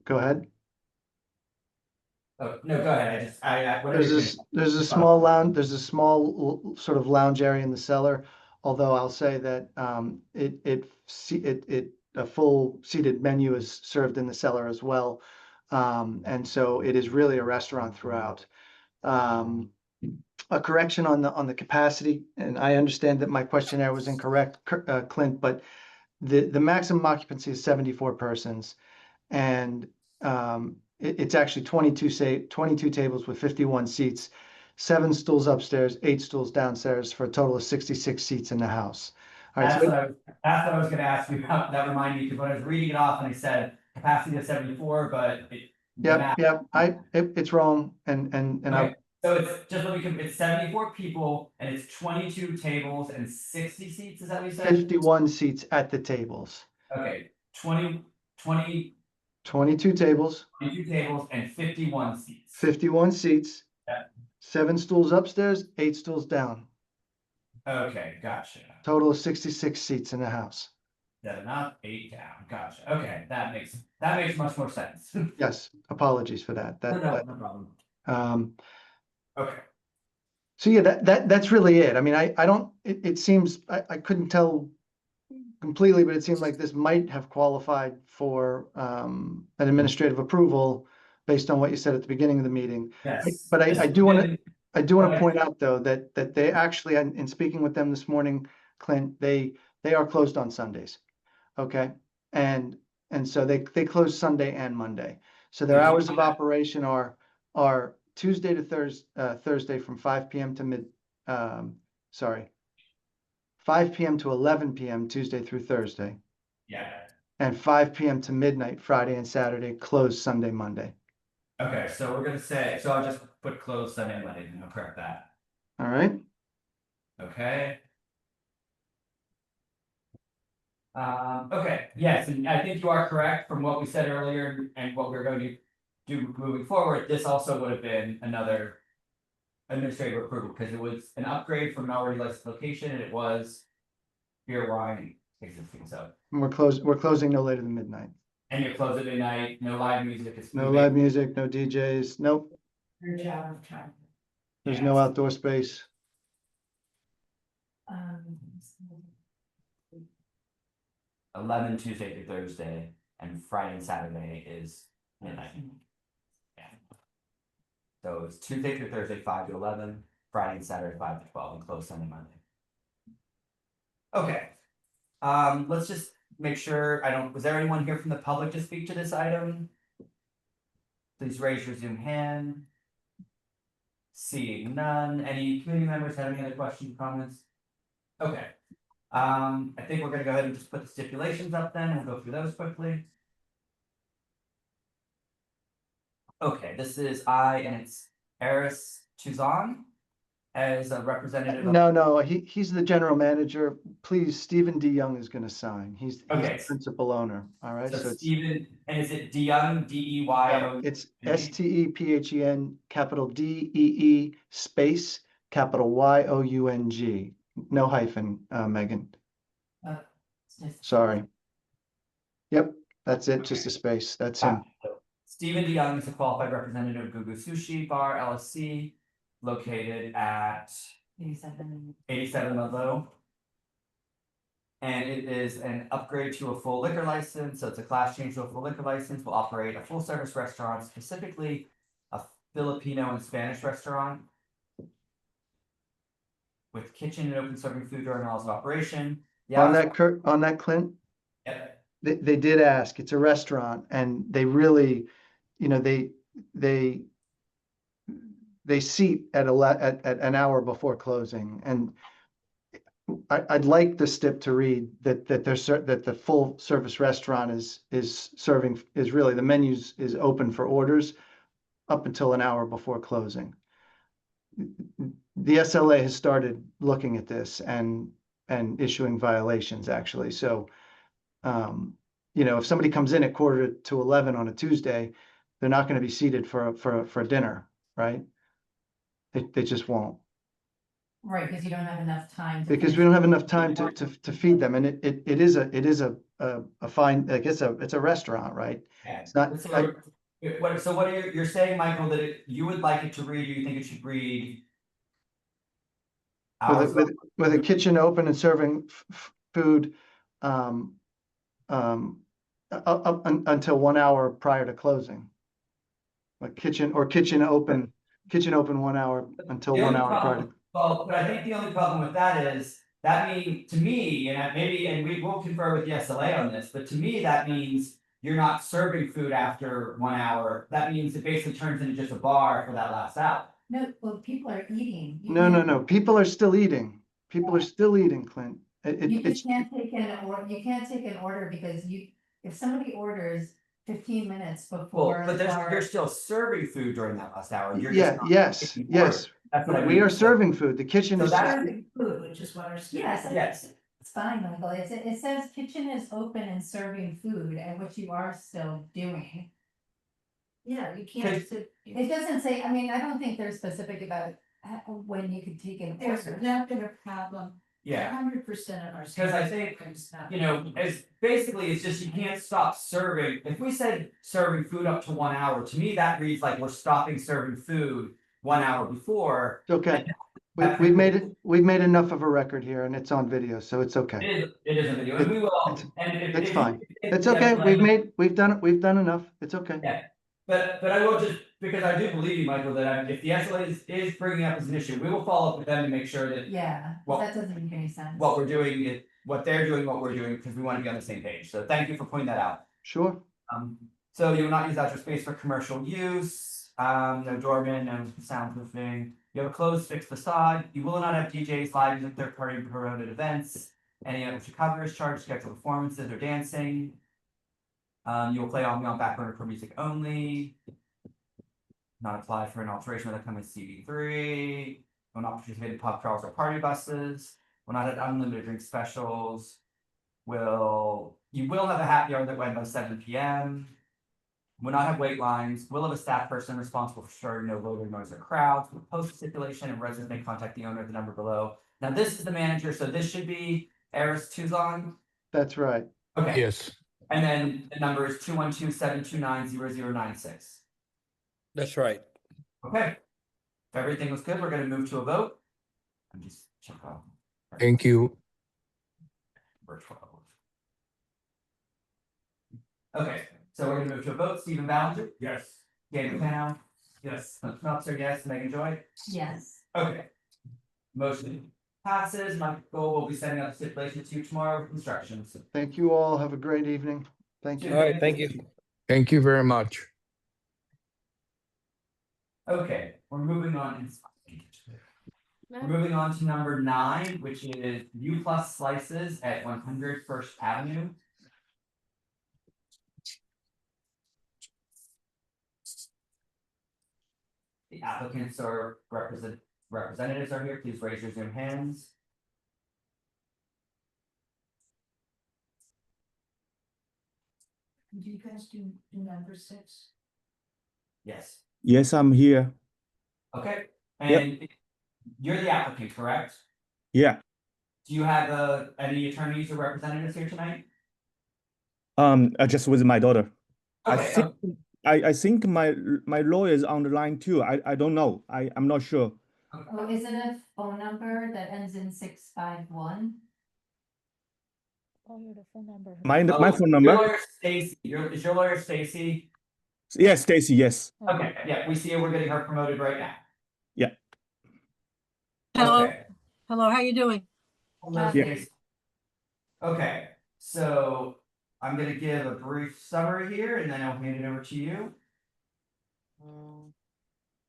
ahead. Oh, no, go ahead. Whatever you finish. There's a small lounge, there's a small sort of lounge area in the cellar. Although I'll say that a full seated menu is served in the cellar as well. And so it is really a restaurant throughout. A correction on the capacity, and I understand that my questionnaire was incorrect, Clint, but the maximum occupancy is 74 persons. And it's actually 22 tables with 51 seats, 7 stools upstairs, 8 stools downstairs, for a total of 66 seats in the house. All right, That's what I was gonna ask you about. That reminded me, because when I was reading it off and I said capacity of 74, but it's wrong, and okay. So it's just it's 74 people and it's 22 tables and 60 seats, is that what you said? 51 seats at the tables. Okay, 22 tables. 22 tables and 51 seats. 51 seats. Yeah. 7 stools upstairs, 8 stools down. Okay, gotcha. Total of 66 seats in the house. 7 up, 8 down. Gotcha. Okay, that makes much more sense. Yes, apologies for that. No problem. Okay. So yeah, that's really it. I mean, it seems, I couldn't tell completely, but it seems like this might have qualified for an administrative approval based on what you said at the beginning of the meeting. Yes. But I do want to point out though that they actually, in speaking with them this morning, Clint, they are closed on Sundays. Okay. And so they close Sunday and Monday. So their hours of operation are Tuesday to Thursday from 5 p.m. to 5 p.m. to 11 p.m. Tuesday through Thursday. Yeah. And 5 p.m. to midnight Friday and Saturday, closed Sunday, Monday. Okay, so we're gonna say, so I'll just put closed Sunday and Monday, and I'll correct that. All right. Okay. Okay, yes, and I think you are correct from what we said earlier and what we're going to do moving forward. This also would have been another administrative approval because it was an upgrade from an already licensed location and it was beer, wine existing, so. And we're closing no later than midnight. And you're closed at midnight, no live music. It's No live music, no DJs, nope. Good job of trying. There's no outdoor space. 11 Tuesday through Thursday, and Friday and Saturday is midnight. Yeah. So it's Tuesday through Thursday, 5 to 11, Friday and Saturday, 5 to 12, and close Sunday, Monday. Okay. Let's just make sure, was there anyone here from the public to speak to this item? Please raise your Zoom hand. Seeing none. Any community members have any other questions, comments? Okay. I think we're gonna go ahead and just put the stipulations up then, and we'll go through those quickly. Okay, this is and it's Aris Tuzan as a representative. No, he's the general manager. Please, Stephen D. Young is gonna sign. He's the principal owner. All right. So Stephen, and is it DeYoung, DEYO? It's STEPHEN, capital DEE space, capital YOUNG. No hyphen, Megan. Sorry. Yep, that's it, just a space. That's him. Stephen DeYoung is a qualified representative of Gugu Sushi Bar LLC, located at 87 Ludlow. And it is an upgrade to a full liquor license. So it's a class change to a full liquor license. Will operate a full service restaurant, specifically a Filipino and Spanish restaurant, with kitchen and open serving food during hours of operation. On that, Clint, Yep. they did ask. It's a restaurant, and they really, they seat at an hour before closing, and I'd like the stip to read that that the full service restaurant is serving, is really, the menus is open for orders up until an hour before closing. The SLA has started looking at this and issuing violations, actually. So, you know, if somebody comes in at 10:45 on a Tuesday, they're not going to be seated for dinner, right? They just won't. Right, because you don't have enough time. Because we don't have enough time to feed them, and it is a fine, like it's a restaurant, right? Yeah. It's not. So what are you're saying, Michael, that you would like it to read, or you think it should read? Hours With a kitchen open and serving food, until 1 hour prior to closing. Like kitchen open 1 hour until The 1 only hour prior problem- to. Well, but I think the only problem with that is, that means, to me, and we will confer with the SLA on this, but to me, that means you're not serving food after 1 hour. That means it basically turns into just a bar for that last hour. No, well, people are eating. No. People are still eating. People are still eating, Clint. You just can't take you can't take an order because if somebody orders 15 minutes before. Well, but you're still serving food during that last hour. You're Yeah, just not yes. taking orders. That's what I We mean. are serving food. The kitchen So is. that's- Serving food, which is what our. Yes. It's fine, Michael. It says kitchen is open and serving food, and which you are still doing. Yeah, you can't. It doesn't say, I mean, I don't think they're specific about when you could take an There's order. not been a problem. Yeah. 100% of our. Because I think, you know, it's just, you can't stop serving. If we said serving food up to 1 hour, to me, that reads like we're stopping serving food 1 hour before. It's okay. We've made enough of a record here, and it's on video, so it's okay. It is a video, and we will. It's fine. It's okay. We've done enough. It's okay. Yeah, but I will just, because I do believe you, Michael, that if the SLA is bringing up as an issue, we will follow up with them to make sure that. Yeah, that doesn't make any sense. What we're doing, what they're doing, what we're doing, because we want to be on the same page. So thank you for pointing that out. Sure. So you will not use outdoor space for commercial use, no doorman, no soundproofing. You have a closed fixed facade. You will not have DJs, live music, third party promoted events. Any of which covers, charge, scheduled performances or dancing. You will play on back burner for music only. Not apply for an alteration that come with CB3. Will not participate in pub crawls or party buses. Will not have unlimited drink specials. You will have a happy hour that went by 7 p.m. Will not have wait lines. Will have a staff person responsible for ensuring no loading noise or crowds. Will post a stipulation and residents may contact the owner at the number below. Now this is the manager, so this should be Eris Tuzon. That's right. Okay. Yes. And then the number is 212-729-0096. That's right. Okay. If everything was good, we're gonna move to a vote. I'm just check out. Thank you. Virtual. Okay, so we're gonna move to a vote. Stephen Ballinger? Yes. Gabe McCann? Yes. Meltzer, yes. Megan Joy? Yes. Okay. Motion passes. Michael will be sending out the stipulation to you tomorrow with instructions. Thank you all. Have a great evening. Thank you. All right, thank you. Thank you very much. Okay, we're moving on. We're moving on to number 9, which is U Plus Slices at 100 First Avenue. The applicants or representatives are here. Please raise your Zoom hands. Do you guys do number 6? Yes. Yes, I'm here. Okay, and you're the applicant, correct? Yeah. Do you have any attorneys or representatives here tonight? Just with my daughter. Okay. I think my lawyer is on the line too. I don't know. I'm not sure. Oh, is it a phone number that ends in 651? My phone number. Your lawyer Stacy. Is your lawyer Stacy? Yes, Stacy. Yes. Okay. Yeah, we see her. We're getting her promoted right now. Yeah. Hello. Okay. Hello, how you doing? Hello, Yeah. Stacy. Okay, so I'm gonna give a brief summary here and then I'll hand it over to you.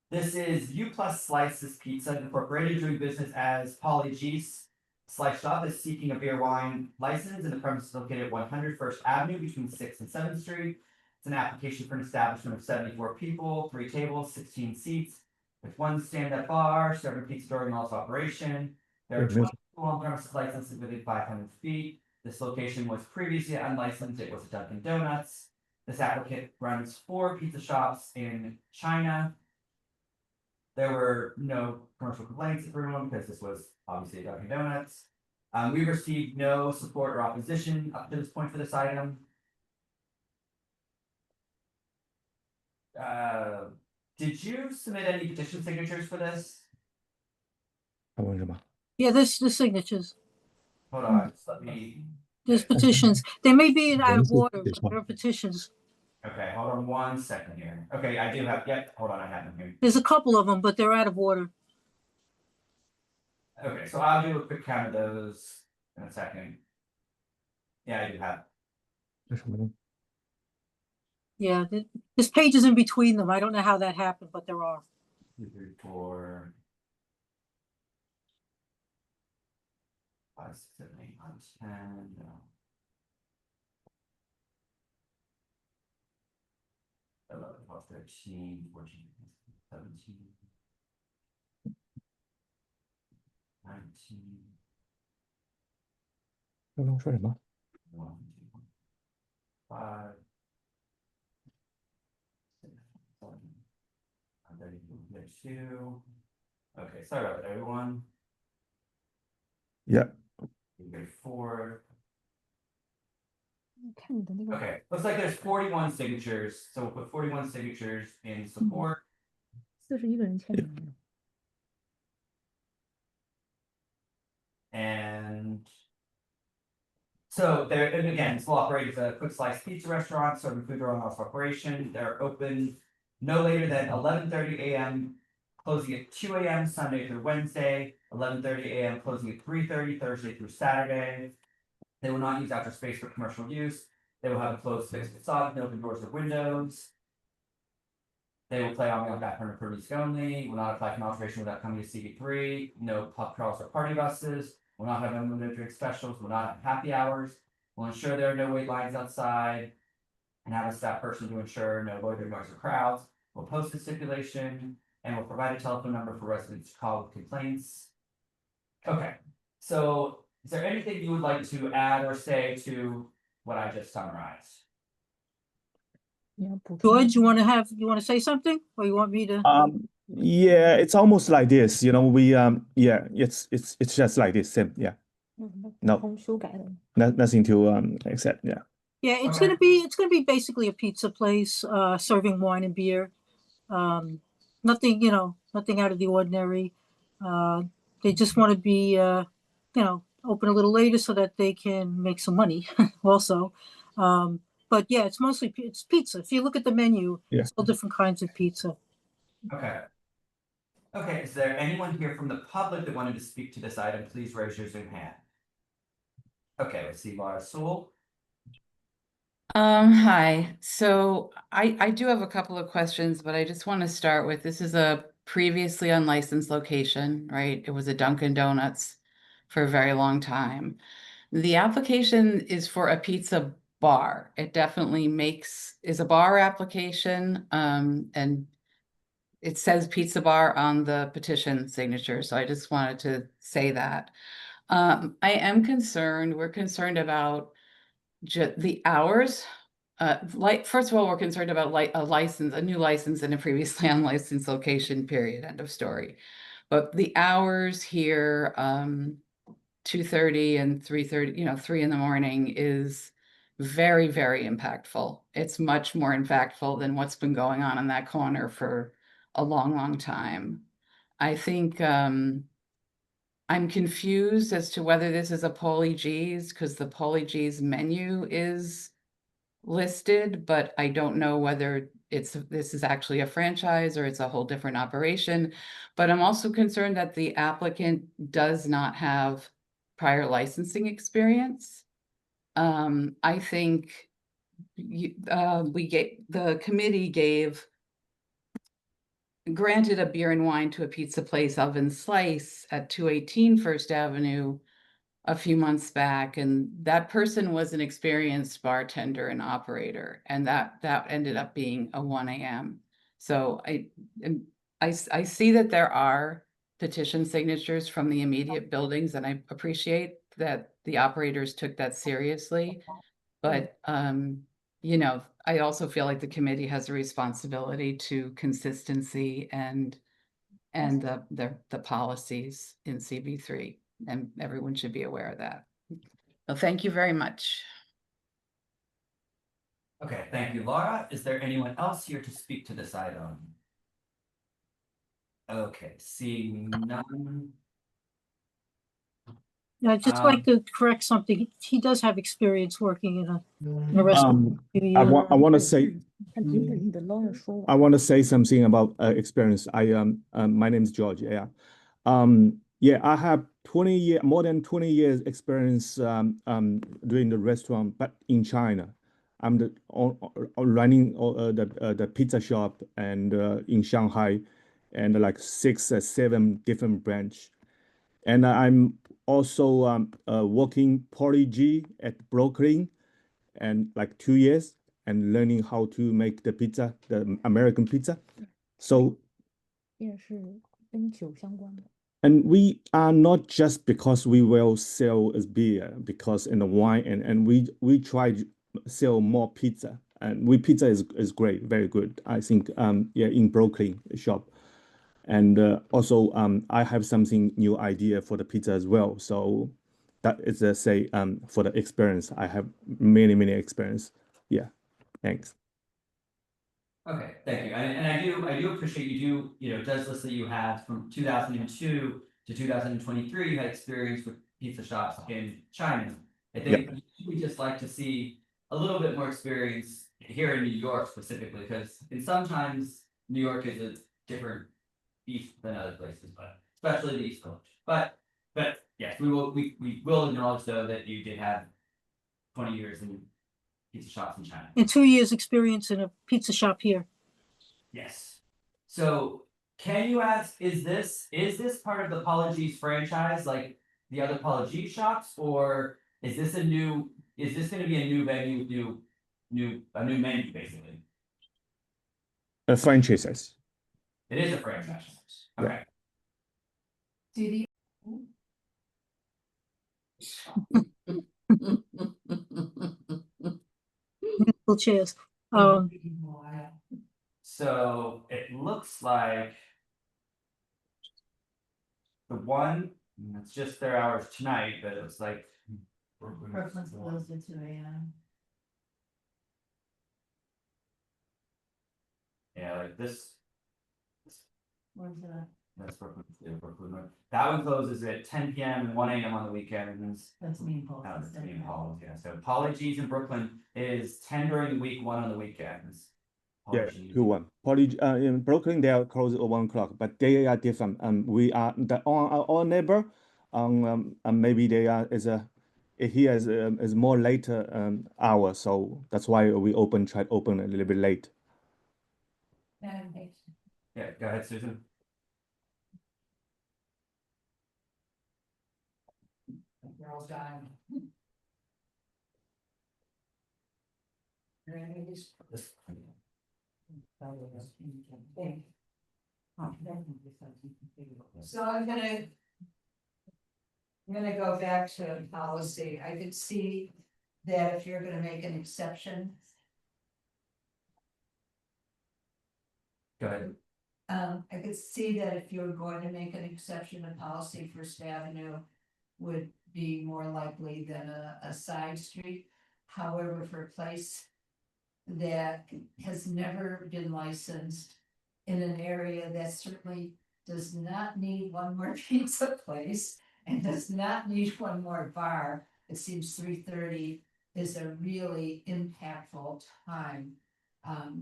This is U Plus Slices Pizza Incorporated, doing business as Polly G's Slice Shop is seeking a beer wine license in the premises located at 100 First Avenue between 6th and 7th Street. It's an application for an establishment of 74 people, 3 tables, 16 seats, with 1 stand-up bar, serving pizza during all its operation. There are 20 people on premises licensed within 500 feet. This location was previously unlicensed. It was a Dunkin' Donuts. This applicant runs 4 pizza shops in China. There were no commercial complaints at everyone because this was obviously a Dunkin' Donuts. We received no support or opposition up to this point for this item. Did you submit any petition signatures for this? Yeah, there's the signatures. Hold on, just let me. There's petitions. They may be out of order, but they're petitions. Okay, hold on 1 second here. Okay, I do have, yep, hold on, I have them here. There's a couple of them, but they're out of order. Okay, so I'll do a quick count of those in a second. Yeah, I do have. Yeah, there's pages in between them. I don't know how that happened, but there are. 2, 3, 4. 5, 6, 7, 8, 9, 10. No. 11, 12, 13, 14, 17, 19. 1, 2, 5. 6, 7. I'm ready to move 2. Okay, sorry about that, everyone. Yeah. We go 4. Okay, looks like there's 41 signatures, so we'll put 41 signatures in support. And so there, and again, this will operate as a quick slice pizza restaurant, serving food during hours of operation. They're open no later than 11:30 a.m., closing at 2 a.m. Sunday through Wednesday, 11:30 a.m. closing at 3:30 Thursday through Saturday. They will not use outdoor space for commercial use. They will have a closed space facade, no open doors or windows. They will play on background for music only, will not apply for alteration without coming to CB3, no pub crawls or party buses, will not have unlimited drink specials, will not have happy hours, will ensure there are no wait lines outside, and have a staff person to ensure no loitering noise or crowds, will post a stipulation, and will provide a telephone number for residents to call with complaints. Okay, so is there anything you would like to add or say to what I just summarized? George, you want to say something, or you want me to? Yeah, it's almost like this, you know, we yeah, it's just like this, same, yeah. No, nothing to accept, yeah. Yeah, it's Okay. gonna be basically a pizza place, serving wine and beer. Nothing, nothing out of the ordinary. They just want to be, open a little later so that they can make some money also. But yeah, it's mostly, it's pizza. If you look at the menu, Yeah. it's all different kinds of pizza. Okay. Okay, is there anyone here from the public that wanted to speak to this item? Please raise your Zoom hand. Okay, let's see, Laura Sewell. Hi. So I do have a couple of questions, but I just want to start with, this is a previously unlicensed location, right? It was a Dunkin' Donuts for a very long time. The application is for a pizza bar. It definitely is a bar application, and it says pizza bar on the petition signature. So I just wanted to say that. I am concerned, we're concerned about the hours. First of all, we're concerned about a new license in a previously unlicensed location, period, end of story. But the hours here, 2:30 and 3:30, 3 in the morning, is very, very impactful. It's much more impactful than what's been going on in that corner for a long, long time. I think I'm confused as to whether this is a Polly G's, because the Polly G's menu is listed, but I don't know whether this is actually a franchise or it's a whole different operation. But I'm also concerned that the applicant does not have prior licensing experience. I think the committee granted a beer and wine to a pizza place, Oven Slice, at 218 First Avenue, a few months back, and that person was an experienced bartender and operator, and that ended up being a 1 a.m. So I see that there are petition signatures from the immediate buildings, and I appreciate that the operators took that seriously. But you know, I also feel like the committee has a responsibility to consistency and the policies in CB3, and everyone should be aware of that. Well, thank you very much. Okay, thank you, Laura. Is there anyone else here to speak to this item? Okay, seeing none. Yeah, I'd just like to correct something. He does have experience working in a restaurant. I want to say. I want to say something about experience. My name is George. Yeah. Yeah, I have more than 20 years experience doing the restaurant, but in China. I'm running the pizza shop and in Shanghai, and like 6 or 7 different branch. And I'm also working Poly G at Brooklyn, and like 2 years, and learning how to make the pizza, the American pizza. So, and we are not just because we will sell as beer, because in the wine, and we try to sell more pizza, and pizza is great, very good. I think yeah, in Brooklyn shop. And also I have something new idea for the pizza as well. So that is say for the experience. I have many experience. Yeah, thanks. Okay, thank you. And I do appreciate you it does list that you have from 2002 to 2023, you had experience with pizza shops in China. I think we just like to see a little bit more experience here in New York specifically, because sometimes New York is a different beast than other places, but especially the East Coast. But yes, we will acknowledge though that you did have 20 years in pizza shops in China. And 2 years experience in a pizza shop here. Yes. So can you ask, is this part of the Apologies franchise like the other Apologies shops, or is this going to be a new venue, a new menu basically? A franchises. It is a franchise. Okay. Do Musical chairs. So it looks like the one, it's just their hours tonight, but it looks like Brooklyn's closed at 2 a.m. yeah, like this. Where's that? That's Brooklyn. Yeah, Brooklyn. That one closes at 10 p.m. and 1 a.m. on the weekends. That's me and Paul. That's me and Paul. Yeah. So Apologies in Brooklyn is 10 during the week, 1 on the weekends. Yeah, 2-1. In Brooklyn they are closed at 1 o'clock, but they are different. We are our neighbor. Maybe they are here is more later hour, so that's why we try to open a little bit late. Yeah, go ahead, Susan. Girls dying. So I'm gonna go back to policy. I could see that if you're gonna make an exception. Go ahead. I could see that if you were going to make an exception, a policy First Avenue would be more likely than a side street. However, for a place that has never been licensed in an area that certainly does not need one more pizza place and does not need one more bar, it seems 3:30 is a really impactful time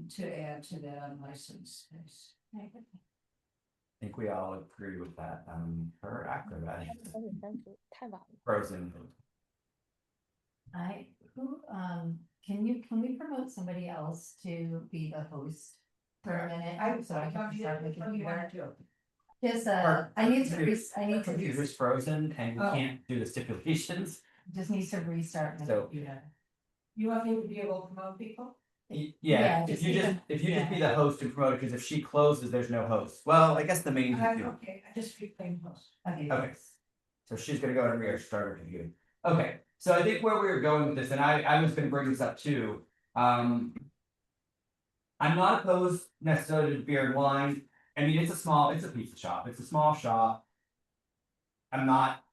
to add to that unlicensed space. I think we all agree with that. Her acrobat. Frozen. Can we promote somebody else to be the host for a minute? I'm sorry. You want to do? Just, Our I need to, computer's frozen and we Oh. can't do the stipulations. just needs to restart my So- computer. You want me to be able to promote people? Yeah, Yeah, if just you leave just, them- if you just yeah. be the host and promote it, because if she closes, there's no host. Well, I guess the main. Okay, I just reclaimed most. Okay. Okay. So she's gonna go and restart her computer. Okay, so I think where we were going with this, and I was gonna bring this up too. I'm not opposed necessarily to beer and wine. I mean, it's a pizza shop. It's a small shop. I'm not.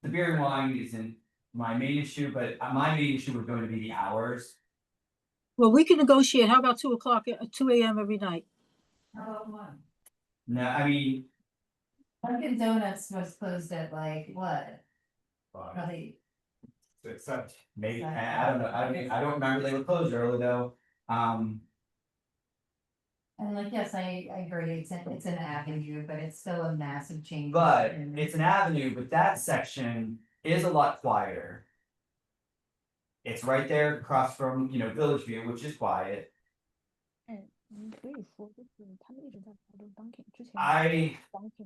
The beer and wine isn't my main issue, but my main issue was going to be the hours. Well, we can negotiate. How about 2 o'clock, 2 a.m. every night? How about one? No, I mean, Dunkin' Donuts was closed at like, what? Probably, except maybe, I don't know, I don't remember they were closed early though. and like, yes, I agree, it's an avenue, but it's still a massive change. But in- it's an avenue, but that section is a lot quieter. It's right there across from, Village View, which is quiet.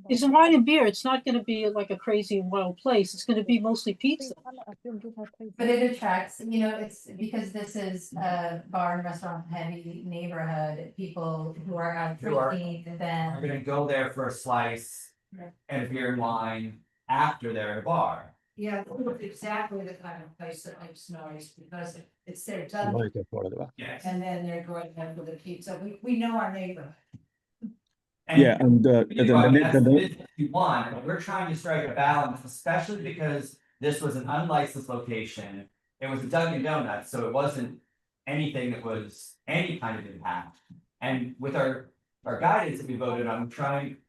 It's a wine and beer. It's not gonna be like a crazy wild place. It's gonna be mostly pizza. But it attracts, it's because this is a bar and restaurant heavy neighborhood, people who are out Who are- drinking, I'm then. gonna go there for a slice and a beer and wine after they're at a bar. Yeah, it's exactly the kind of place that makes noise because it's their done. Yes. And then they're going in for the pizza. We know our neighborhood. Yeah, and That's the business we want, but we're trying to strike a balance, especially because this was an unlicensed location. It was a Dunkin' Donuts, so it wasn't anything that was any kind of impact. And with our guidance that we voted on,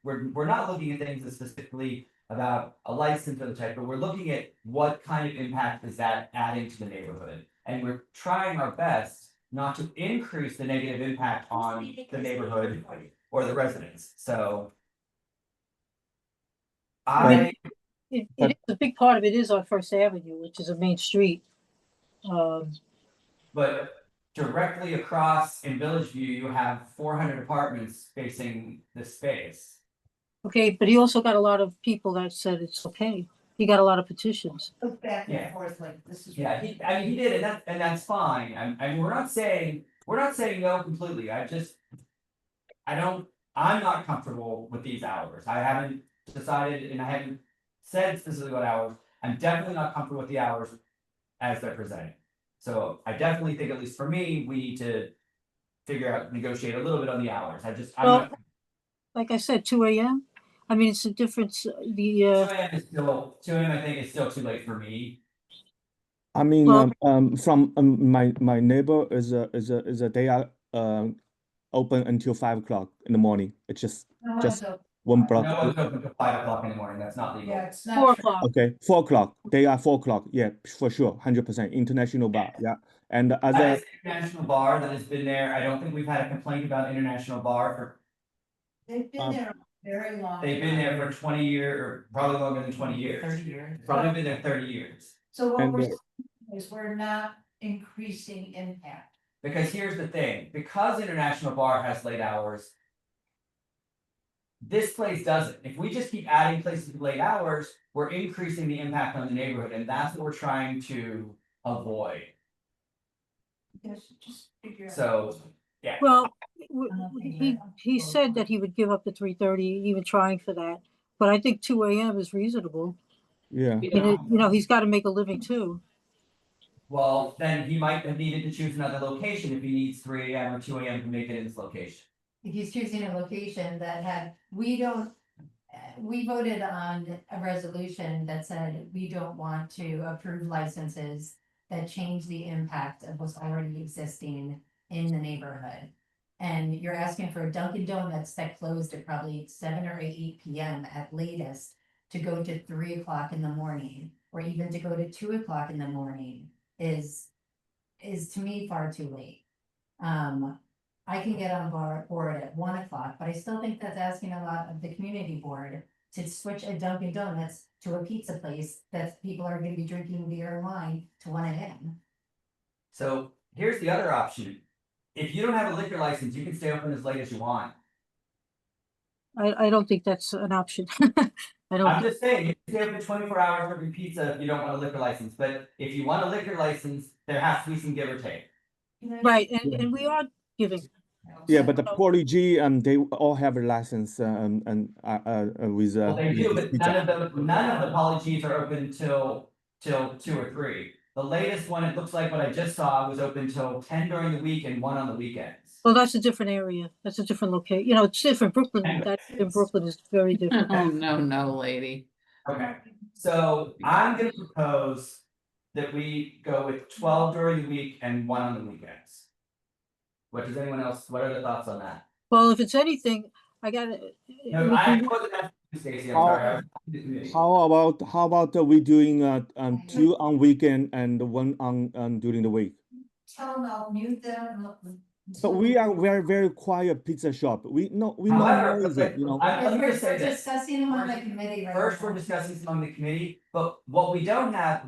we're not looking at things that specifically about a license or the type, but we're looking at what kind of impact is that adding to the neighborhood. And we're trying our best not to increase the negative impact on the neighborhood or the residents, so. It is, a big part of it is on First Avenue, which is a main street. But directly across in Village View, you have 400 apartments facing this space. Okay, but he also got a lot of people that said it's okay. He got a lot of petitions. Look back Yeah. and forth like this is. Yeah, he did, and that's fine, and we're not saying no completely, I'm not comfortable with these hours, I haven't decided, and I haven't said specifically what hours, I'm definitely not comfortable with the hours as they're presented. So I definitely think, at least for me, we need to negotiate a little bit on the hours, Well, like I said, 2 a.m. I mean, it's a difference, 2 a.m. is still, 2 a.m. I think is still too late for me. I mean, Well- from my neighbor they are open until 5 o'clock in the morning. It's just one block. No one's open till 5 o'clock in the morning, that's not legal. Yeah, it's 4 not. o'clock. Okay, 4 o'clock. They are 4 o'clock. Yeah, for sure, 100%. International bar. Yeah, and the That other. is International Bar that has been there, I don't think we've had a complaint about International Bar for. They've been there a very long. They've been there for 20 years, or probably longer than 20 years. 30 years. Probably been there 30 years. So what And we're the- saying is we're not increasing impact. Because here's the thing, because International Bar has late hours. This place doesn't. If we just keep adding places with late hours, we're increasing the impact on the neighborhood, and that's what we're trying to avoid. Just figure out. So, yeah. Well, he said that he would give up the 3:30, even trying for that. But I think 2 a.m. is reasonable. Yeah. And he's got to make a living too. Well, then he might have needed to choose another location if he needs 3 a.m. or 2 a.m. to make it in this location. If he's choosing a location that had, we voted on a resolution that said we don't want to approve licenses that change the impact of what's already existing in the neighborhood. And you're asking for a Dunkin' Donuts that closed at probably 7 or 8 p.m. at latest to go to 3 o'clock in the morning, or even to go to 2 o'clock in the morning is to me far too late. I can get on board at 1 o'clock, but I still think that's asking a lot of the community board to switch a Dunkin' Donuts to a pizza place that people are gonna be drinking beer and wine to 1 a.m. So here's the other option. If you don't have a liquor license, you can stay open as late as you want. I don't think that's an option. I don't. I'm think- just saying, you can stay open 24 hours serving pizza if you don't want a liquor license, but if you want a liquor license, there has to be some give or take. Right, and we are giving. Yeah, but the Poly G, they all have a license, and with Well, they do, with but pizza. none of the Poly Gs are open till 2 or 3. The latest one, it looks like what I just saw, was open till 10 during the week and 1 on the weekends. Well, that's a different area. That's a different location. You know, it's different. Brooklyn, that in Brooklyn is very different. Oh, no, lady. Okay, so I'm gonna propose that we go with 12 during the week and 1 on the weekends. What are the thoughts on that? Well, if it's anything, I gotta. No, I wasn't asking you, Stacy, I'm sorry. I was- How about we doing 2 on weekend and 1 on during the week? Tell them I'll mute them. But we are very quiet pizza shop. We know However, noise it, you know. let me just say We're this. discussing among the committee right First, now. we're discussing this among the committee, but what we don't have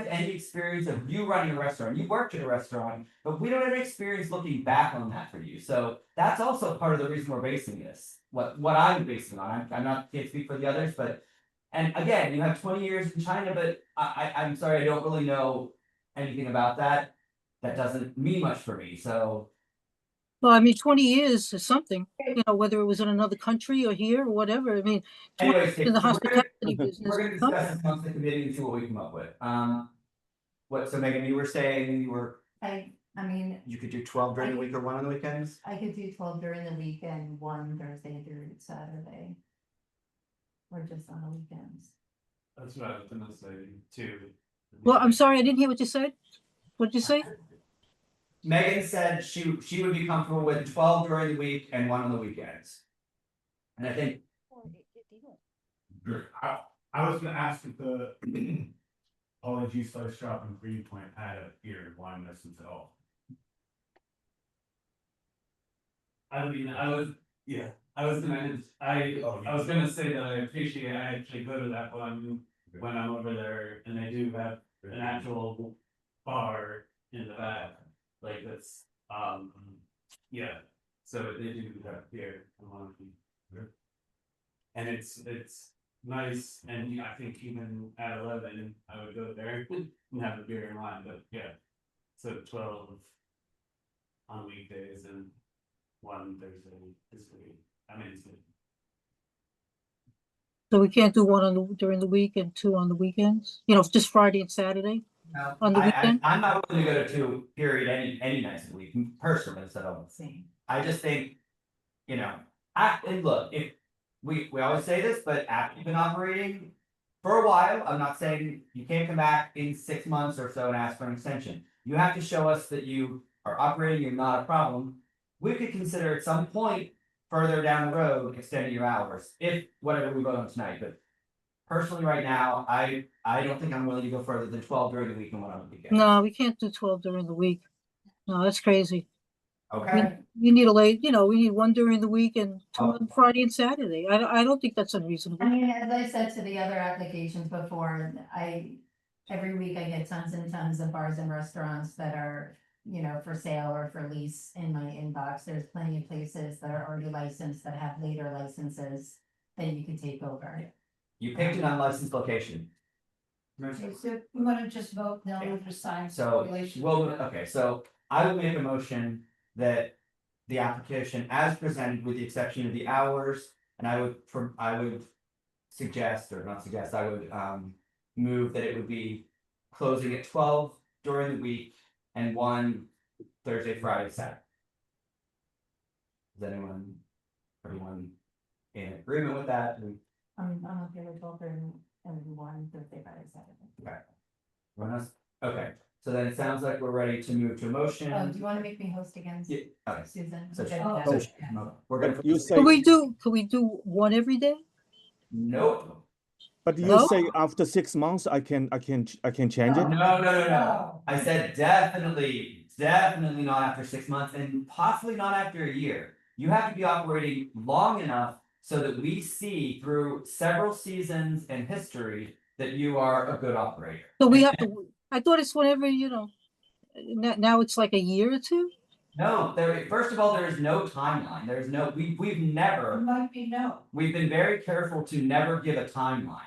any experience of you running a restaurant. You worked at a restaurant, but we don't have any experience looking back on that for you. So that's also part of the reason we're basing this. What I'm basing on. I'm not, can't speak for the others, but, and again, you have 20 years in China, but I'm sorry, I don't really know anything about that. That doesn't mean much for me, so. Well, I mean, 20 years is something, you know, whether it was in another country or here or whatever. I mean, 20 Anyways, years in the so hospitality business. we're gonna is discuss something. this amongst the committee and see what we come up with. So Megan, you were saying I mean, you could do 12 during the week or 1 on the weekends? I could do 12 during the week and 1 Thursday through Saturday. Or just on the weekends. That's what I was gonna say too. Well, I'm sorry, I didn't hear what you said. What'd you say? Megan said she would be comfortable with 12 during the week and 1 on the weekends. And I think I was gonna ask if the Poly G Slice Shop in Greenpoint had a beer and wine license at all. I mean, I was gonna say that I appreciate, I actually go to that one when I'm over there, and they do have an actual bar in the back, like that's, yeah, so they do have beer. And it's nice, and I think even at 11, I would go there and have a beer and wine, but yeah. So 12 on weekdays and 1 Thursday is great. I mean, it's good. So we can't do 1 during the week and 2 on the weekends? You know, just Friday and Saturday? no, On the weekend? I'm not willing to go to 2 period any nights of the week personally, so. Same. I just think, you know, and look, if we always say this, but after you've been operating for a while, I'm not saying you can't come back in 6 months or so and ask for an extension. You have to show us that you are operating, you're not a problem. We could consider at some point further down the road extending your hours, if whatever we vote on tonight, but. Personally, right now, I don't think I'm willing to go further than 12 during the week and 1 on the weekend. No, we can't do 12 during the week. No, that's crazy. Okay. We need we need 1 during the week and 2 Oh. on Friday and Saturday. I don't think that's unreasonable. I mean, as I said to the other applications before, every week I get tons and tons of bars and restaurants that are, you know, for sale or for lease in my inbox. There's plenty of places that are already licensed that have later licenses that you could take over. You picked an unlicensed location. Okay, so we want to just vote, now we'll just sign. So, stipulations. okay, so I would make a motion that the application as presented with the exception of the hours, and I would suggest, or not suggest, I would move that it would be closing at 12 during the week and 1 Thursday, Friday, Saturday. Is everyone in agreement with that? I'm okay with both and 1 Thursday, Friday, Saturday. Okay. Everyone else? Okay, so then it sounds like we're ready to move to a motion. Oh, do you want to make me host again? Yeah, okay. Susan? So, Okay. we're gonna. You say, Could we do 1 every day? Nope. but you No? say after 6 months, I can change it? No. I said definitely not after 6 months and possibly not after a year. You have to be operating long enough so that we see through several seasons and history that you are a good operator. So we have to, I thought it's whenever, you know, now it's like a year or 2? No, first of all, there is no timeline. There's no, we've It never, might be no. we've been very careful to never give a timeline.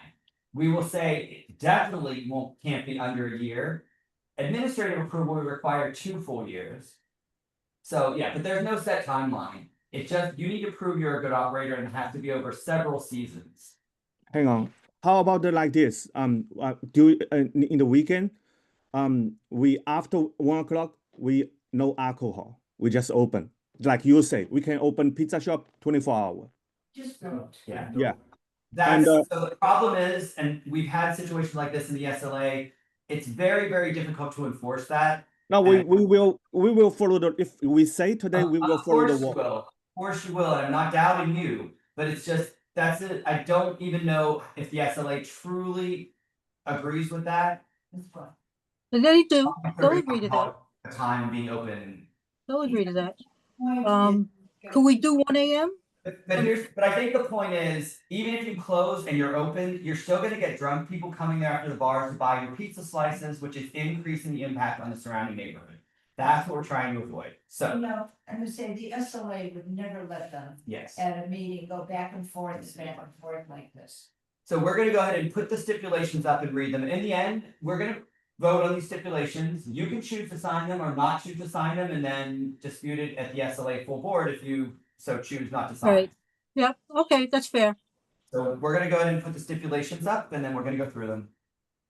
We will say it definitely can't be under a year. Administrative approval will require 2 full years. So, yeah, but there's no set timeline. It's just, you need to prove you're a good operator and it has to be over several seasons. Hang on. How about like this? Do in the weekend, we after 1 o'clock, we no alcohol. We just open. Like you say, we can open pizza shop 24 hours. Just don't. Yeah. Yeah. That's, And, so the problem is, and we've had situations like this in the SLA, it's very, very difficult to enforce that. No, we will follow the, if we say today, we will follow the Of course you law. will, of course you will, and I'm not doubting you, but it's just, that's it. I don't even know if the SLA truly agrees with that. That's fine. And they do, they'll agree to that, A time being open. they'll agree to that. Could we do 1 AM? But I think the point is, even if you close and you're open, you're still gonna get drunk people coming there after the bars to buy your pizza slices, which is increasing the impact on the surrounding neighborhood. That's what we're trying to avoid, so, No, I'm gonna say the SLA would never let them yes. at a meeting go back and forth like this. So we're gonna go ahead and put the stipulations up and read them. In the end, we're gonna vote on these stipulations. You can choose to sign them or not choose to sign them and then dispute it at the SLA full board if you so choose not to sign. Right. Yeah, okay, that's fair. So we're gonna go ahead and put the stipulations up and then we're gonna go through them.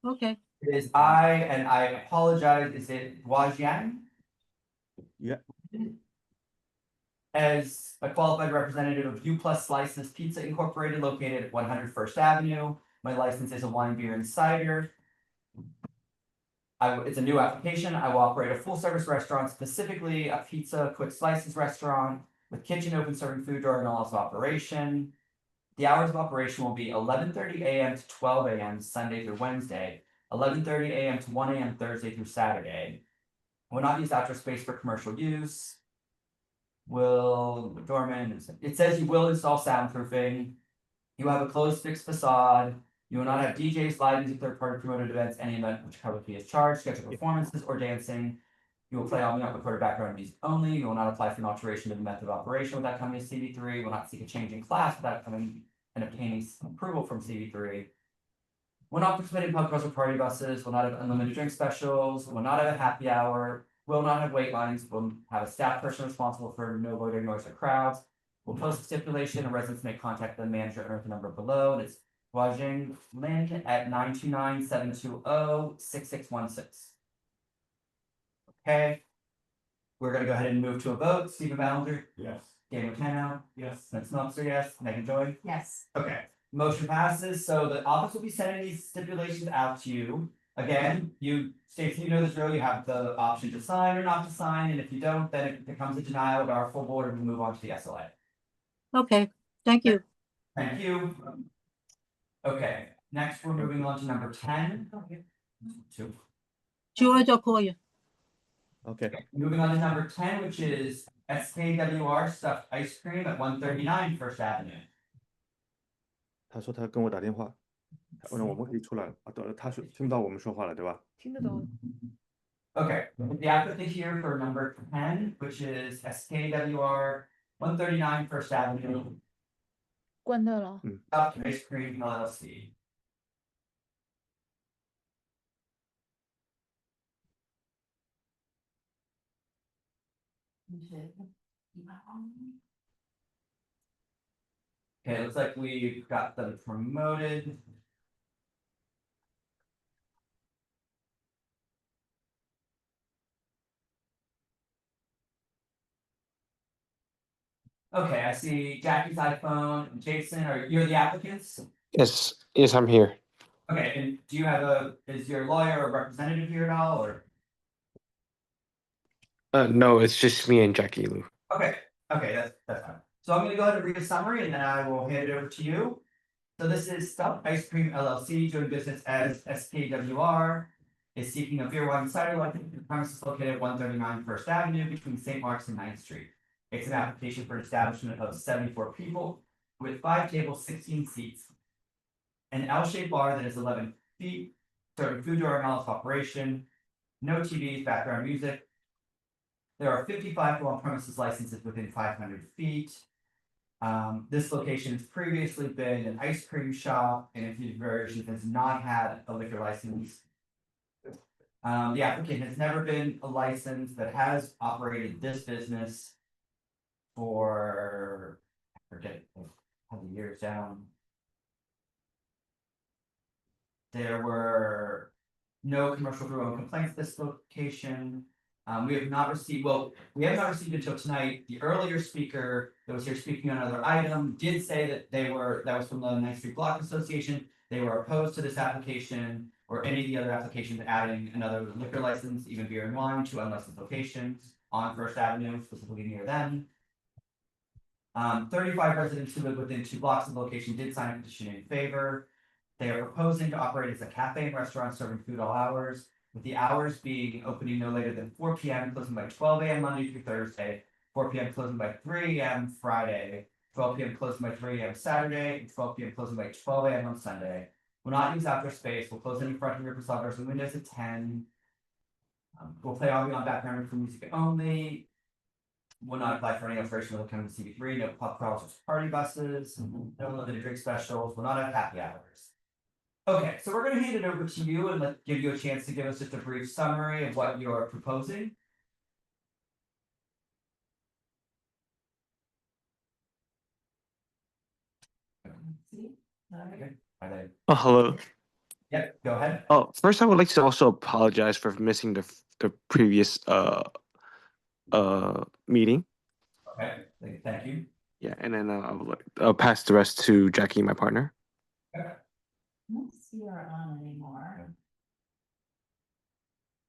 Okay. It is and I apologize, is it Guajiang? Yeah. As a qualified representative of U Plus Slices Pizza Incorporated located at 100 First Avenue. My license is a wine, beer, and cider. It's a new application. I will operate a full service restaurant, specifically a pizza quick slices restaurant with kitchen open serving food during all hours of operation. The hours of operation will be 11:30 a.m. to 12 a.m. Sunday through Wednesday, 11:30 a.m. to 1 a.m. Thursday through Saturday. Will not use outdoor space for commercial use. Will Dorman, it says you will install soundproofing. You have a closed fixed facade. You will not have DJs, live music, third-party promoted events, any event which public fee is charged, scheduled performances, or dancing. You will play all recorded background music only. You will not apply for an alteration to the method of operation without coming to CB3. You will not seek a change in class without coming and obtaining approval from CB3. Will not participate in pub crawls or party buses. Will not have unlimited drink specials. Will not have a happy hour. Will not have wait lines. Will have a staff person responsible for no loitering noise or crowds. We'll post a stipulation and residents may contact the manager or the number below, and it's Guajing Lin at 929-720-6616. Okay. We're gonna go ahead and move to a vote. Stephen Ballinger? Yes. Dan McKenna? Yes. Vince Smeltzer, yes. Megan Joy? Yes. Okay, motion passes, so the office will be sending these stipulations out to you. Again, Stacy, you know this drill, you have the option to sign or not to sign, and if you don't, then it becomes a denial of our full board and we move on to the SLA. Okay, thank you. Thank you. Okay, next we're moving on to number 10. George, I'll call you. Okay. Moving on to number 10, which is SKWR Stuffed Ice Cream at 139 First Avenue. 他说他跟我打电话，我们可以出来了啊。对了，他说听不到我们说话了，对吧？听得到。Okay, the applicant here for number 10, which is SKWR 139 First Avenue. 关掉了。Stuffed Ice Cream LLC. Okay, looks like we got them promoted. Okay, I see Jackie's iPhone. Jason, you're the applicants? Yes, I'm here. Okay, and do you have is your lawyer or representative here at all, or? No, it's just me and Jackie Lou. Okay, that's fine. So I'm gonna go ahead and read a summary and then I will hand it over to you. So this is Stuffed Ice Cream LLC doing business as SKWR. Is seeking a beer, wine, cider license for the premises located at 139 First Avenue between St. Mark's and 9th Street. It's an application for an establishment of 74 people with 5 tables, 16 seats. An L-shaped bar that is 11 feet, serving food during hours of operation. No TVs, background music. There are 55 on-premises licenses within 500 feet. This location has previously been an ice cream shop, and in future versions has not had a liquor license. The applicant has never been a license that has operated this business for, I forget how the years down. There were no commercial brew complaints at this location. We have not received until tonight. The earlier speaker that was here speaking on another item did say that that was from the 9th Street Block Association. They were opposed to this application or any of the other applications adding another liquor license, even beer and wine, to unlicensed locations on First Avenue, specifically near them. 35 residents who live within 2 blocks of the location did sign a petition in favor. They are proposing to operate as a cafe and restaurant serving food all hours, with the hours being opening no later than 4 p.m., closing by 12 a.m. Monday through Thursday, 4 p.m. closing by 3 a.m. Friday, 12 p.m. closing by 3 a.m. Saturday, and 12 p.m. closing by 12 a.m. on Sunday. Will not use outdoor space. Will close any front and rear facade doors and windows at 10. Will play audio on background for music only. Will not apply for any illustration of the kind of CB3. No pub crawls or party buses. No limited drink specials. Will not have happy hours. Okay, so we're going to hand it over to you and give you a chance to give us just a brief summary of what you're proposing. Oh, hello. Yep, go ahead. Oh, first I would like to also apologize for missing the previous meeting. Okay, thank you. Yeah, and then I'll pass the rest to Jackie, my partner. Okay. I don't see her on anymore.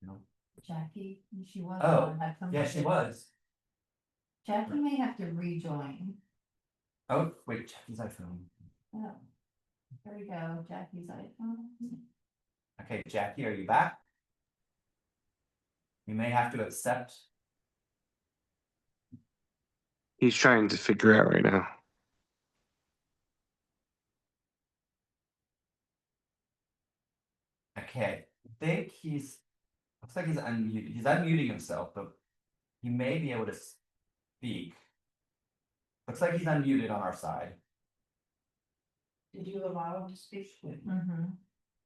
No. Jackie, she was Oh, on. Had some yeah, she issues. was. Jackie may have to rejoin. Oh, wait, Jackie's iPhone. Oh, there we go, Jackie's iPhone. Okay, Jackie, are you back? You may have to accept. He's trying to figure it out right now. Okay, I think looks like he's unmuted. He's unmuting himself, but he may be able to speak. Looks like he's unmuted on our side. Did you allow him to speak? Mm-hmm.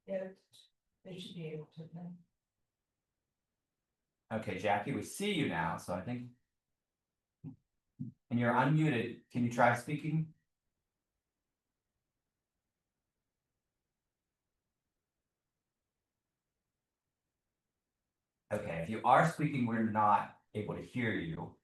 Yeah, they should be able to then. Okay, Jackie, we see you now, so I think. And you're unmuted. Can you try speaking? Okay, if you are speaking, we're not able to hear you.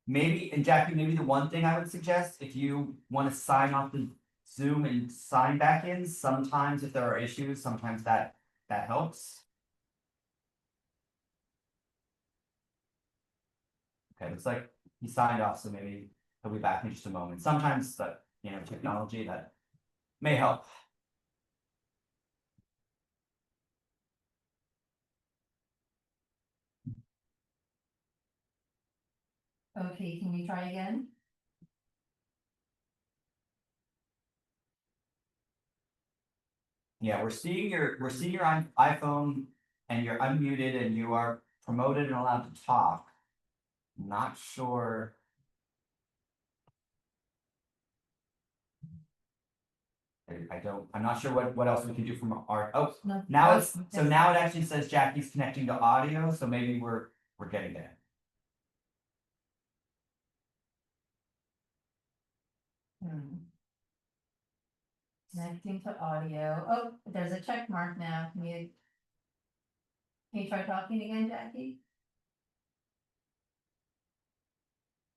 Maybe, and Jackie, maybe the one thing I would suggest, if you want to sign off the Zoom and sign back in, sometimes if there are issues, sometimes that helps. Okay, looks like he signed off, so maybe he'll be back in just a moment. Sometimes that, technology that may help. Okay, can you try again? Yeah, we're seeing your iPhone and you're unmuted and you are promoted and allowed to talk. Not sure. I'm not sure what else we can do from our, No, now that's- now it actually says Jackie's connecting to audio, so maybe we're getting there. Connecting to audio. Oh, there's a check mark now. Can you try talking again, Jackie?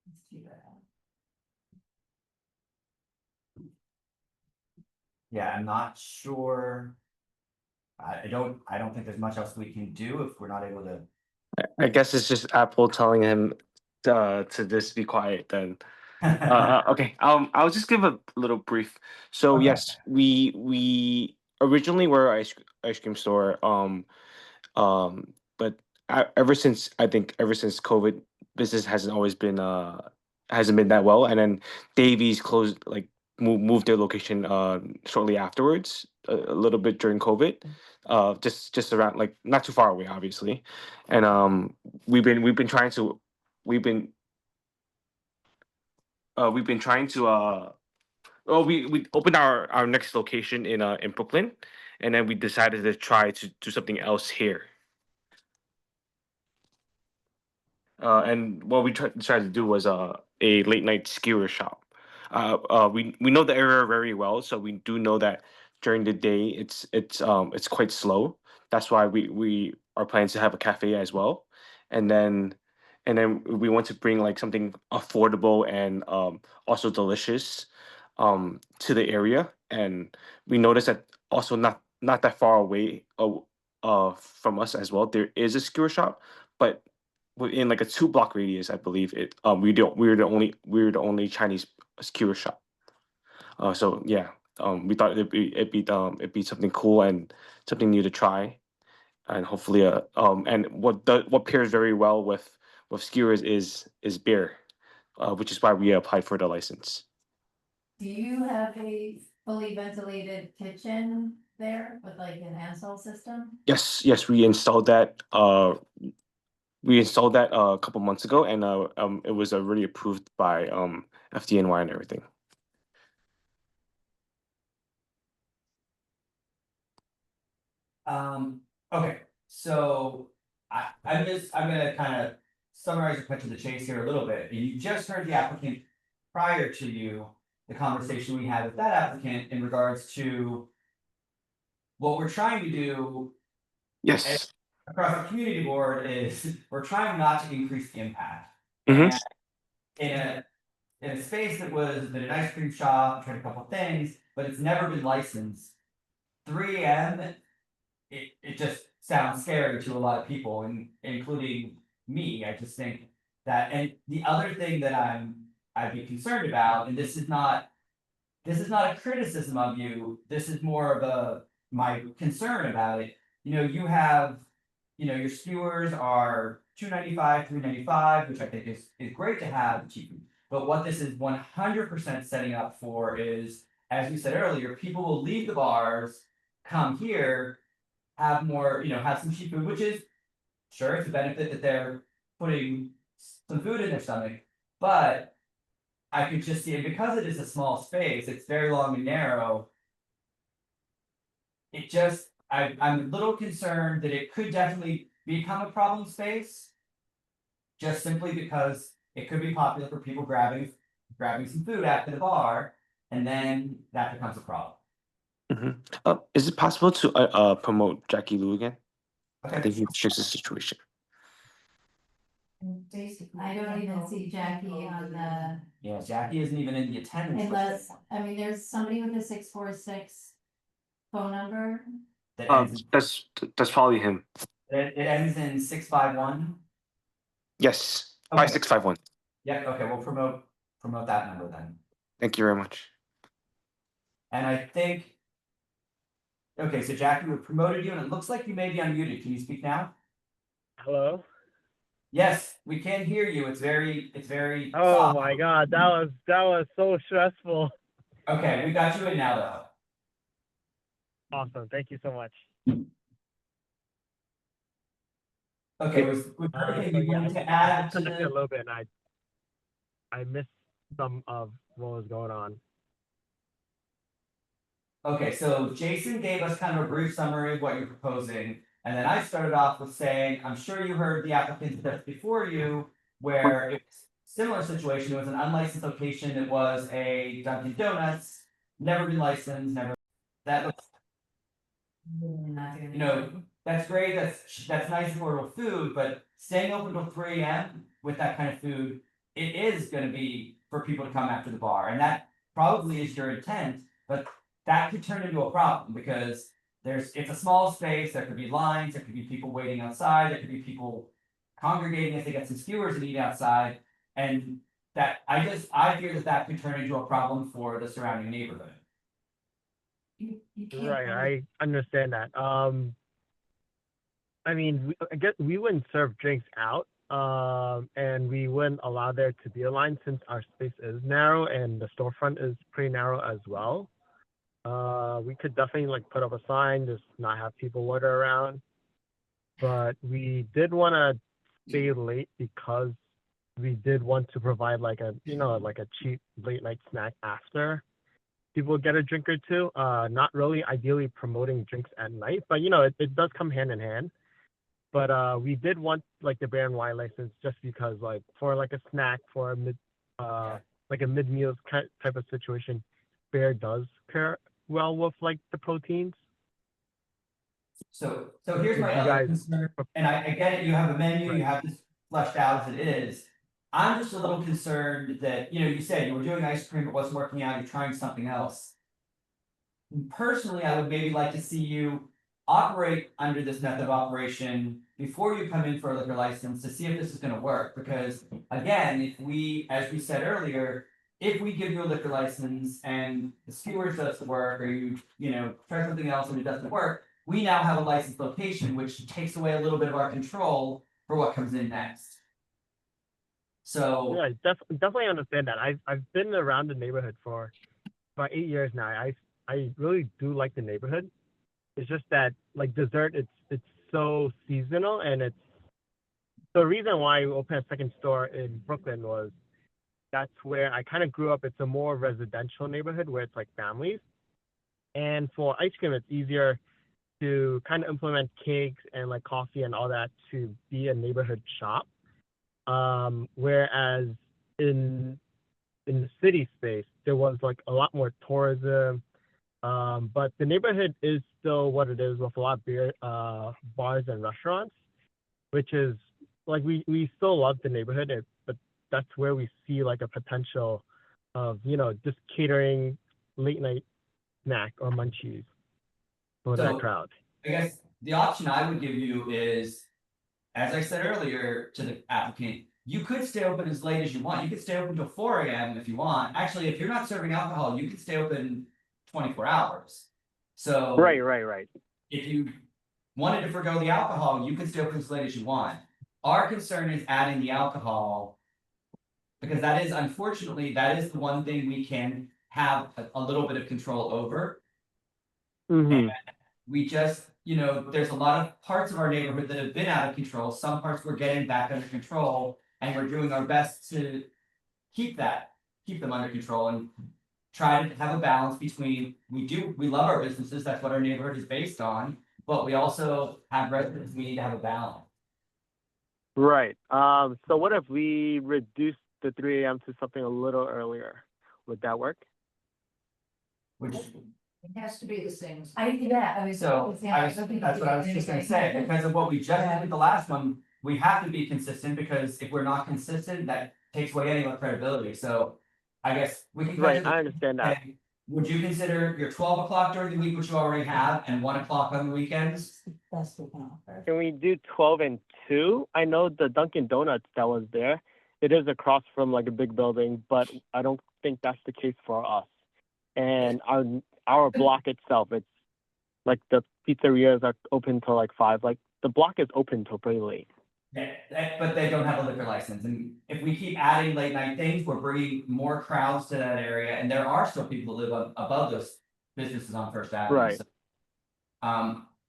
Let's do that. Yeah, I'm not sure. I don't think there's much else we can do if we're not able to. I guess it's just Apple telling him to just be quiet then. Okay. I'll just give a little brief. So Okay. yes, we originally were an ice cream store. But ever since COVID, business hasn't always been hasn't been that well, and then Davies closed, like moved their location shortly afterwards, a little bit during COVID, just around, like, not too far away, obviously, and we've been trying to we've been trying to well, we opened our next location in Brooklyn, and then we decided to try to do something else here. And what we decided to do was a late night skewer shop. We know the area very well, so we do know that during the day it's quite slow. That's why we are planning to have a cafe as well, and then we want to bring like something affordable and also delicious to the area. And we noticed that also not that far away from us as well, there is a skewer shop, but within like a 2 block radius, I believe it. We're the only Chinese skewer shop. So yeah, we thought it'd be something cool and something new to try, and hopefully and what pairs very well with skewers is beer, which is why we applied for the license. Do you have a fully ventilated kitchen there with like an air system? Yes, we installed that. A couple months ago, and it was already approved by FDNY and everything. Okay, so I'm gonna kind of summarize and cut to the chase here a little bit. You just heard the applicant prior to you, the conversation we had with that applicant in regards to what we're trying to do. Yes. Across our community board is we're trying not to increase the impact. Mhm. And in a space that was been an ice cream shop, tried a couple things, but it's never been licensed. 3 AM, it just sounds scary to a lot of people, and including me. I just think that, and the other thing that I'd be concerned about, and this is not a criticism of you, this is more of my concern about it. You have, your skewers are $2.95, $3.95, which I think is great to have cheap. But what this is 100% setting up for is, as you said earlier, people will leave the bars, come here, have more, have some cheap food, which is sure, it's a benefit that they're putting some food in their stomach, but I could just see it because it is a small space, it's very long and narrow. I'm a little concerned that it could definitely become a problem space. Just simply because it could be popular for people grabbing some food after the bar, and then that becomes a problem. Is it possible to promote Jackie Lou again? Okay. I think he fixed the situation. I don't even see Jackie on the, Yeah, Jackie isn't even in the attendance list. unless, I mean, there's somebody with a 646 phone number. That's probably him. It ends in 651. Yes, Okay. 5651. Yeah, okay, we'll promote that number then. Thank you very much. And I think, okay, so Jackie, we promoted you, and it looks like you may be unmuted. Can you speak now? Hello? Yes, we can hear you. It's very Oh soft. my God, that was so stressful. Okay, we got you in now though. Awesome, thank you so much. Okay, was everything you wanted to add to a little bit, and I missed some of what was going on. Okay, so Jason gave us kind of a brief summary of what you're proposing, and then I started off with saying, I'm sure you heard the applicant that's before you, where it was a similar situation. It was an unlicensed location. It was a Dunkin' Donuts, never been licensed, that looks, that's great, that's nice affordable food, but staying open till 3 AM with that kind of food, it is gonna be for people to come after the bar, and that probably is your intent, but that could turn into a problem because it's a small space, there could be lines, there could be people waiting outside, there could be people congregating if they get some skewers and eat outside, and that I fear that could turn into a problem for the surrounding neighborhood. Right, I understand that. I mean, I guess we wouldn't serve drinks out, And we wouldn't allow there to be a line since our space is narrow and the storefront is pretty narrow as well. We could definitely like put up a sign, just not have people wander around. But we did want to stay late because we did want to provide like a, you know, like a cheap late night snack after people get a drink or two. Not really ideally promoting drinks at night, but you know, it does come hand in hand. But we did want like the beer and wine license just because like for like a snack for a mid-meal type of situation, beer does pair well with like the proteins. So here's my You other guys- concern, and I get it, you have a menu, you have this fleshed out as it is. I'm just a little concerned that, you know, you said you were doing ice cream, it wasn't working out, you're trying something else. Personally, I would maybe like to see you operate under this method of operation before you come in for a liquor license to see if this is gonna work, because again, if we, as we said earlier, if we give you a liquor license and the skewers doesn't work, or you know, try something else and it doesn't work, we now have a licensed location, which takes away a little bit of our control for what comes in next. So Yeah, definitely understand that. I've been around the neighborhood for about 8 years now. I really do like the neighborhood. It's just that like dessert, it's so seasonal, and it's the reason why we opened a second store in Brooklyn was that's where I kind of grew up. It's a more residential neighborhood where it's like families, and for ice cream, it's easier to kind of implement cakes and like coffee and all that to be a neighborhood shop. Whereas in the city space, there was like a lot more tourism. But the neighborhood is still what it is with a lot of beer, bars and restaurants, which is like we still love the neighborhood, but that's where we see like a potential of, you know, just catering late night snack or munchies for that crowd. I guess the option I would give you is, as I said earlier to the applicant, you could stay open as late as you want. You could stay open till 4 AM if you want. Actually, if you're not serving alcohol, you could stay open 24 hours. So Right. if you wanted to forgo the alcohol, you could stay open as late as you want. Our concern is adding the alcohol, because that is, unfortunately, that is the one thing we can have a little bit of control over. And we just, you know, there's a lot of parts of our neighborhood that have been out of control. Some parts we're getting back under control, and we're doing our best to keep them under control and try to have a balance between, we love our businesses, that's what our neighborhood is based on, but we also have residents, we need to have a balance. Right. So what if we reduce the 3 AM to something a little earlier? Would that work? Which, It has to be the same. that's what I was just gonna say, because of what we just did with the last one, we have to be consistent, because if we're not consistent, that takes away any of our credibility, so I guess we can. Right, I understand that. Would you consider your 12 o'clock during the week, which you already have, and 1 o'clock on the weekends? Best we can offer. Can we do 12 and 2? I know the Dunkin' Donuts that was there, it is across from like a big building, but I don't think that's the case for us. And our block itself, it's like the pizzerias are open till like 5. Like the block is open till pretty late. Yeah, but they don't have a liquor license, and if we keep adding late night things, we're bringing more crowds to that area, and there are still people who live above those businesses on First Avenue. Right. So,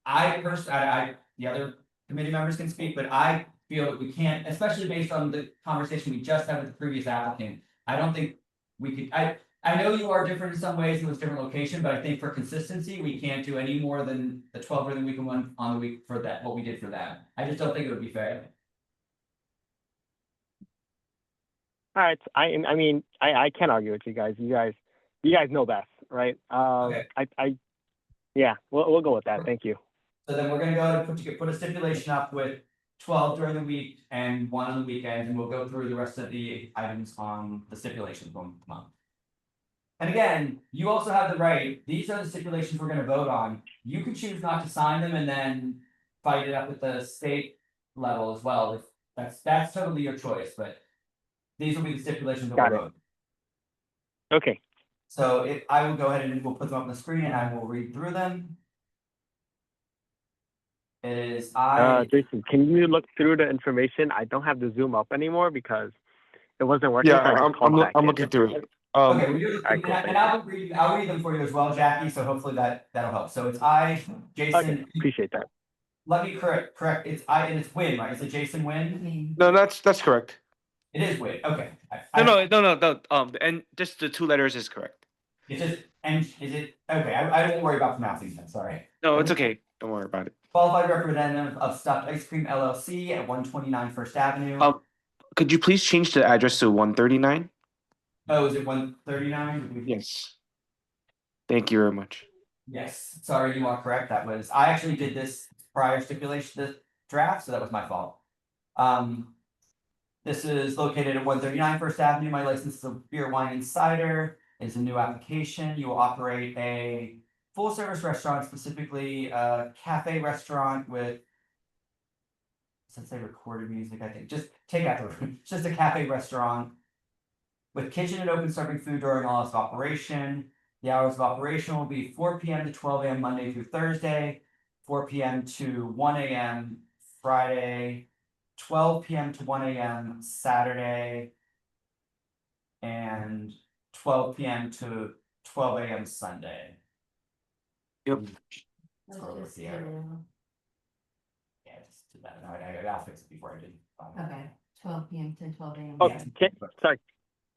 I personally, the other committee members can speak, but I feel that we can't, especially based on the conversation we just had with the previous applicant. I don't think we could, I know you are different in some ways, it was a different location, but I think for consistency, we can't do any more than the 12 during the week and 1 on the week for that, what we did for that. I just don't think it would be fair. All right. I mean, I can't argue with you guys. You guys know best, right? Okay. Yeah, we'll go with that. Thank you. So then we're gonna go ahead and put a stipulation up with 12 during the week and 1 on the weekend, and we'll go through the rest of the items on the stipulations one month. And again, you also have the right, these are the stipulations we're gonna vote on. You can choose not to sign them and then fight it up at the state level as well. If that's totally your choice, but these will be the stipulations that we'll vote. Okay. So I will go ahead and we'll put them up on the screen and I will read through them. It is I. Jason, can you look through the information? I don't have the Zoom up anymore because it wasn't working. Yeah, so I just called back I'm in. looking through it. Okay, well, you're, Alright, cool, and thank I'll read them for you as well, Jackie, so hopefully that'll help. So it's Jason. Okay, appreciate that. Let me correct, it's and it's Win, right? Is it Jason Win? No, that's correct. It is Win, okay. No. And just the 2 letters is correct. It's just, and is it, okay, I won't worry about pronouncing that, sorry. No, it's okay. Don't worry about it. Qualified representative of Stuffed Ice Cream LLC at 129 First Avenue. Could you please change the address to 139? Oh, is it 139? Yes. Thank you very much. Yes, sorry, you are correct. I actually did this prior stipulation, this draft, so that was my fault. This is located at 139 First Avenue. My license is a beer, wine, and cider. It's a new application. You will operate a full-service restaurant, specifically a cafe restaurant with, since they recorded music, I think, just take out the room. It's just a cafe restaurant with kitchen and open serving food during all its operation. The hours of operation will be 4 p.m. to 12 a.m. Monday through Thursday, 4 p.m. to 1 a.m. Friday, 12 p.m. to 1 a.m. Saturday, and 12 p.m. to 12 a.m. Sunday. Yep. Scroll over here. Yeah, just do that. No, I'll fix it before I do. Okay, 12 p.m. to 12 a.m. Oh, sorry.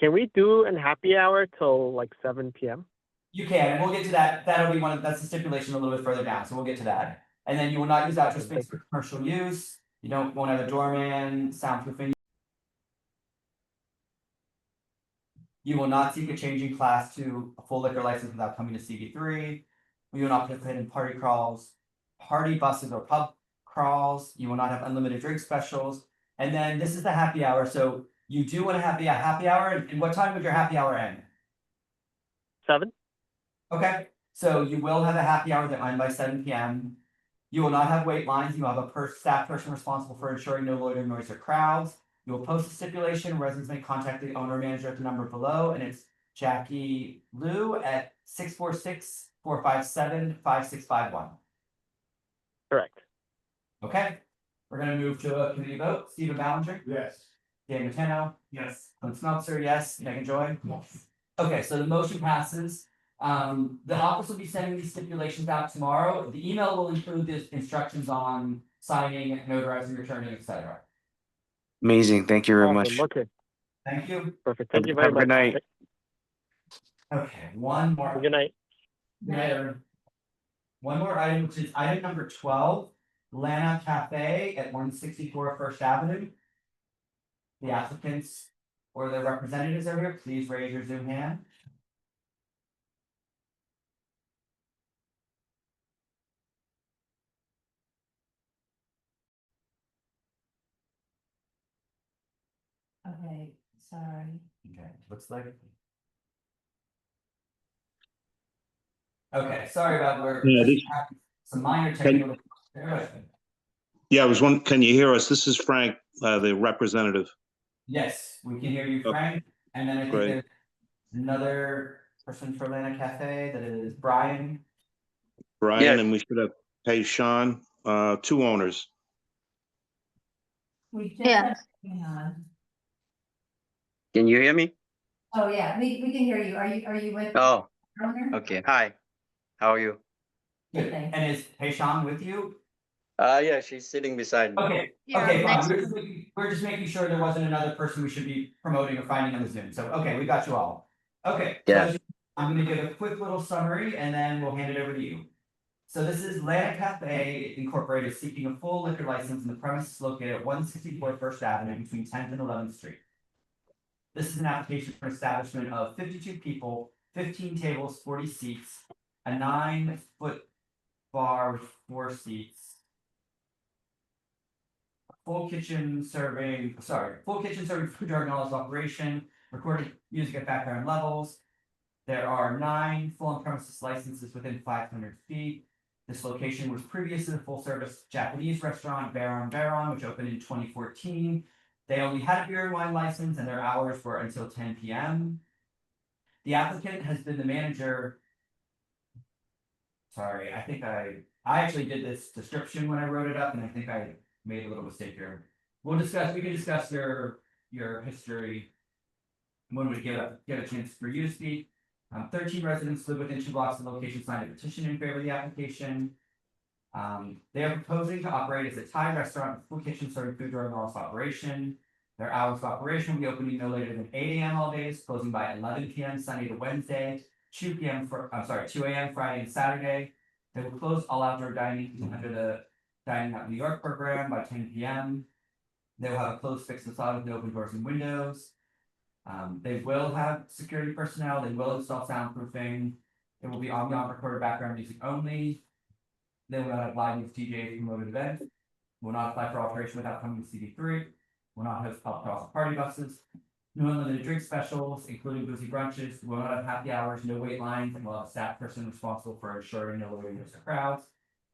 Can we do an happy hour till like 7 p.m.? You can, and we'll get to that. That's the stipulation a little bit further down, so we'll get to that. And then you will not use outdoor space for commercial use. Won't have a doorman, soundproofing. You will not seek a changing class to a full liquor license without coming to CB3. We will not participate in party crawls, party buses, or pub crawls. You will not have unlimited drink specials. And then this is the happy hour. So you do want to have a happy hour. And what time would your happy hour end? 7. Okay, so you will have a happy hour that ends by 7 p.m. You will not have wait lines. You will have a staff person responsible for ensuring no loitering, noise, or crowds. You will post a stipulation. Residents may contact the owner or manager at the number below, and it's Jackie Liu at 646-457-5651. Correct. Okay, we're gonna move to a committee vote. Stephen Ballinger? Yes. Dan Matano? Yes. Clint Smeltzer, yes. Megan Joy? Yes. Okay, so the motion passes. The office will be sending these stipulations out tomorrow. The email will include the instructions on signing, notarizing, returning, etc. Amazing. Thank you very much. Awesome. Okay. Thank you. Perfect. Thank you very Have a much. good night. Okay, one more. Good night. Good night, everyone. One more item, which is item number 12, Lana Cafe at 164 First Avenue. The applicants or their representatives are here. Please raise your Zoom hand. Okay, sorry. Okay, looks like. Okay, sorry about some minor technical. Yeah, can you hear us? This is Frank, the representative. Yes, we can hear you, Frank. And then I think Great. there's another person for Lana Cafe that is Brian. Brian, and we should have paid Sean, 2 owners. We just Yeah. hang on. Can you hear me? Oh, yeah, we can hear you. Are you with? Oh, owner? okay. Hi. How are you? Good. And is Sean with you? Yeah, she's sitting beside me. Okay, okay, fine. We're just making sure there wasn't another person we should be promoting or finding on the Zoom. So, okay, we got you all. Okay. so Yeah. I'm gonna give a quick little summary and then we'll hand it over to you. So this is Lana Cafe Incorporated seeking a full liquor license in the premises located at 164 First Avenue between 10th and 11th Street. This is an application for establishment of 52 people, 15 tables, 40 seats, a 9-foot bar with 4 seats. Full kitchen serving food during all its operation, recorded music at background levels. There are 9 full on-premises licenses within 500 feet. This location was previously a full-service Japanese restaurant, Baron, which opened in 2014. They only had a beer and wine license, and their hours were until 10 p.m. The applicant has been the manager. sorry, I think I actually did this description when I wrote it up, and I think I made a little mistake here. We can discuss your history when we get a chance for you to speak. 13 residents live within 2 blocks of the location, signed a petition in favor of the application. They are proposing to operate as a Thai restaurant with full kitchen serving food during hours of operation. Their hours of operation will be opening no later than 8 a.m. all days, closing by 11 p.m. Sunday to Wednesday, 2 a.m. Friday and Saturday. They will close all outdoor dining under the Dining Out New York program by 10 p.m. They will have a closed fixed facade with no open doors and windows. They will have security personnel. They will install soundproofing. It will be on recorded background music only. They will not have live with DJs promoted events. Will not apply for alteration without coming to CB3. Will not host public party buses. No unlimited drink specials, including boozy brunches. Will not have happy hours, no wait lines, and will have a staff person responsible for ensuring no loitering or crowds.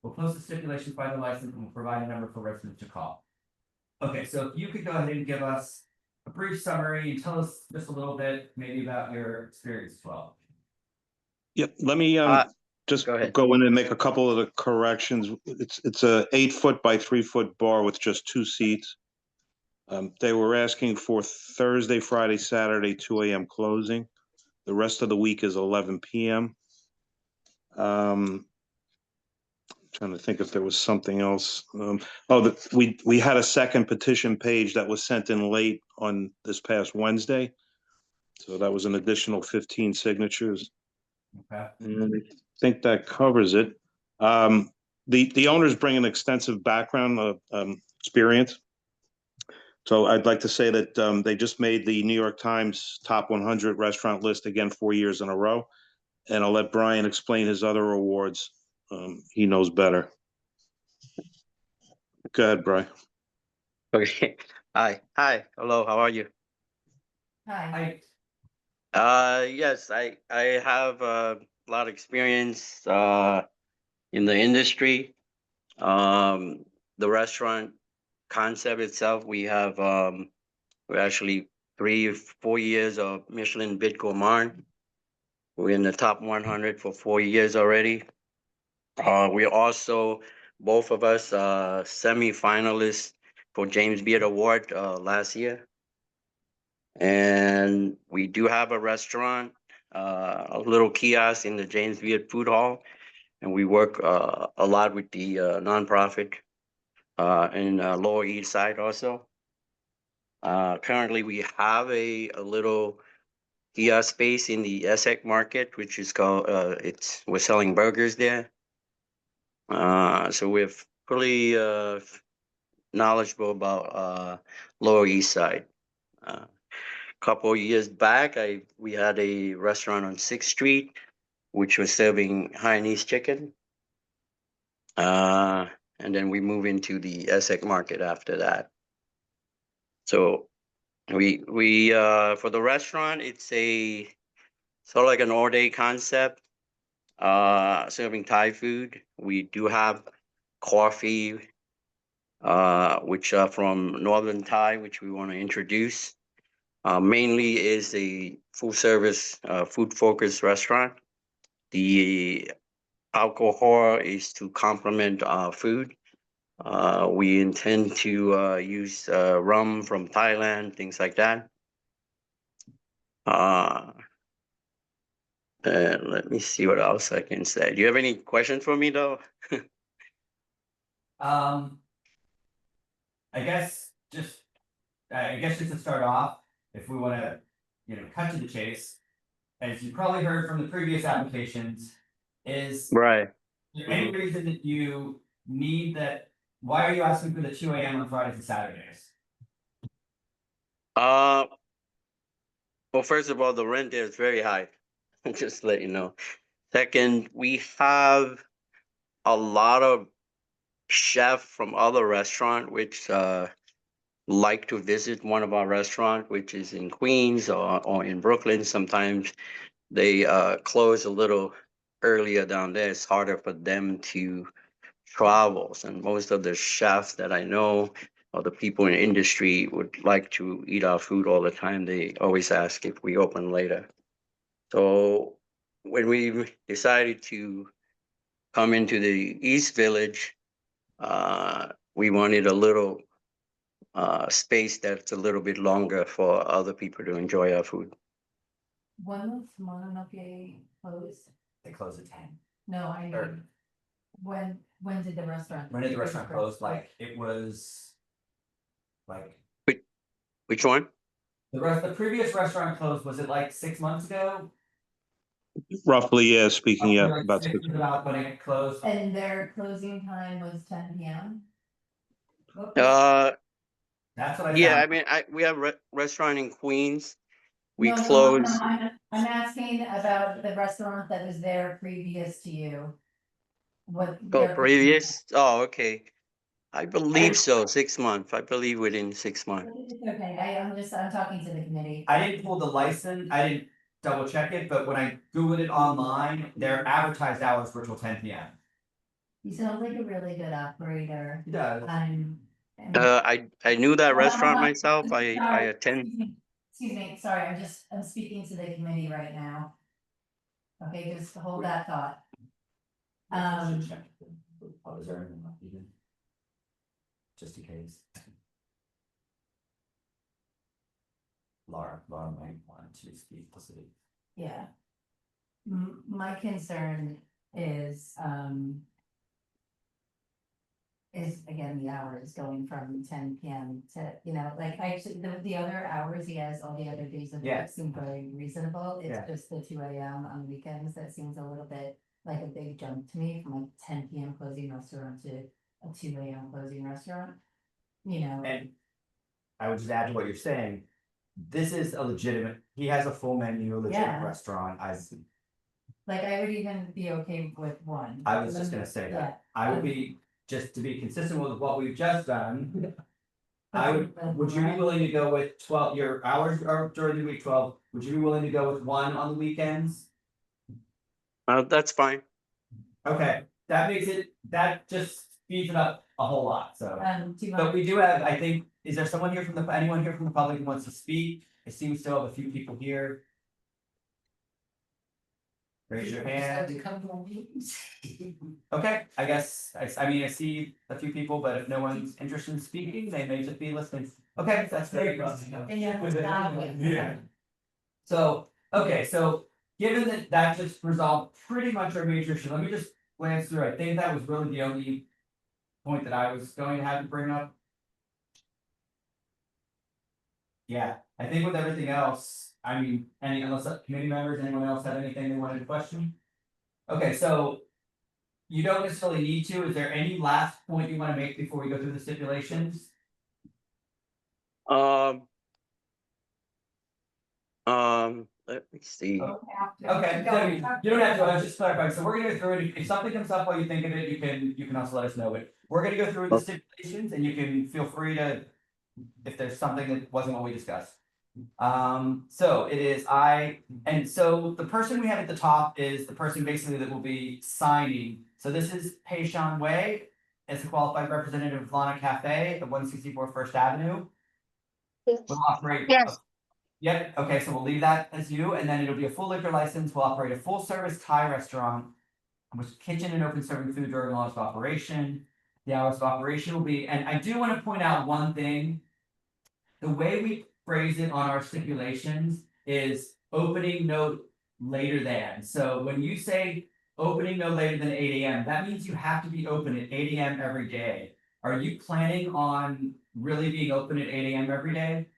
Will post the stipulations by the license and will provide a number for residents to call. Okay, so if you could go ahead and give us a brief summary and tell us just a little bit maybe about your experience as well. Yep, let me just go in and make a couple of the corrections. It's a 8-foot by 3-foot bar with just 2 seats. They were asking for Thursday, Friday, Saturday, 2 a.m. closing. The rest of the week is 11 p.m. Trying to think if there was something else. We had a second petition page that was sent in late on this past Wednesday. So that was an additional 15 signatures. Okay. And I think that covers it. The owners bring an extensive background of experience. So I'd like to say that they just made the New York Times top 100 restaurant list again 4 years in a row. And I'll let Brian explain his other awards. He knows better. Go ahead, Brian. Okay. Hi. Hello. How are you? Hi. Yes, I have a lot of experience in the industry. The restaurant concept itself, we have we're actually 3 or 4 years of Michelin Bid Gourmand. We're in the top 100 for 4 years already. We're also, both of us, semi-finalists for James Beard Award last year. And we do have a restaurant, a little kiosk in the James Beard Food Hall. And we work a lot with the nonprofit in Lower East Side also. Currently, we have a little kiosk space in the Essex market, which is called, we're selling burgers there. So we're pretty knowledgeable about Lower East Side. Couple of years back, we had a restaurant on 6th Street, which was serving Hainanese chicken. And then we moved into the Essex market after that. So we for the restaurant, it's a sort of like an all-day concept, serving Thai food. We do have coffee, which are from Northern Thai, which we want to introduce. Mainly is a full service, food focused restaurant. The alcohol is to complement our food. We intend to use rum from Thailand, things like that. Let me see what else I can say. Do you have any questions for me though? I guess just to start off, if we want to, cut to the chase, as you probably heard from the previous applications, is right. there any reason that you need that? Why are you asking for the 2 a.m. on Fridays and Saturdays? Well, first of all, the rent there is very high. Just to let you know. Second, we have a lot of chefs from other restaurants which like to visit one of our restaurants, which is in Queens or in Brooklyn. Sometimes they close a little earlier down there. It's harder for them to travel. And most of the chefs that I know or the people in the industry would like to eat our food all the time. They always ask if we open later. So when we decided to come into the East Village, we wanted a little space that's a little bit longer for other people to enjoy our food. When was Mononoke close? They close at 10. No, I Or- mean, when did the restaurant? When did the restaurant close? Like, it was like Which one? the previous restaurant closed, was it like 6 months ago? Roughly, yeah, speaking, yeah, Like about 6 six. is about when it closed. And their closing time was 10 PM? That's what I Yeah, found. I mean, we have restaurant in Queens. We No, close. I'm asking about the restaurant that was there previous to you. What? Oh, their- previous? Oh, okay. I believe so, 6 months. I believe within 6 months. It's okay, I'm talking to the committee. I didn't pull the license, I didn't double check it, but when I Googled it online, their advertised hours were till 10 PM. You sound like a really good operator. He does. I knew that Hold on, restaurant hold on. myself. I Sorry, attend. Excuse me, sorry, I'm speaking to the committee right now. Okay, just hold that thought. Oh, is there anything left even? Just in case. Laura might want to speak to city. Yeah. My concern is again, the hours going from 10 PM to, like, actually, the other hours he has all the other days of the Yeah. week seem very reasonable. It's Yeah. just the 2 AM on weekends that seems a little bit like a big jump to me, from a 10 PM closing restaurant to a 2 AM closing restaurant. And I would just add to what you're saying, this is a legitimate, he has a full menu, a legitimate Yeah. restaurant, Like, I would even be okay with one. I was just gonna say that, I would be, just to be consistent with what we've just done. Would you be willing to go with 12, your hours are during the week 12, would you be willing to go with 1 on the weekends? That's fine. Okay, that just speeds it up a whole lot, so. Do you But want- we do have, I think, is there someone here anyone here from the public who wants to speak? I see we still have a few people here. Raise your hand. To come to our meetings. Okay, I guess, I mean, I see a few people, but if no one's interested in speaking, they may just be listening. Okay, that's great. Yeah. So, okay, so given that just resolved pretty much our major issue, let me just glance through, I think that was really the only point that I was going to have to bring up. Yeah, I think with everything else, I mean, unless committee members, anyone else had anything they wanted to question? Okay, so you don't necessarily need to, is there any last point you wanna make before we go through the stipulations? Let me see. Okay, so you don't have to, I was just clarifying, so we're gonna go through it, if something comes up while you think of it, you can also let us know, but we're gonna go through the stipulations and you can feel free to. If there's something that wasn't what we discussed. So it is and so the person we have at the top is the person basically that will be signing, so this is Pei Shan Wei. As a qualified representative of Lana Cafe at 164 First Avenue. We'll operate. Yes. Yep, okay, so we'll leave that as you, and then it'll be a full liquor license, we'll operate a full service Thai restaurant. With kitchen and open serving food during hours of operation. The hours of operation will be, and I do want to point out one thing. The way we phrase it on our stipulations is opening no later than, so when you say. Opening no later than 8 AM, that means you have to be open at 8 AM every day. Are you planning on really being open at 8 AM every day?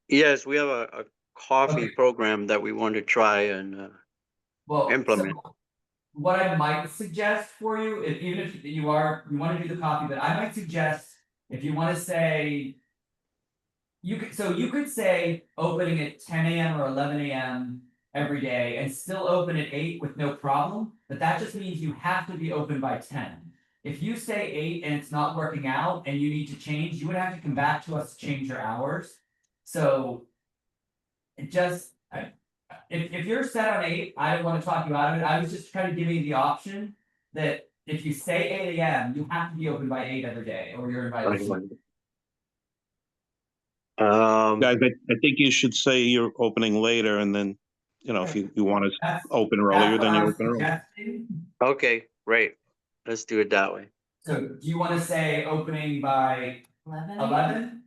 Yes, we have a coffee program that we want to try and implement. So, what I might suggest for you, even if you want to do the coffee, but I might suggest if you want to say. You could say opening at 10 AM or 11 AM every day and still open at 8 with no problem, but that just means you have to be open by 10. If you say 8 and it's not working out and you need to change, you would have to come back to us to change your hours. So it just, if you're set on 8, I don't want to talk you out of it. I was just trying to give you the option that if you say 8 AM, you have to be open by 8 every day, or you're invited. Guys, I think you should say you're opening later and then you know, if you want to That's- open That's earlier, what then I you was open earlier. suggesting. Okay, great. Let's do it that way. So do you want to say opening by 11?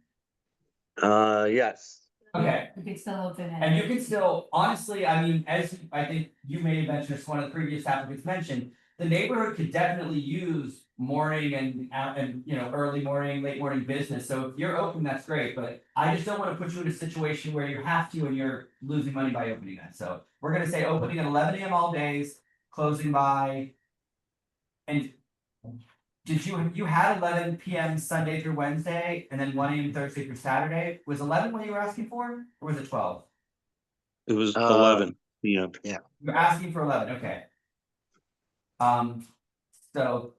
Yes. Okay. You could still open it. And you can still, honestly, I mean, as I think you may have mentioned, as one of the previous applicants mentioned, the neighborhood could definitely use morning and you know, early morning, late morning business. So if you're open, that's great, but I just don't want to put you in a situation where you have to and you're losing money by opening that. So we're gonna say opening at 11 AM all days, closing by. And did you had 11 PM Sunday through Wednesday and then 1 AM Thursday through Saturday? Was 11 what you were asking for, or was it 12? It was 11 p.m. Yeah. You're asking for 11, okay. So.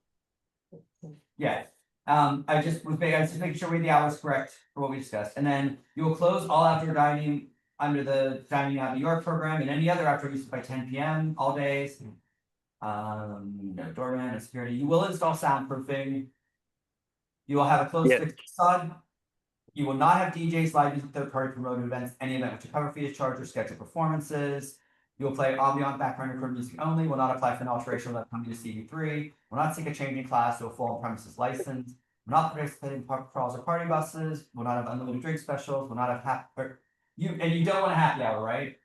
Yeah, I just making sure we had the hours correct for what we discussed, and then you will close all outdoor dining under the Dining Out New York program and any other outdoor uses by 10 PM all days. No doorman, no security, you will install soundproofing. You will have a closed fixed facade. You will not have DJs, live music, third-party promoted events, any event which a cover fee is charged or scheduled performances. You will play ambient background recorded music only, will not apply for an alteration without coming to CB3, will not seek a changing class to a full on-premises license, will not participate in crawls or party buses, will not have unlimited drink specials, will not have you don't want a happy hour, right?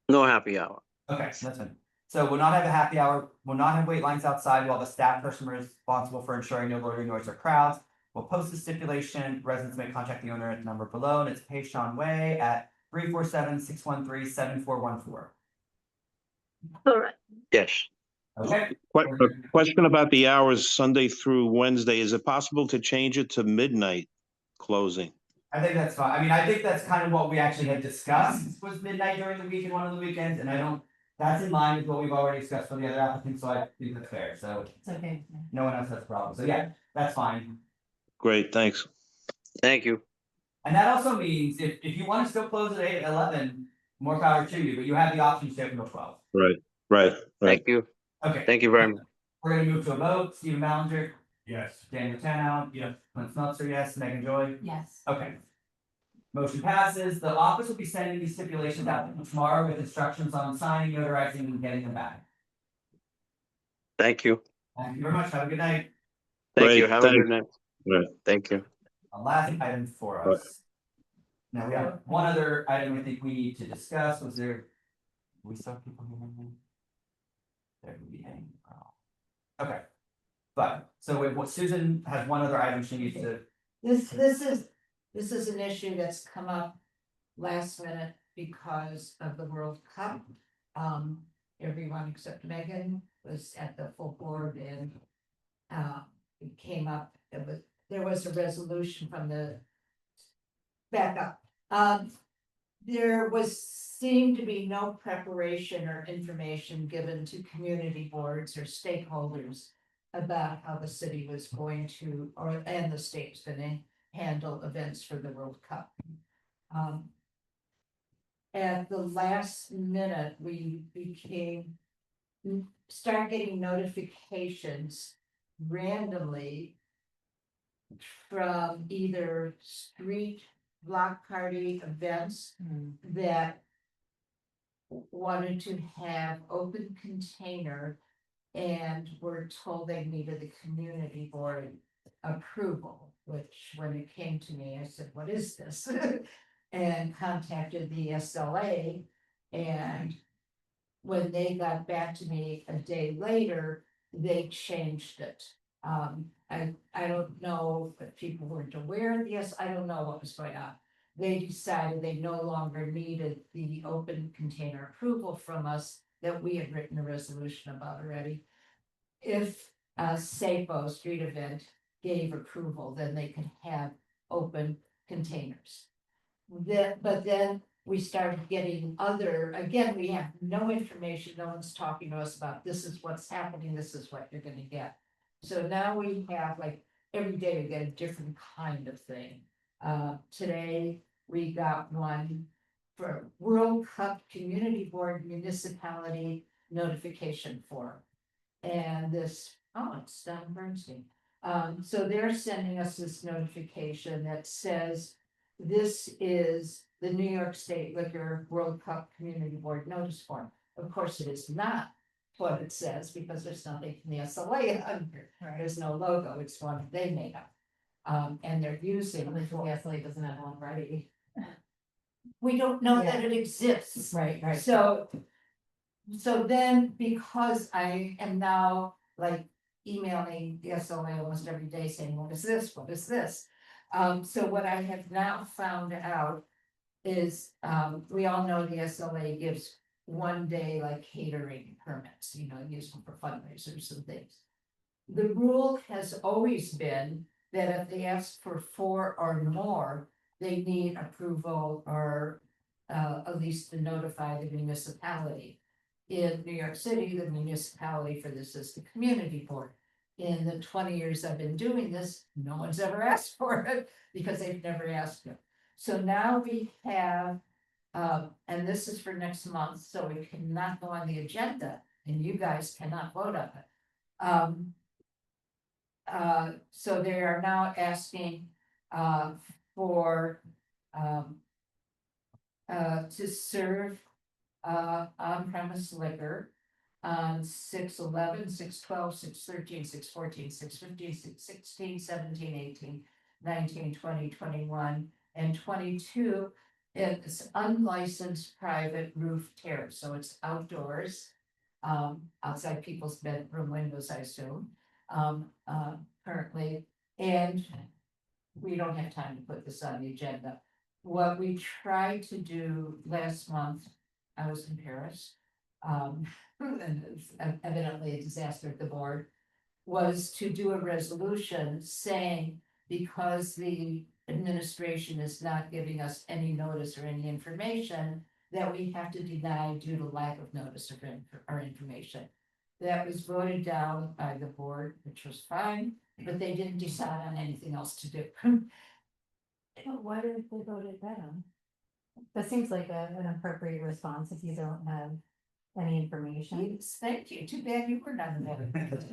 No happy hour. Okay, that's fine. So we'll not have a happy hour, we'll not have wait lines outside, we'll have a staff person responsible for ensuring no loitering, noise, or crowds. We'll post the stipulation, residents may contact the owner at the number below, and it's Pei Sean Way at 347-613-7414. Correct. Yes. Okay. A question about the hours Sunday through Wednesday. Is it possible to change it to midnight closing? I think that's fine. I mean, I think that's kind of what we actually had discussed was midnight during the week and one of the weekends, and I don't, that's in line with what we've already discussed for the other applicants, so I think that's fair, so. It's okay. No one else has a problem, so yeah, that's fine. Great, thanks. Thank you. And that also means if you want to still close at 11, more power to you, but you have the option to stay open till 12. Right. Thank you. Okay. Thank you very much. We're gonna move to a vote. Stephen Ballinger, Yes. Daniel Tanow, Yes. Clint Smeltzer, yes, Megan Joy. Yes. Okay. Motion passes. The office will be sending these stipulations out tomorrow with instructions on signing, notarizing, and getting them back. Thank you. Thank you very much. Have a good night. Thank you. Great, Have a thanks. good night. Right. Thank you. A last item for us. Now we have one other item I think we need to discuss. Was there? We saw people here. There could be hanging. Okay. But so what Susan has one other item she needs to. This is an issue that's come up last minute because of the World Cup. Everyone except Megan was at the full board and it came up, there was a resolution from the backup. There seemed to be no preparation or information given to community boards or stakeholders about how the city was going to, and the state's gonna handle events for the World Cup. At the last minute, we start getting notifications randomly from either street block party events that wanted to have open container and were told they needed the community board approval, which when it came to me, I said, what is this? And contacted the SLA, and when they got back to me a day later, they changed it. I don't know if people weren't aware of this, I don't know what was going on. They decided they no longer needed the open container approval from us that we had written a resolution about already. If a SAPO street event gave approval, then they could have open containers. But then we started getting again, we have no information, no one's talking to us about this is what's happening, this is what you're gonna get. So now we have like, every day we get a different kind of thing. Today, we got one for World Cup Community Board Municipality Notification Form. And this, it's Don Bernstein. So they're sending us this notification that says this is the New York State Liquor World Cup Community Board notice form. Of course, it is not what it says because there's nothing in the SLA under. There's no logo. It's one they made up. And they're using. The SLA doesn't have one ready. We don't know Yeah. that it exists. Right, right. So then, because I am now like emailing the SLA almost every day saying, what is this? What is this? So what I have now found out is, we all know the SLA gives 1 day like catering permits, you know, use them for fundraisers and things. The rule has always been that if they ask for 4 or more, they need approval or at least to notify the municipality. In New York City, the municipality for this is the community board. In the 20 years I've been doing this, no one's ever asked for it because they've never asked it. So now we have, and this is for next month, so it cannot go on the agenda and you guys cannot vote on it. So they are now asking for to serve on-premise liquor on 6/11, 6/12, 6/13, 6/14, 6/15, 6/16, 17, 18, 19, 20, 21, and 22. It's unlicensed private roof terrace, so it's outdoors, outside people's bedroom windows, I assume, currently, and we don't have time to put this on the agenda. What we tried to do last month, I was in Paris, and it's evidently a disaster at the board, was to do a resolution saying, because the administration is not giving us any notice or any information, that we have to deny due to lack of notice or information. That was voted down by the board, which was fine, but they didn't decide on anything else to do. Why did they vote it down? That seems like an appropriate response if you don't have any information. Yes, thank you. Too bad you were not invited.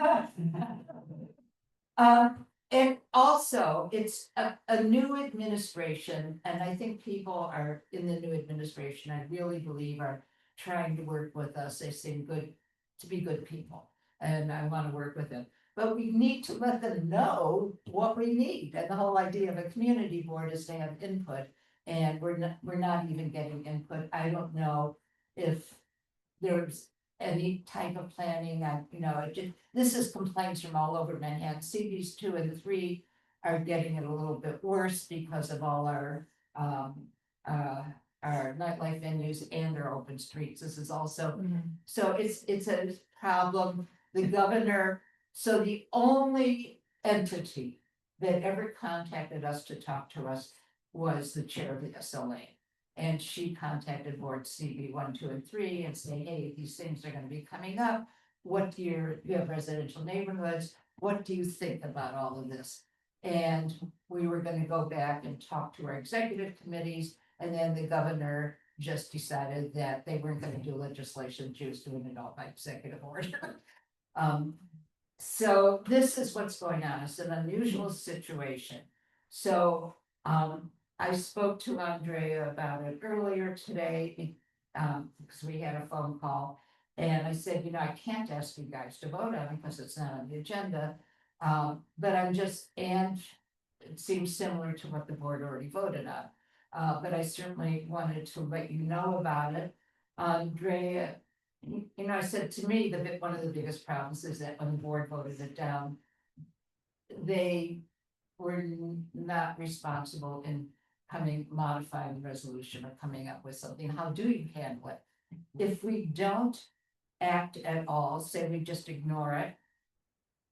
And also, it's a new administration, and I think people are in the new administration, I really believe are trying to work with us. They seem good, to be good people, and I want to work with them. But we need to let them know what we need, and the whole idea of a community board is to have input, and we're not even getting input. I don't know if there's any type of planning, this is complaints from all over Manhattan. CBs 2 and 3 are getting it a little bit worse because of all our nightlife venues and our open streets. This is also, so it's a problem. The governor, so the only entity that ever contacted us to talk to us was the chair of the SLA. And she contacted board CB 1, 2, and 3 and saying, hey, these things are gonna be coming up. What do you have residential neighborhoods? What do you think about all of this? And we were gonna go back and talk to our executive committees, and then the governor just decided that they weren't gonna do legislation, she was doing it all by executive order. So this is what's going on. It's an unusual situation. So, I spoke to Andrea about it earlier today, because we had a phone call. And I said, I can't ask you guys to vote on it because it's not on the agenda. But and it seems similar to what the board already voted on. But I certainly wanted to let you know about it. Andrea, I said, to me, one of the biggest problems is that when the board voted it down, they were not responsible in modifying the resolution or coming up with something. How do you handle it? If we don't act at all, say we just ignore it,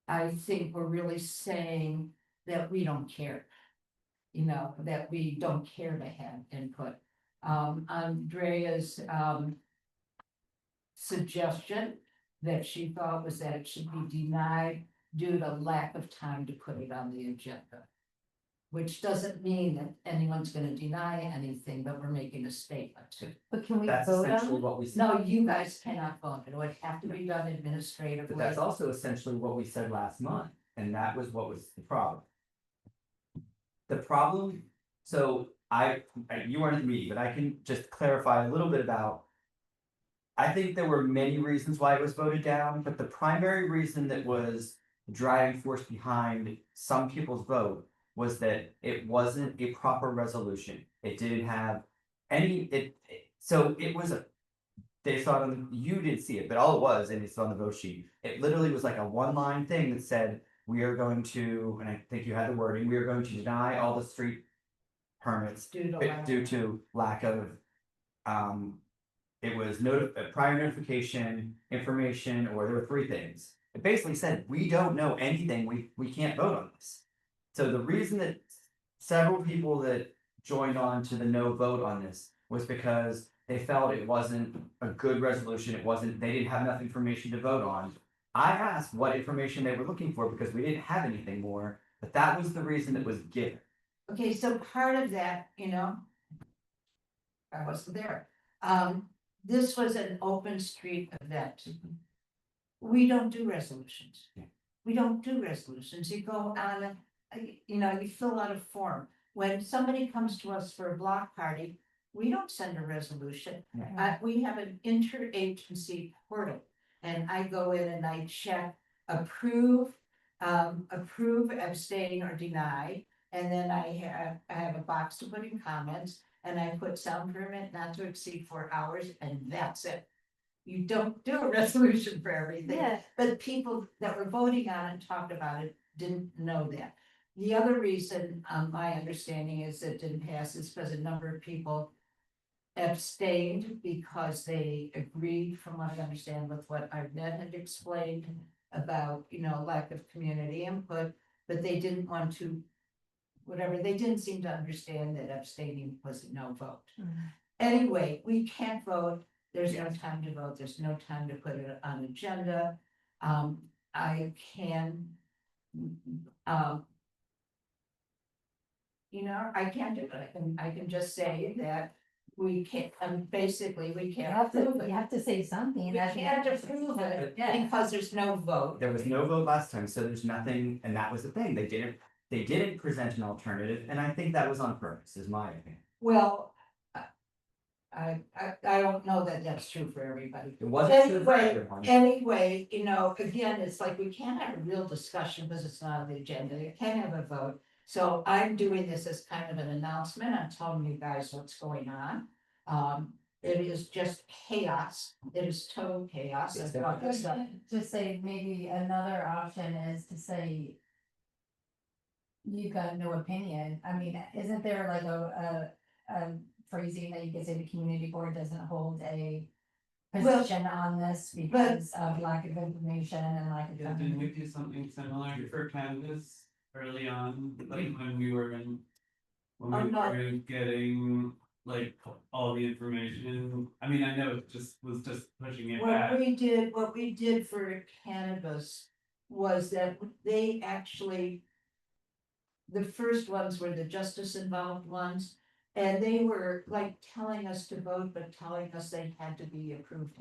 I think we're really saying that we don't care. That we don't care to have input. Andrea's suggestion that she thought was that it should be denied due to lack of time to put it on the agenda. Which doesn't mean that anyone's gonna deny anything, but we're making a statement too. But can we That's vote essentially on it? what we said. No, you guys cannot vote. It would have to be done administratively. But that's also essentially what we said last month, and that was what was the problem. The problem, so you weren't at the meeting, but I can just clarify a little bit about. I think there were many reasons why it was voted down, but the primary reason that was the driving force behind some people's vote was that it wasn't a proper resolution. It didn't have so it was a, they saw it on, you didn't see it, but all it was, and it's on the vote sheet, it literally was like a one-line thing that said, we are going to, and I think you had the wording, we are going to deny all the street permits due to lack of, it was prior notification, information, or there were three things. It basically said, we don't know anything, we can't vote on this. So the reason that several people that joined on to the no vote on this was because they felt it wasn't a good resolution, they didn't have enough information to vote on. I asked what information they were looking for because we didn't have anything more, but that was the reason that was given. Okay, so part of that, I wasn't there. This was an open street event. We don't do resolutions. We don't do resolutions. You go on, you fill out a form. When somebody comes to us for a block party, we don't send a resolution. We have an interagency portal. And I go in and I check approve, abstain, or deny. And then I have a box to put in comments, and I put sound permit not to exceed 4 hours, and that's it. You don't do a resolution for everything. Yeah. But people that were voting on it, talked about it, didn't know that. The other reason, my understanding is it didn't pass is because a number of people abstained because they agreed, from what I understand, with what Arnett had explained about, lack of community input, but they didn't want to, they didn't seem to understand that abstaining was a no vote. Anyway, we can't vote. There's no time to vote. There's no time to put it on agenda. I can, I can't do it. I can just say that we can't, basically, we can't approve it. You have to say something. We can't approve it because there's no vote. There was no vote last time, so there's nothing, and that was the thing, they didn't present an alternative, and I think that was on purpose, is my opinion. Well, I don't know that that's true for everybody. It wasn't true for Anyway, everyone. anyway, again, it's like we can't have a real discussion because it's not on the agenda. You can't have a vote. So I'm doing this as kind of an announcement. I'm telling you guys what's going on. It is just chaos. It is total chaos. Just say maybe another option is to say you've got no opinion. I mean, isn't there like a phrasing that you could say the community board doesn't hold a position on this because of lack of information and lack of Didn't time? we do something similar for Canvas early on, like when we were getting like all the information? I mean, I know it was just pushing it back. What we did for cannabis was that they actually, the first ones were the justice involved ones. And they were like telling us to vote, but telling us they had to be approved.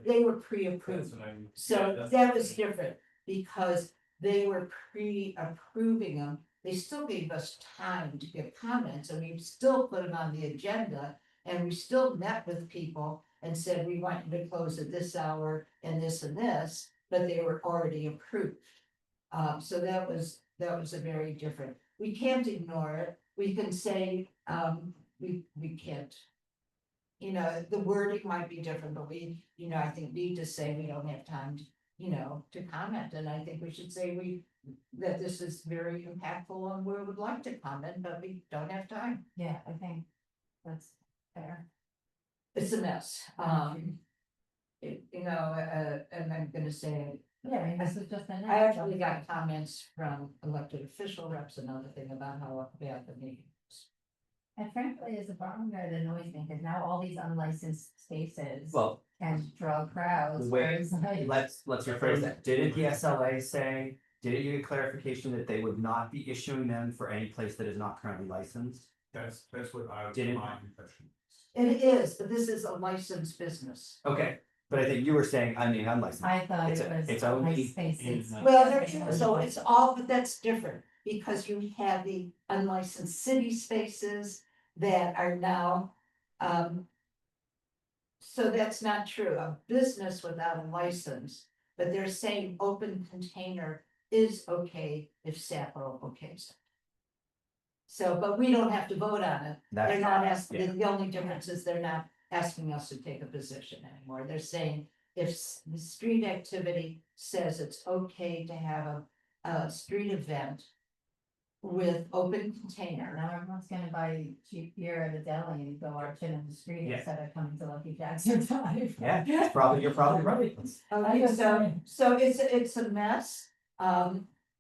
They were pre-approved. So that was different because they were pre-approving them. They still gave us time to give comments, and we still put them on the agenda, and we still met with people and said, we want you to close at this hour and this, but they were already approved. So that was a very different, we can't ignore it. We can say, we can't, the wording might be different, but we, I think need to say we don't have time to comment. And I think we should say that this is very impactful and we would like to comment, but we don't have time. Yeah, I think that's fair. It's a mess. And I'm gonna say. Yeah, I mean, this is just an. I actually got comments from elected official reps, another thing about how bad the meeting was. And frankly, as a barometer, it annoys me because now all these unlicensed spaces Well, can draw crowds. wait, whereas, like, let's rephrase that. Didn't the SLA say, didn't you get clarification that they would not be issuing them for any place that is not currently licensed? That's what I, Didn't- my impression. It is, but this is a licensed business. Okay, but I think you were saying, I mean, unlicensed. I thought It's it was its own like spaces. Well, so it's all, but that's different because you have the unlicensed city spaces that are now, so that's not true, a business without a license, but they're saying open container is okay if Sapporo okays it. So, but we don't have to vote on it. That's They're not fine, asking, yeah. the only difference is they're not asking us to take a position anymore. They're saying if the street activity says it's okay to have a street event with open container. Now everyone's gonna buy cheap beer at a deli and go march in the street Yeah. instead of coming to Lucky Jackson Drive. Yeah, it's probably, you're probably right. Okay, so it's a mess.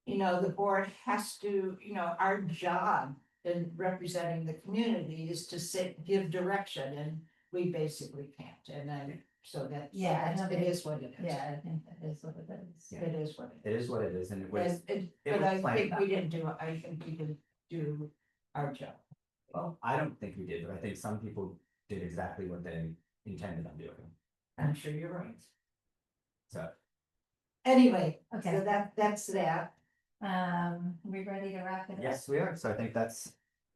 You know, the board has to, you know, our job in representing the community is to give direction, and we basically can't, and then, so that, Yeah, it is what it is. Yeah, I think that is what it is. It is what it It is what it is, and it was. is. it But was I planned think that we way. didn't do, I think we didn't do our job. Well, I don't think we did, but I think some people did exactly what they intended on doing. I'm sure you're right. So, Anyway, Okay. so that's that. We ready to wrap it up? yes, we are. So I think that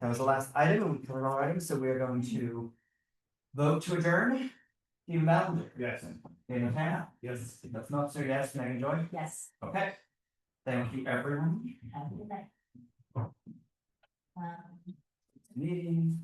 was the last item, and we covered all items, so we are going to vote to adjourn. Steve Mel? Yes. Dana Hannah? Yes. That's not so yes, Megan Joy? Yes. Okay. Thank you, everyone. Have a good night. Meeting.